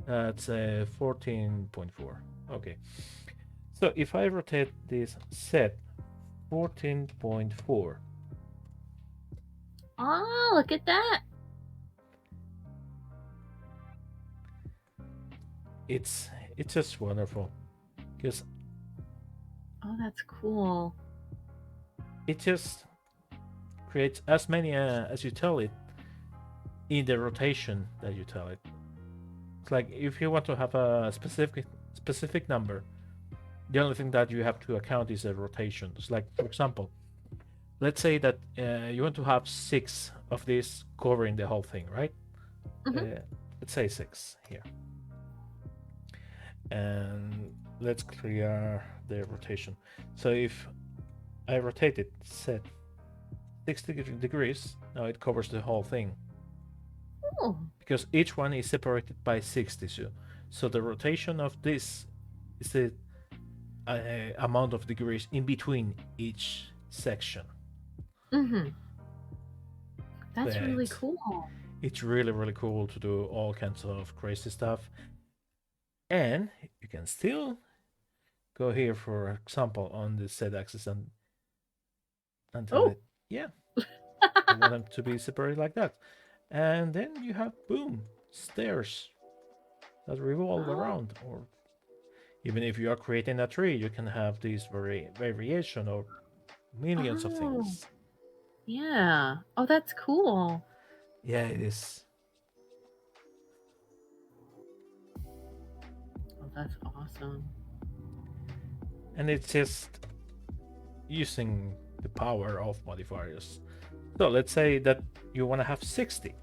That's 14.4. Okay. So if I rotate this set 14.4. Oh, look at that. It's just wonderful because Oh, that's cool. it just creates as many as you tell it in the rotation that you tell it. It's like if you want to have a specific number, the only thing that you have to account is the rotation. It's like, for example, let's say that you want to have 6 of these covering the whole thing, right? Let's say 6 here. And let's clear the rotation. So if I rotate it, set 60 degrees, now it covers the whole thing. Oh. Because each one is separated by 60. So the rotation of this is the amount of degrees in between each section. That's really cool. It's really, really cool to do all kinds of crazy stuff. And you can still go here, for example, on the Z axis and tell it, yeah, I want them to be separated like that. And then you have, boom, stairs that revolve around. Or even if you are creating a tree, you can have this variation of millions of things. Yeah. Oh, that's cool. Yeah, it is. Oh, that's awesome. And it's just using the power of modifiers. So let's say that you want to have 60.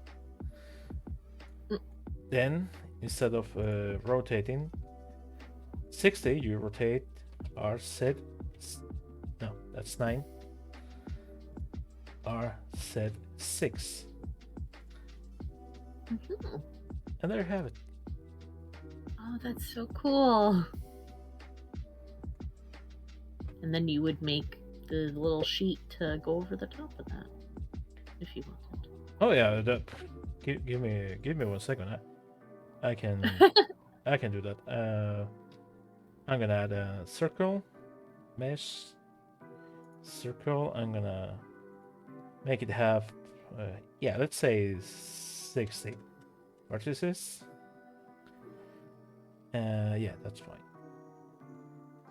Then instead of rotating 60, you rotate R set. No, that's 9. R set 6. And there you have it. Oh, that's so cool. And then you would make the little sheet to go over the top of that, if you wanted. Oh yeah, give me 1 second. I can do that. I'm gonna add a circle, mesh, circle. I'm gonna make it have, yeah, let's say 60 vertices. Yeah, that's fine.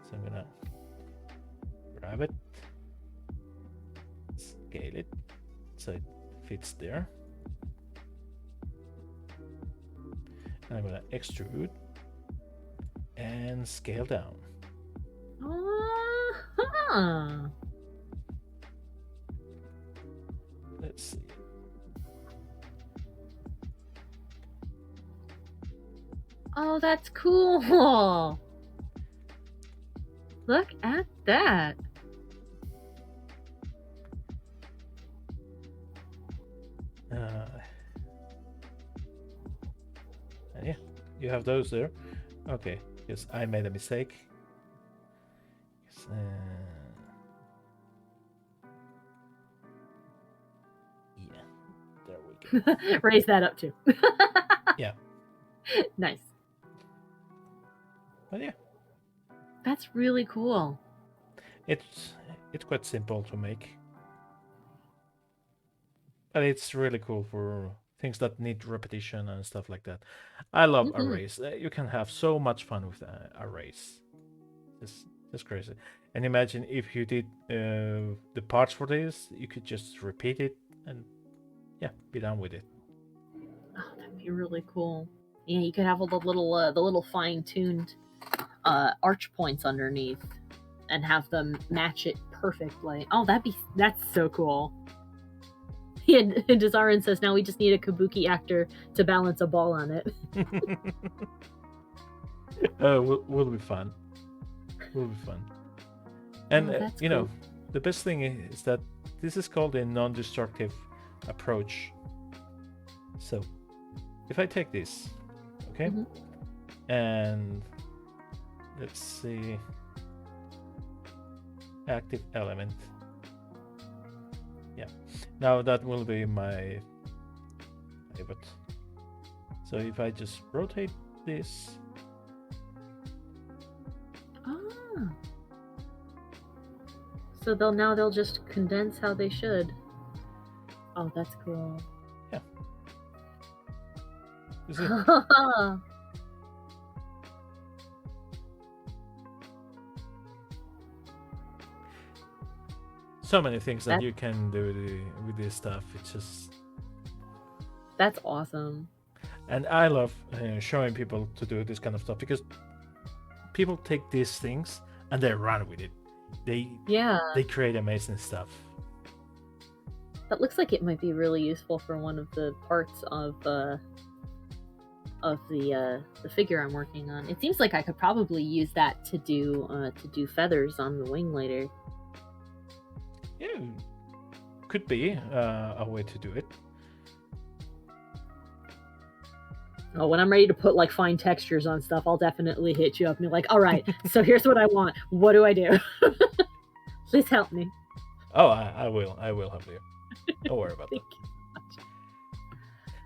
So I'm gonna grab it, scale it so it fits there. I'm gonna extrude and scale down. Let's see. Oh, that's cool. Look at that. Yeah, you have those there. Okay, yes, I made a mistake. Yeah, there we go. Raise that up too. Yeah. Nice. But yeah. That's really cool. It's quite simple to make. But it's really cool for things that need repetition and stuff like that. I love arrays. You can have so much fun with arrays. It's crazy. And imagine if you did the parts for this, you could just repeat it and yeah, be done with it. Oh, that'd be really cool. Yeah, you could have all the little fine-tuned arch points underneath and have them match it perfectly. Oh, that's so cool. Yeah, Dezarin says now we just need a kabuki actor to balance a ball on it. Will be fun. Will be fun. And you know, the best thing is that this is called a non-destructive approach. So if I take this, okay, and let's see, active element. Yeah, now that will be my pivot. So if I just rotate this. So they'll just condense how they should. Oh, that's cool. Yeah. So many things that you can do with this stuff. It's just... That's awesome. And I love showing people to do this kind of stuff because people take these things and they run with it. They create amazing stuff. That looks like it might be really useful for one of the parts of the figure I'm working on. It seems like I could probably use that to do feathers on the wing later. Yeah, could be a way to do it. Oh, when I'm ready to put like fine textures on stuff, I'll definitely hit you up and be like, all right, so here's what I want. What do I do? Please help me. Oh, I will help you. Don't worry about that.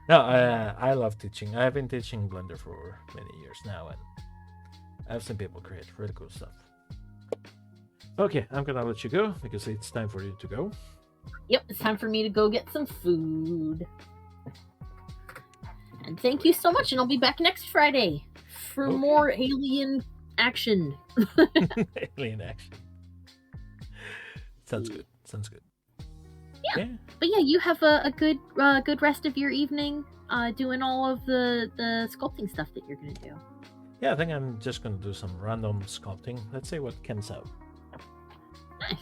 No, I love teaching. I've been teaching Blender for many years now, and I've seen people create really cool stuff. Okay, I'm gonna let you go because it's time for you to go. Yep, it's time for me to go get some food. And thank you so much, and I'll be back next Friday for more alien action. Alien action. Sounds good. Sounds good. Yeah. But yeah, you have a good rest of your evening doing all of the sculpting stuff that you're gonna do. Yeah, I think I'm just gonna do some random sculpting. Let's see what comes out. Nice.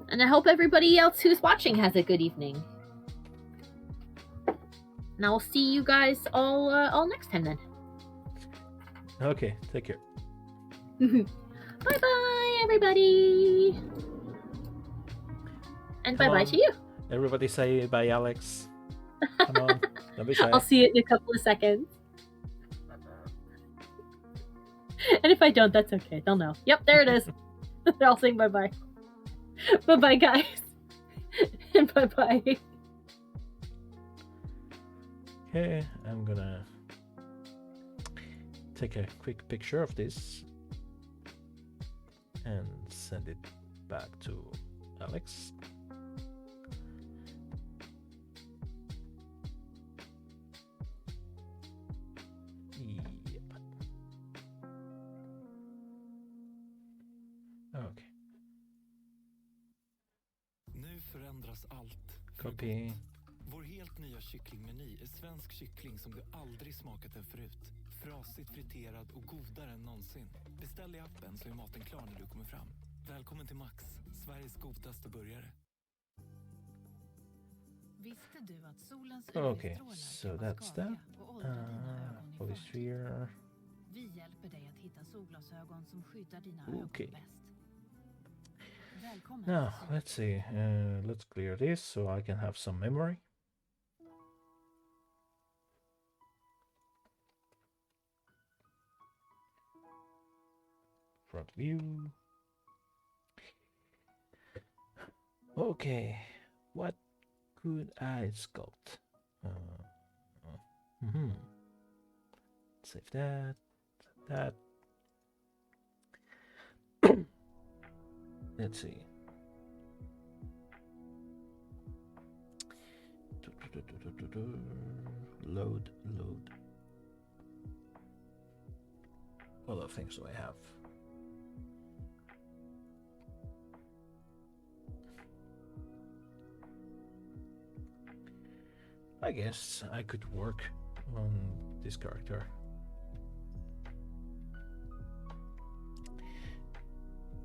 And I hope everybody else who's watching has a good evening. And I'll see you guys all next time then. Okay, take care. Bye-bye, everybody. And bye-bye to you. Everybody say bye, Alex. Come on, don't be shy. I'll see you in a couple of seconds. And if I don't, that's okay. They'll know. Yep, there it is. They're all saying bye-bye. Bye-bye, guys. And bye-bye. Okay, I'm gonna take a quick picture of this and send it back to Alex. Yep. Okay. Nu förändras allt. Copy. Vår helt nya kycklingmeny är svensk kyckling som du aldrig smakat den förut. Frasigt, friterad och godare än någonsin. Beställ i appen så är maten klar när du kommer fram. Välkommen till Max, Sveriges godaste burgare. Visste du att solens Okay, UV-strålar so kan vara that's that. skadliga och åldra dina ögon i förtid? Polysphere. Vi hjälper dig att hitta solglasögon som skyddar dina ögon bäst. Välkommen. Now, let's see. Let's clear this so I can have some memory. Front view. Okay, what could I sculpt? Save that. Let's see. Load. What other things do I have? I guess I could work on this character.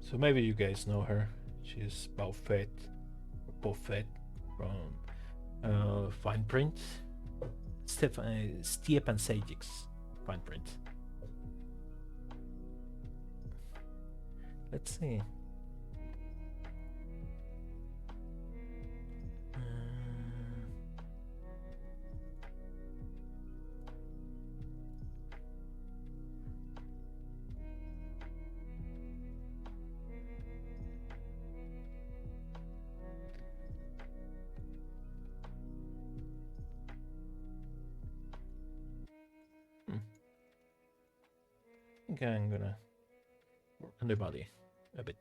So maybe you guys know her. She's Buffett from Fine Print. Stepan Sajic's Fine Print. Let's see. I think I'm gonna work on the body a bit.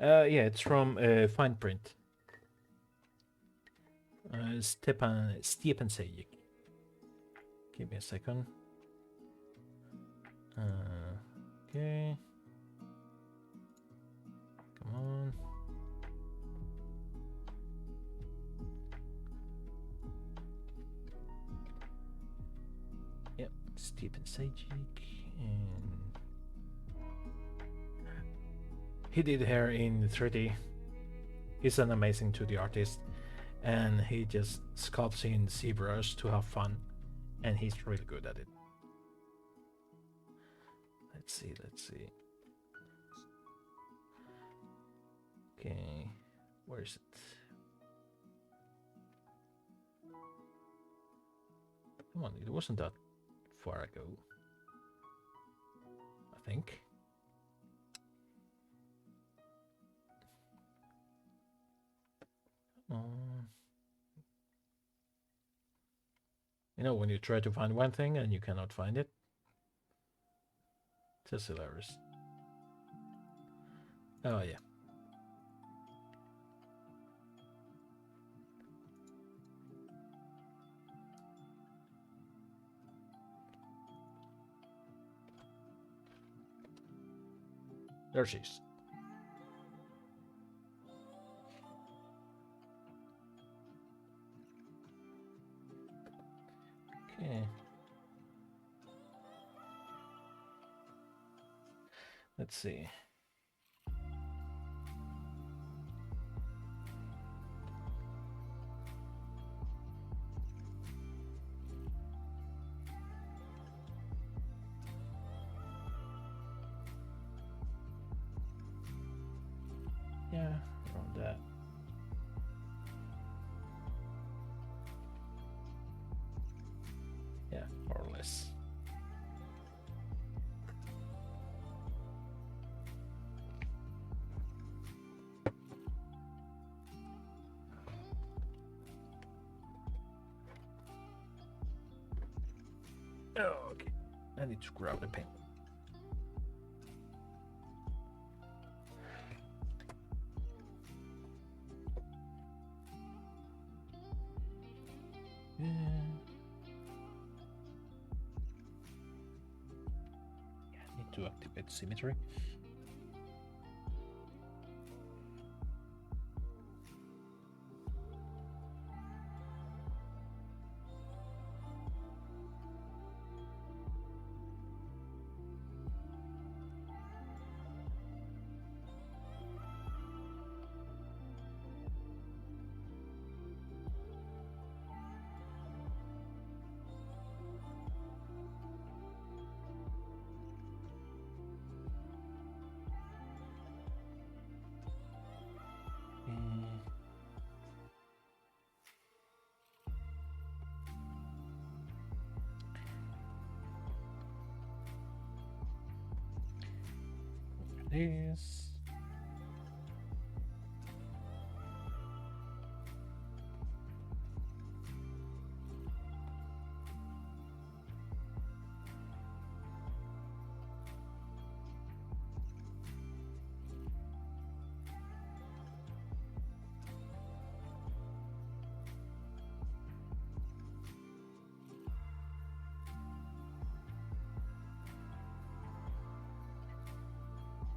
Yeah, it's from Fine Print. Stepan Sajic. Give me a second. Okay. Come on. Yep, Stepan Sajic. And he did hair in 3D. He's an amazing 2D artist, and he just sculpts in ZBrush to have fun, and he's really good at it. Let's see. Okay, where is it? Come on, it wasn't that far ago, I think. You know, when you try to find one thing and you cannot find it, it's just hilarious. Oh yeah. There she is. Okay. Let's see. Yeah, around that. Yeah, more or less. Oh, okay. I need to grab the pen. Yeah. I need to activate symmetry. this.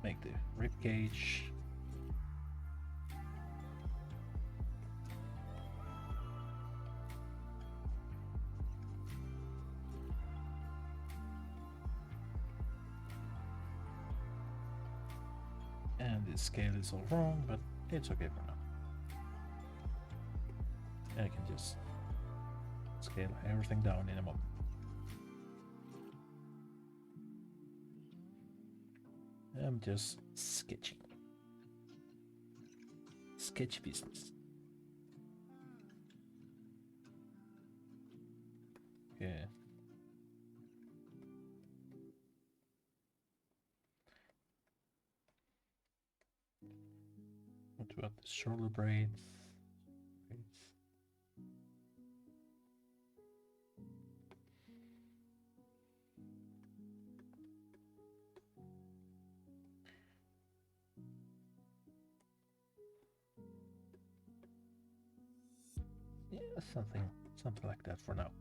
Make the rib cage. And the scale is all wrong, but it's okay for now. I can just scale everything down in a moment. I'm just sketching. Sketch business. Okay. What about the shoulder braids? Yeah, something like that for now.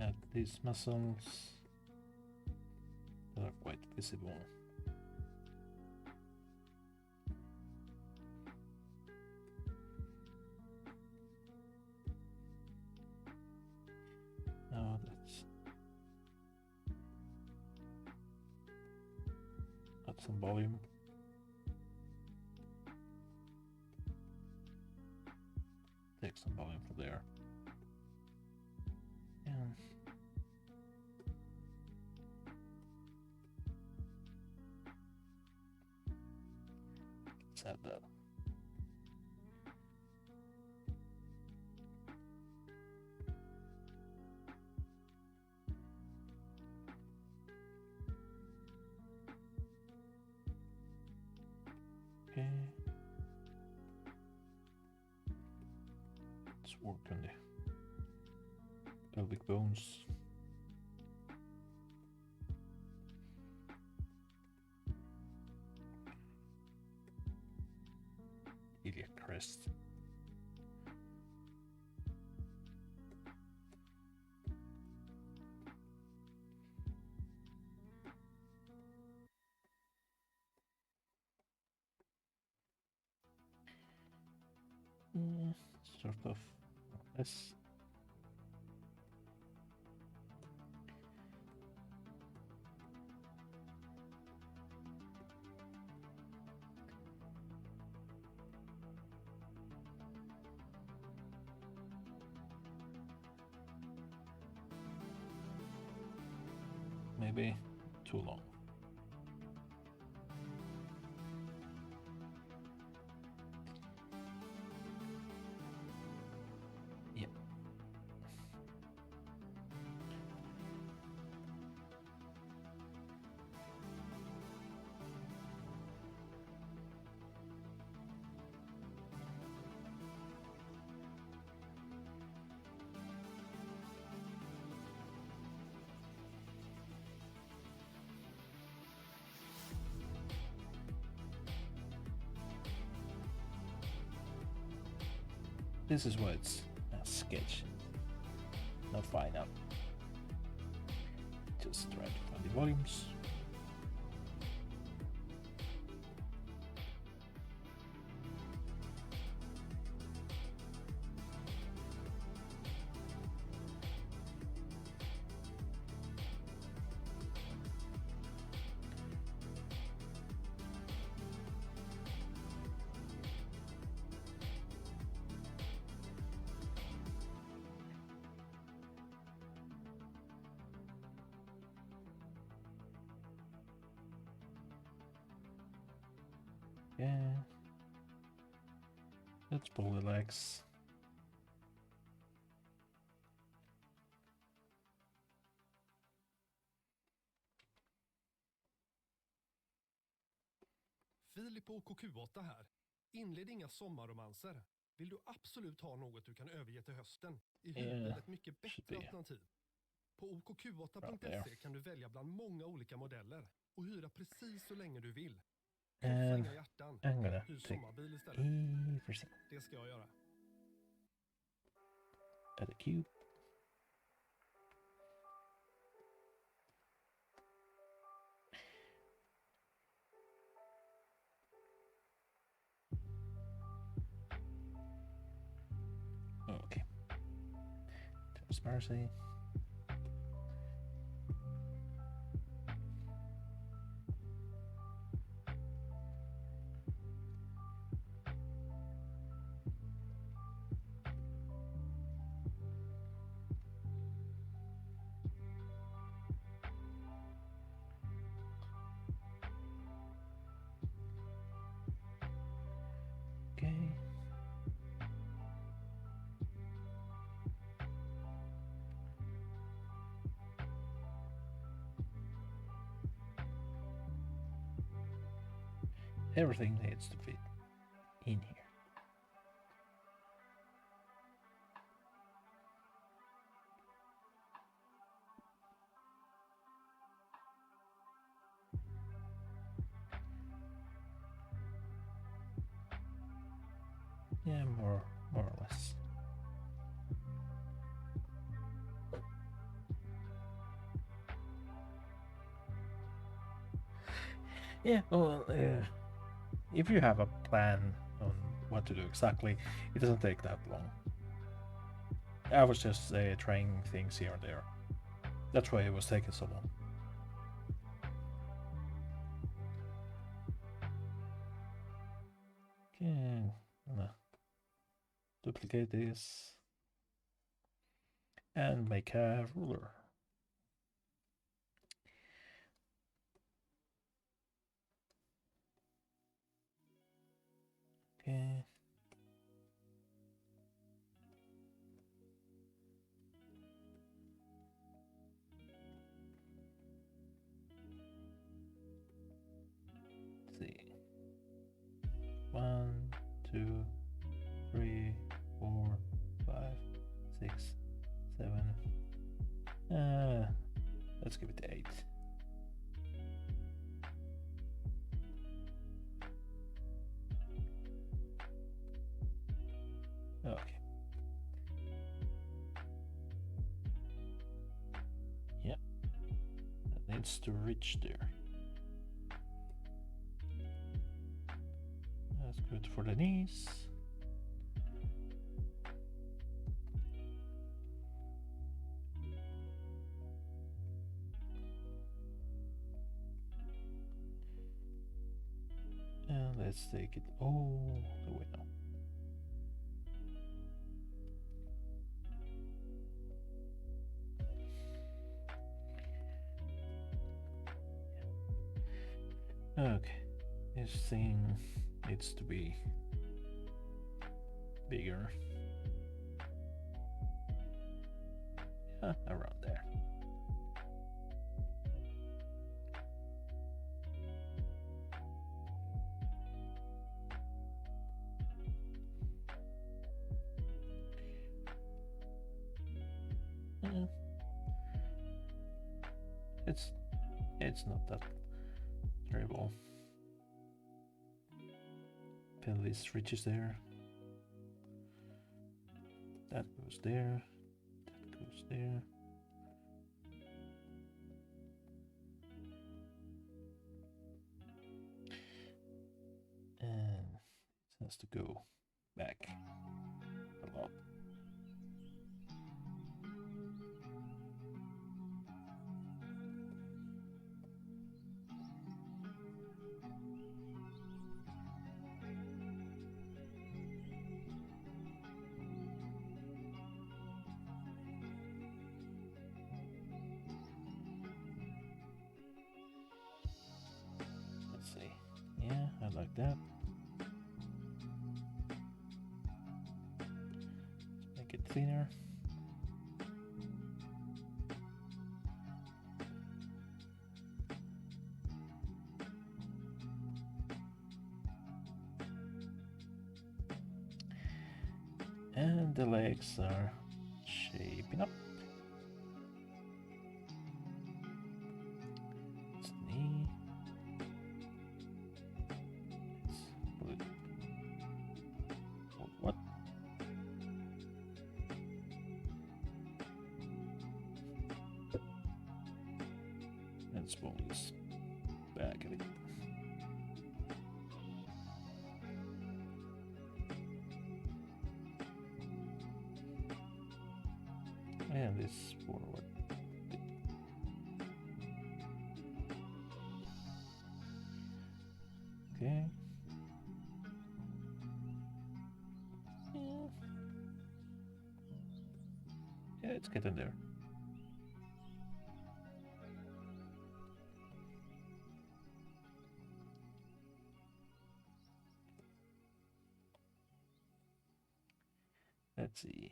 Add these muscles that are quite visible. Now let's add some volume. Take some volume from there. And let's add that. Okay. Let's work on the pelvic bones. Iliac crest. Sort of this. Maybe too long. Yep. This is why it's a sketch, not final. Just try to find the volumes. Yeah. Let's pull the legs. Filip och KQ8 här. Inled inga sommarromanser. Vill du absolut ha något du kan överge till hösten är hyrbil ett mycket bättre alternativ. På okq8.se kan du välja bland många olika modeller och hyra precis så länge du vill. Krossa inga hjärtan. Hyr sommarbil istället. Det ska jag göra. Add a cube. Okay. Transparency. Okay. Everything needs to fit in here. Yeah, more or less. Yeah, well, if you have a plan on what to do exactly, it doesn't take that long. I was just trying things here and there. That's why it was taking so long. Okay, I'm gonna duplicate this and make a ruler. Okay. Let's see. 1, 2, 3, 4, 5, 6, 7. Let's give it 8. Okay. Yep. That needs to reach there. That's good for the knees. And let's take it all the way down. Okay, this thing needs to be bigger. Yeah, around there. Yeah. It's not that terrible. Pelvis reaches there. That goes there. That goes there. And it has to go back a lot. Let's see. Yeah, I like that. cleaner. And the legs are shaping up. It's knee. What? Let's pull this back a bit. And this forward. Okay. Yeah, it's getting there. Let's see.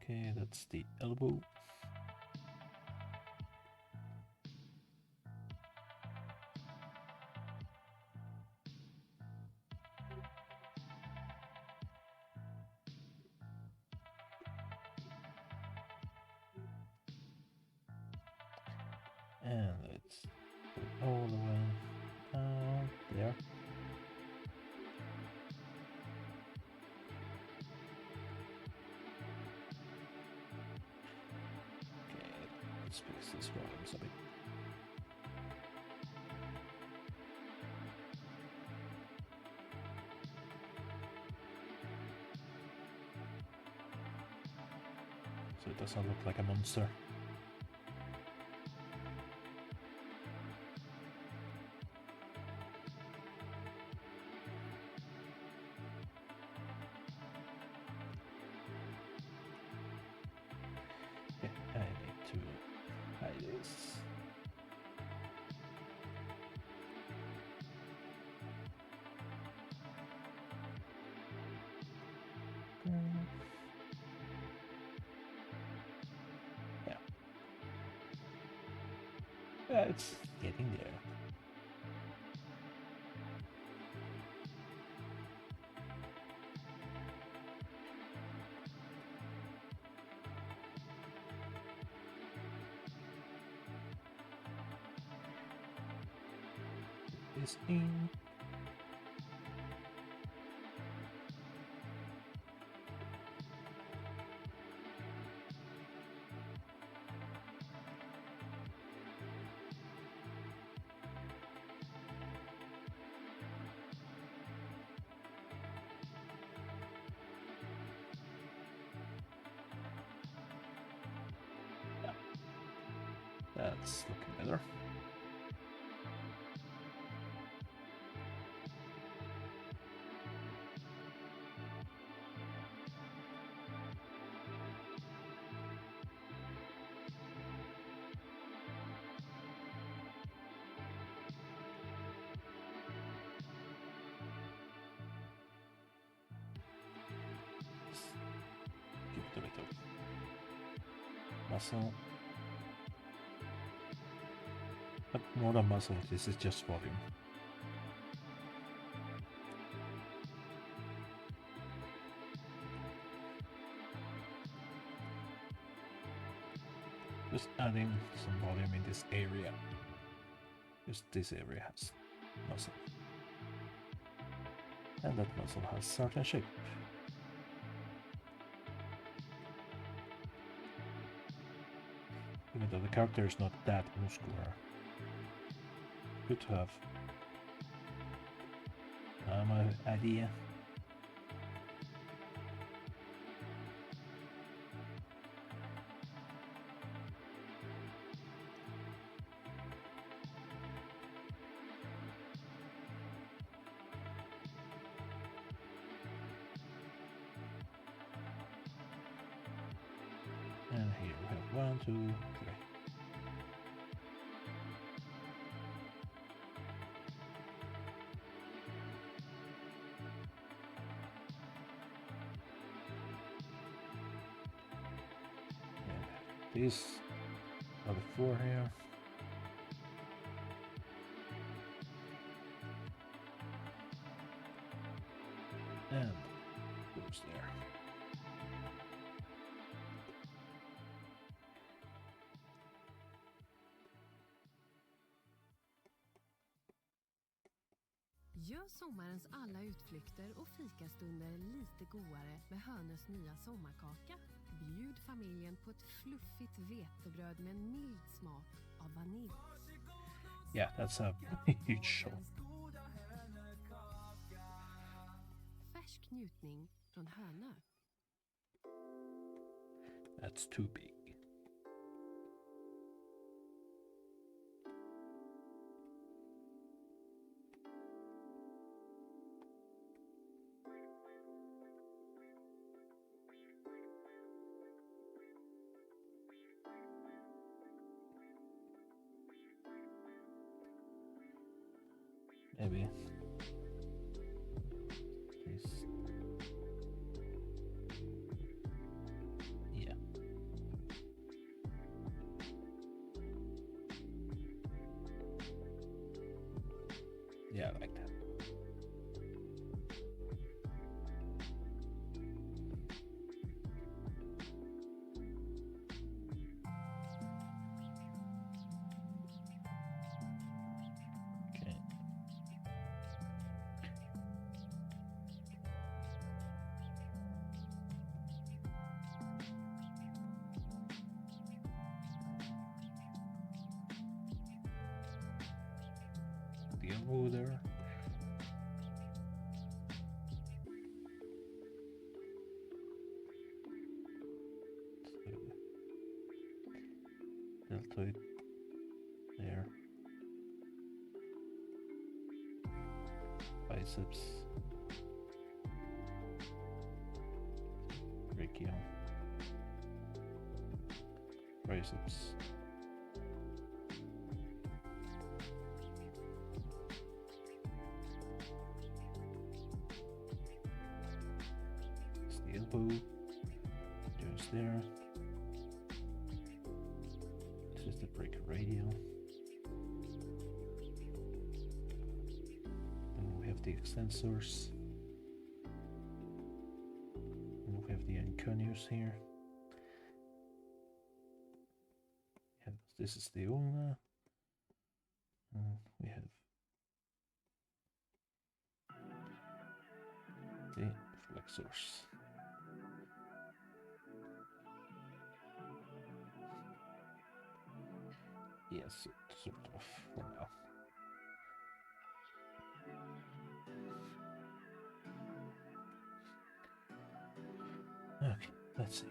Okay, that's the elbow. And let's put it all the way down there. Okay, let's fix this volumes a bit. So it doesn't look like a monster. Yeah, I need to hide this. Yeah. Yeah, it's getting there. Is in. Yeah. That's looking better. Keep it a little muscle. But more than muscle, this is just volume. Just adding some volume in this area. Just this area has muscle. And that muscle has certain shape. Even though the character is not that muscular. Good to have my idea. And here we have 1, 2, 3. This other floor here. And goes there. Gör sommarens alla utflykter och fikastunder lite godare med Hönös nya sommarkaka. Bjud familjen på ett fluffigt vetebröd med en mild smak av vanilj. Yeah, that's a huge show. Färsk njutning från Hönö. That's too big. Maybe this. Yeah. Yeah, I like that. Okay. The elbow there. Deltoid there. Biceps. Brachial. Triceps. It's the elbow. Just there. This is the brachyradial. Then we have the extensors. And we have the anconeus here. This is the ulna. We have the flexors. Yes, sort of for now. Okay, let's see.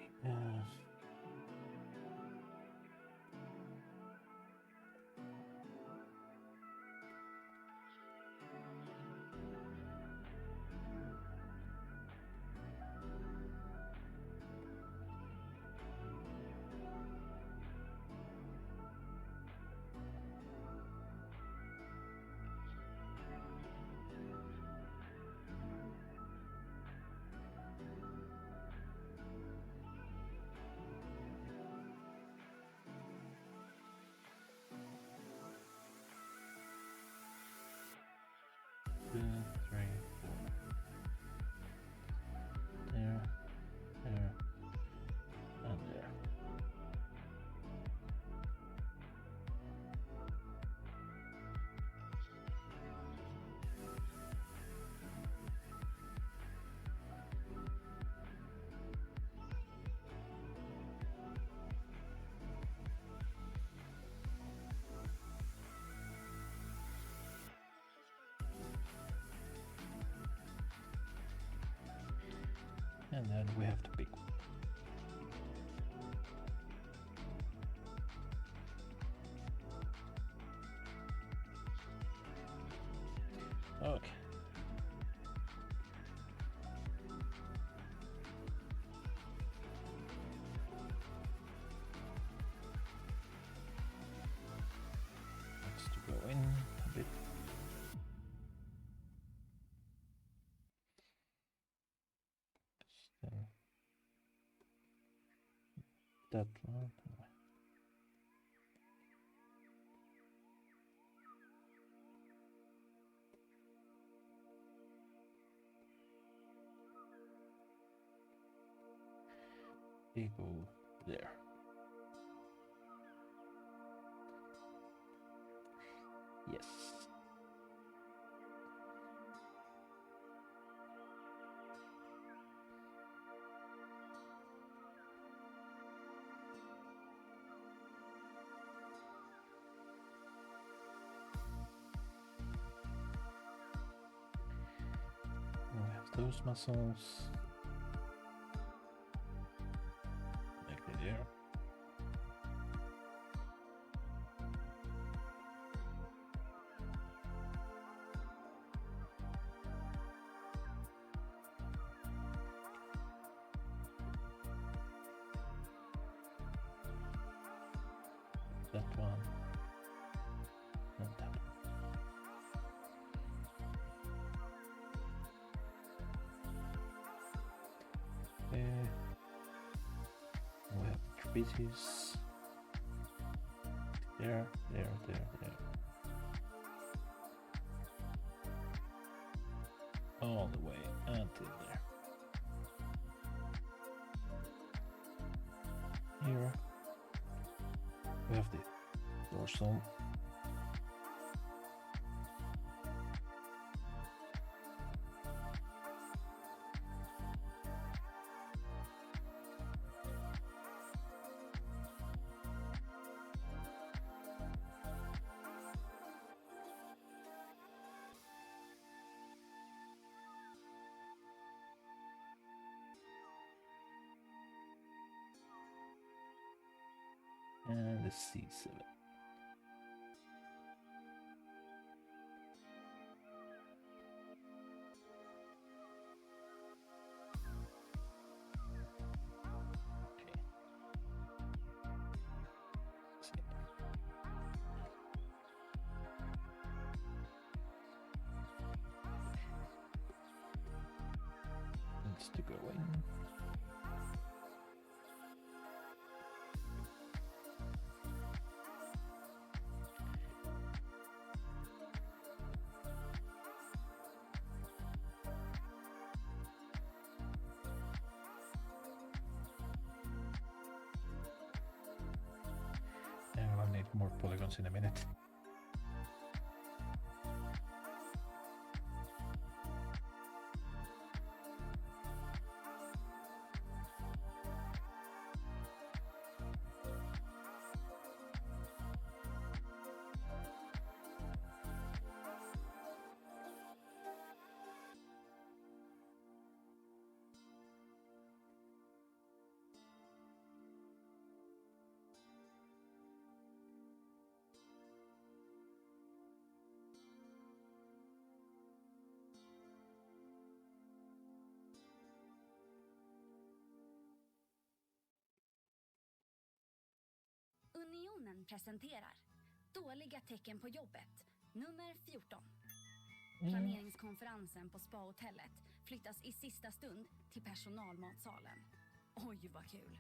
Two, three, four. There, there, and there. And then we have the big one. Okay. Let's to go in a bit. Then that one. They go there. Yes. We have those muscles. Like there. That one. Not that one. We have trapezius. There. All the way until there. Here we have the dorsal. And the C7. Needs to go in. I'll need more polygons in a minute. Unionen presenterar Dåliga tecken på jobbet, nummer 14. Planeringskonferensen på spahotellet flyttas i sista stund till personalmatsalen. Oj, vad kul!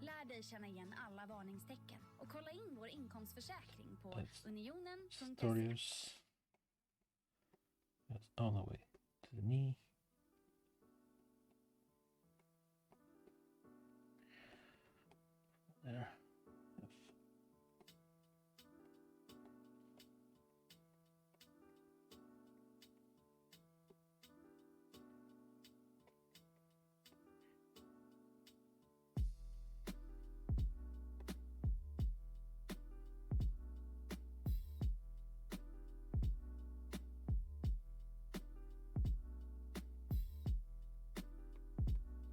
Lär dig känna igen alla varningstecken och kolla in vår inkomstförsäkring på unionen.se. That's all the way to the knee. There.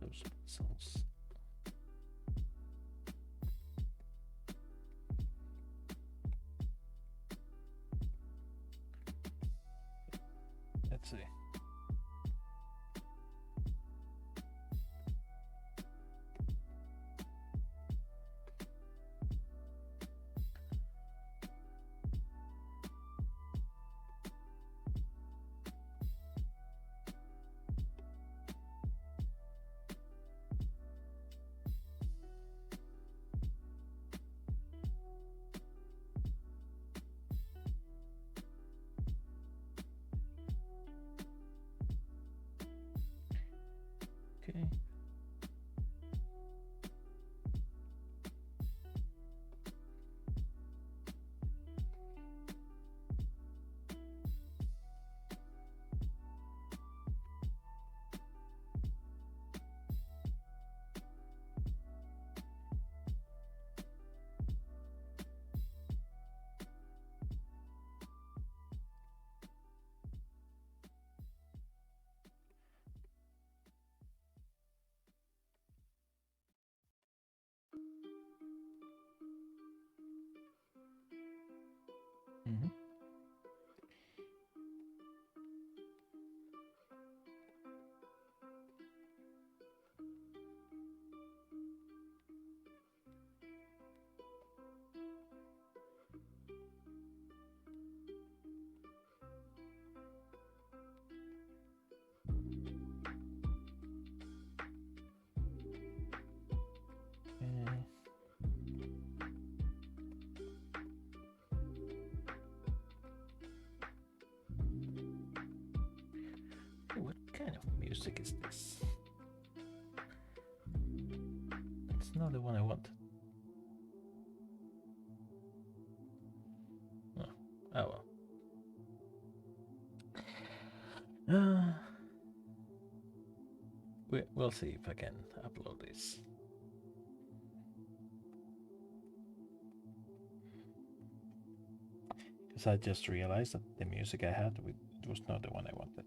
Those muscles. Let's see. Mm-hmm. What kind of music is this? It's not the one I want. Oh, oh well. We'll see if I can upload this. Because I just realized that the music I had it was not the one I wanted.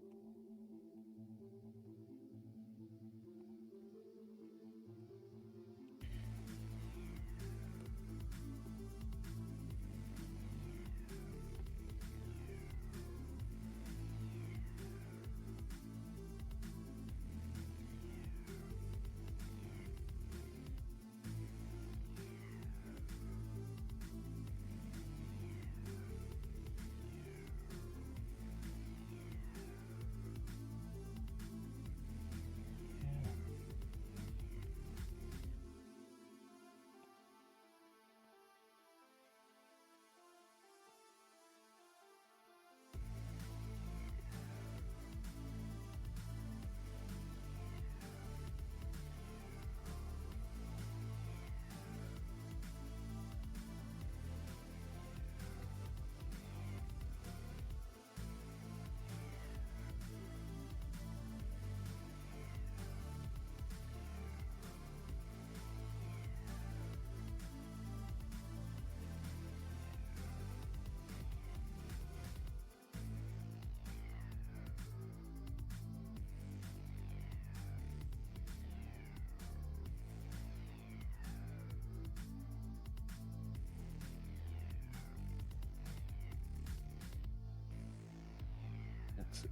Let's see.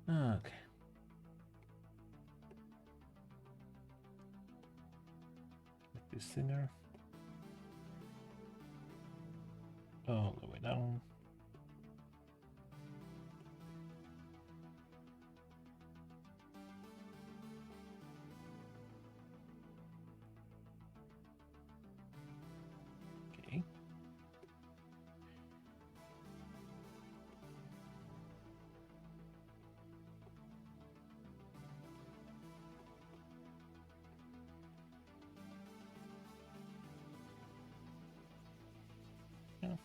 Okay. Make this thinner. All the way down. Okay. Yeah.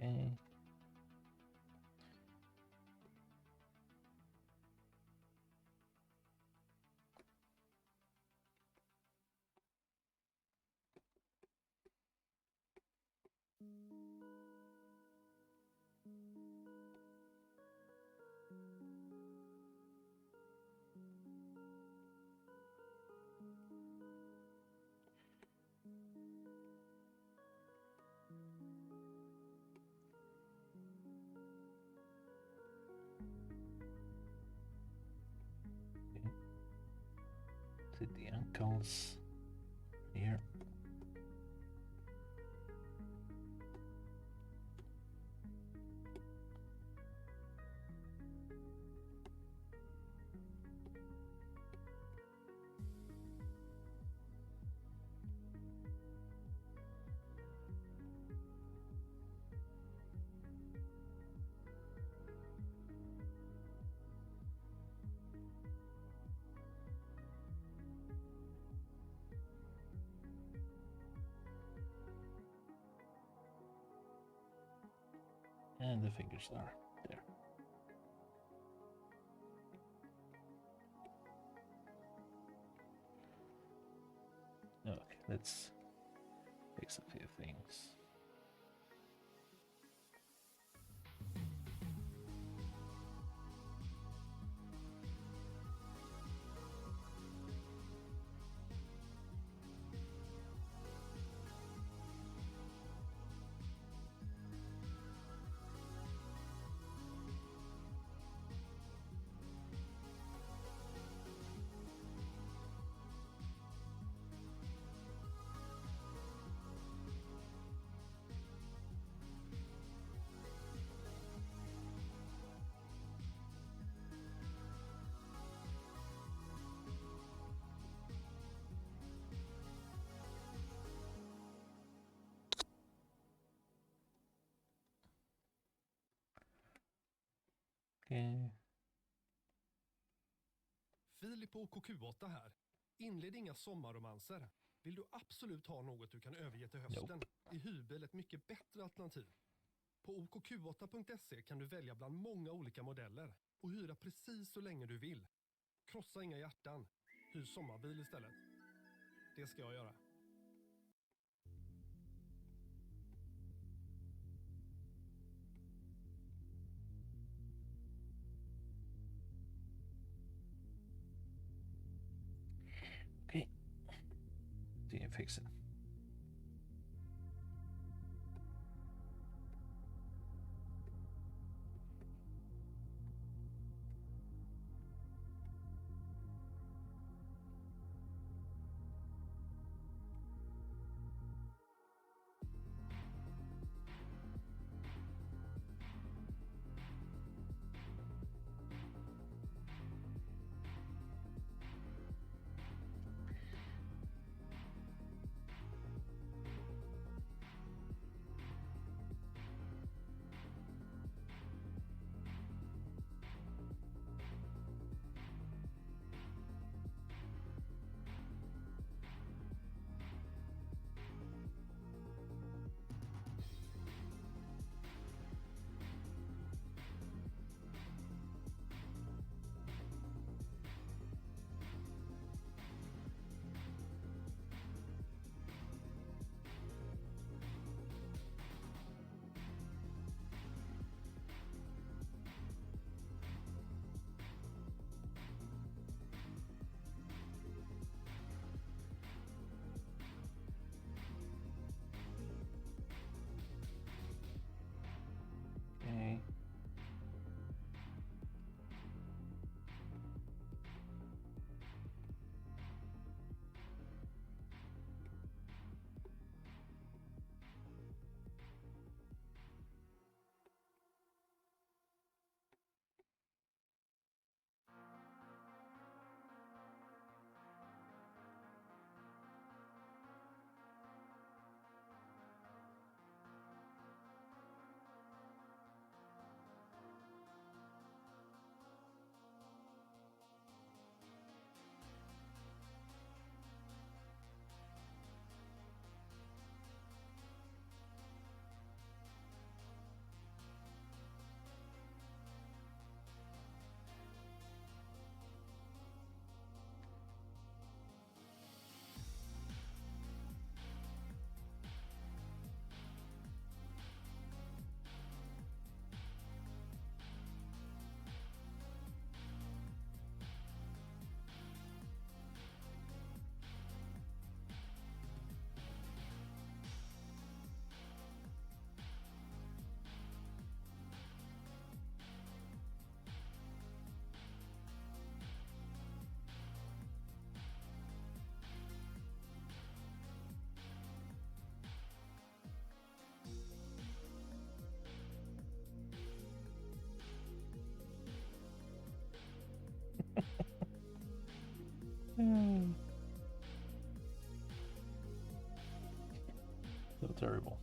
Okay. With the ankles here. And the fingers are there. Okay, let's fix a few things. Okay. Filip och KQ8 här. Inled inga sommarromanser. Vill du absolut ha något du kan överge till hösten? Är hyrbil ett mycket bättre alternativ? På okq8.se kan du välja bland många olika modeller och hyra precis så länge du vill. Krossa inga hjärtan. Hyr sommarbil istället. Det ska jag göra. Okay. Do you fix it? terrible.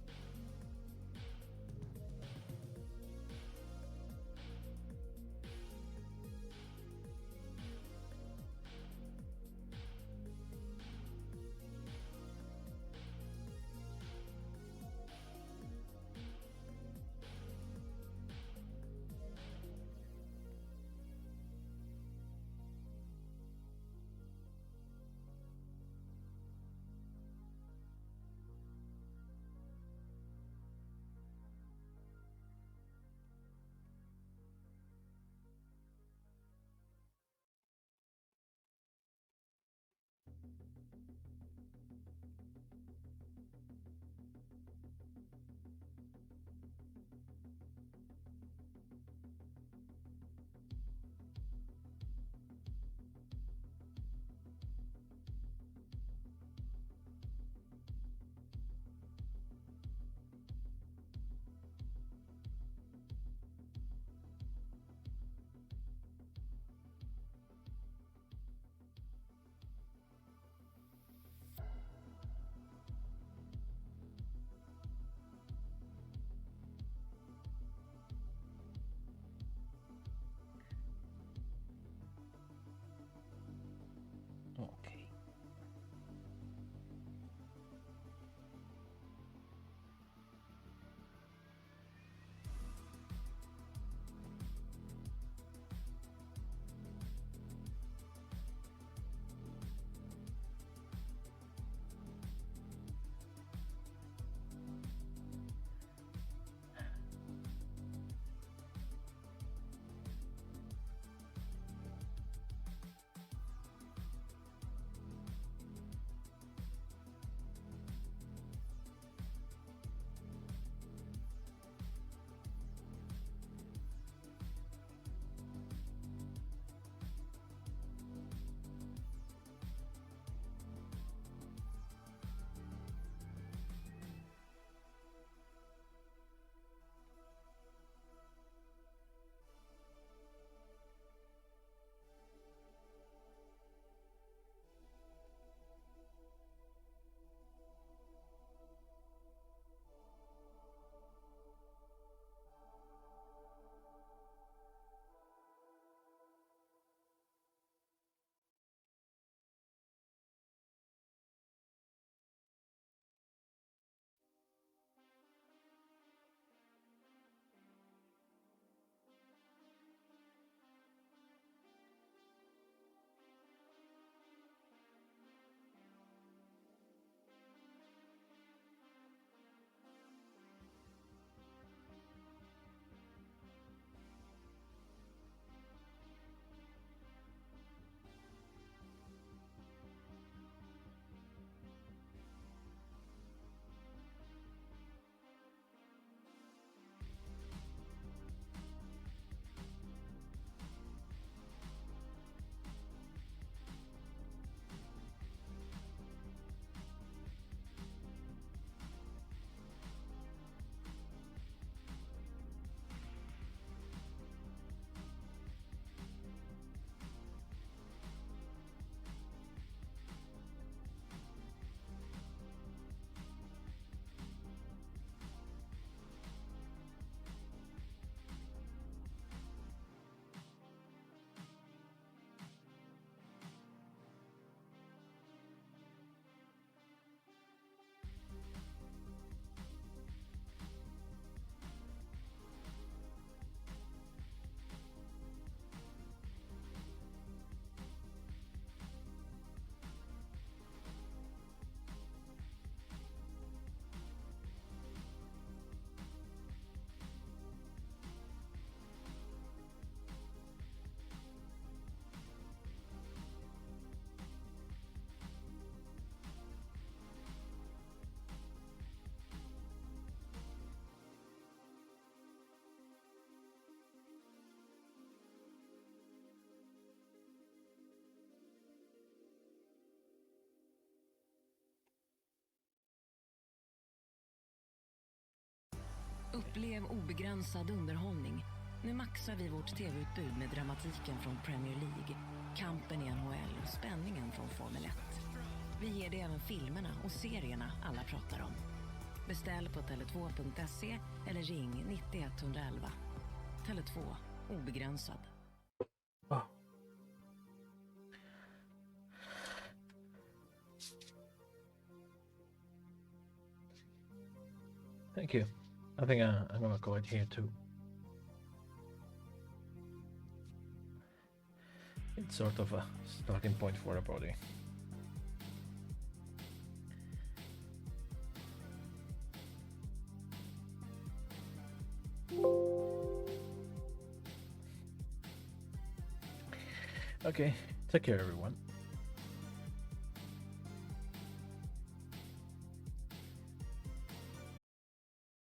Okay. Upplev obegränsad underhållning. Nu maxar vi vårt tv-utbud med dramatiken från Premier League, kampen i NHL och spänningen från Formel 1. Vi ger dig även filmerna och serierna alla pratar om. Beställ på tele2.se eller ring 90 111. Tele2, obegränsad. Oh. Thank you. I think I'm gonna call it here too. It's sort of a starting point for the body. Okay, take care everyone.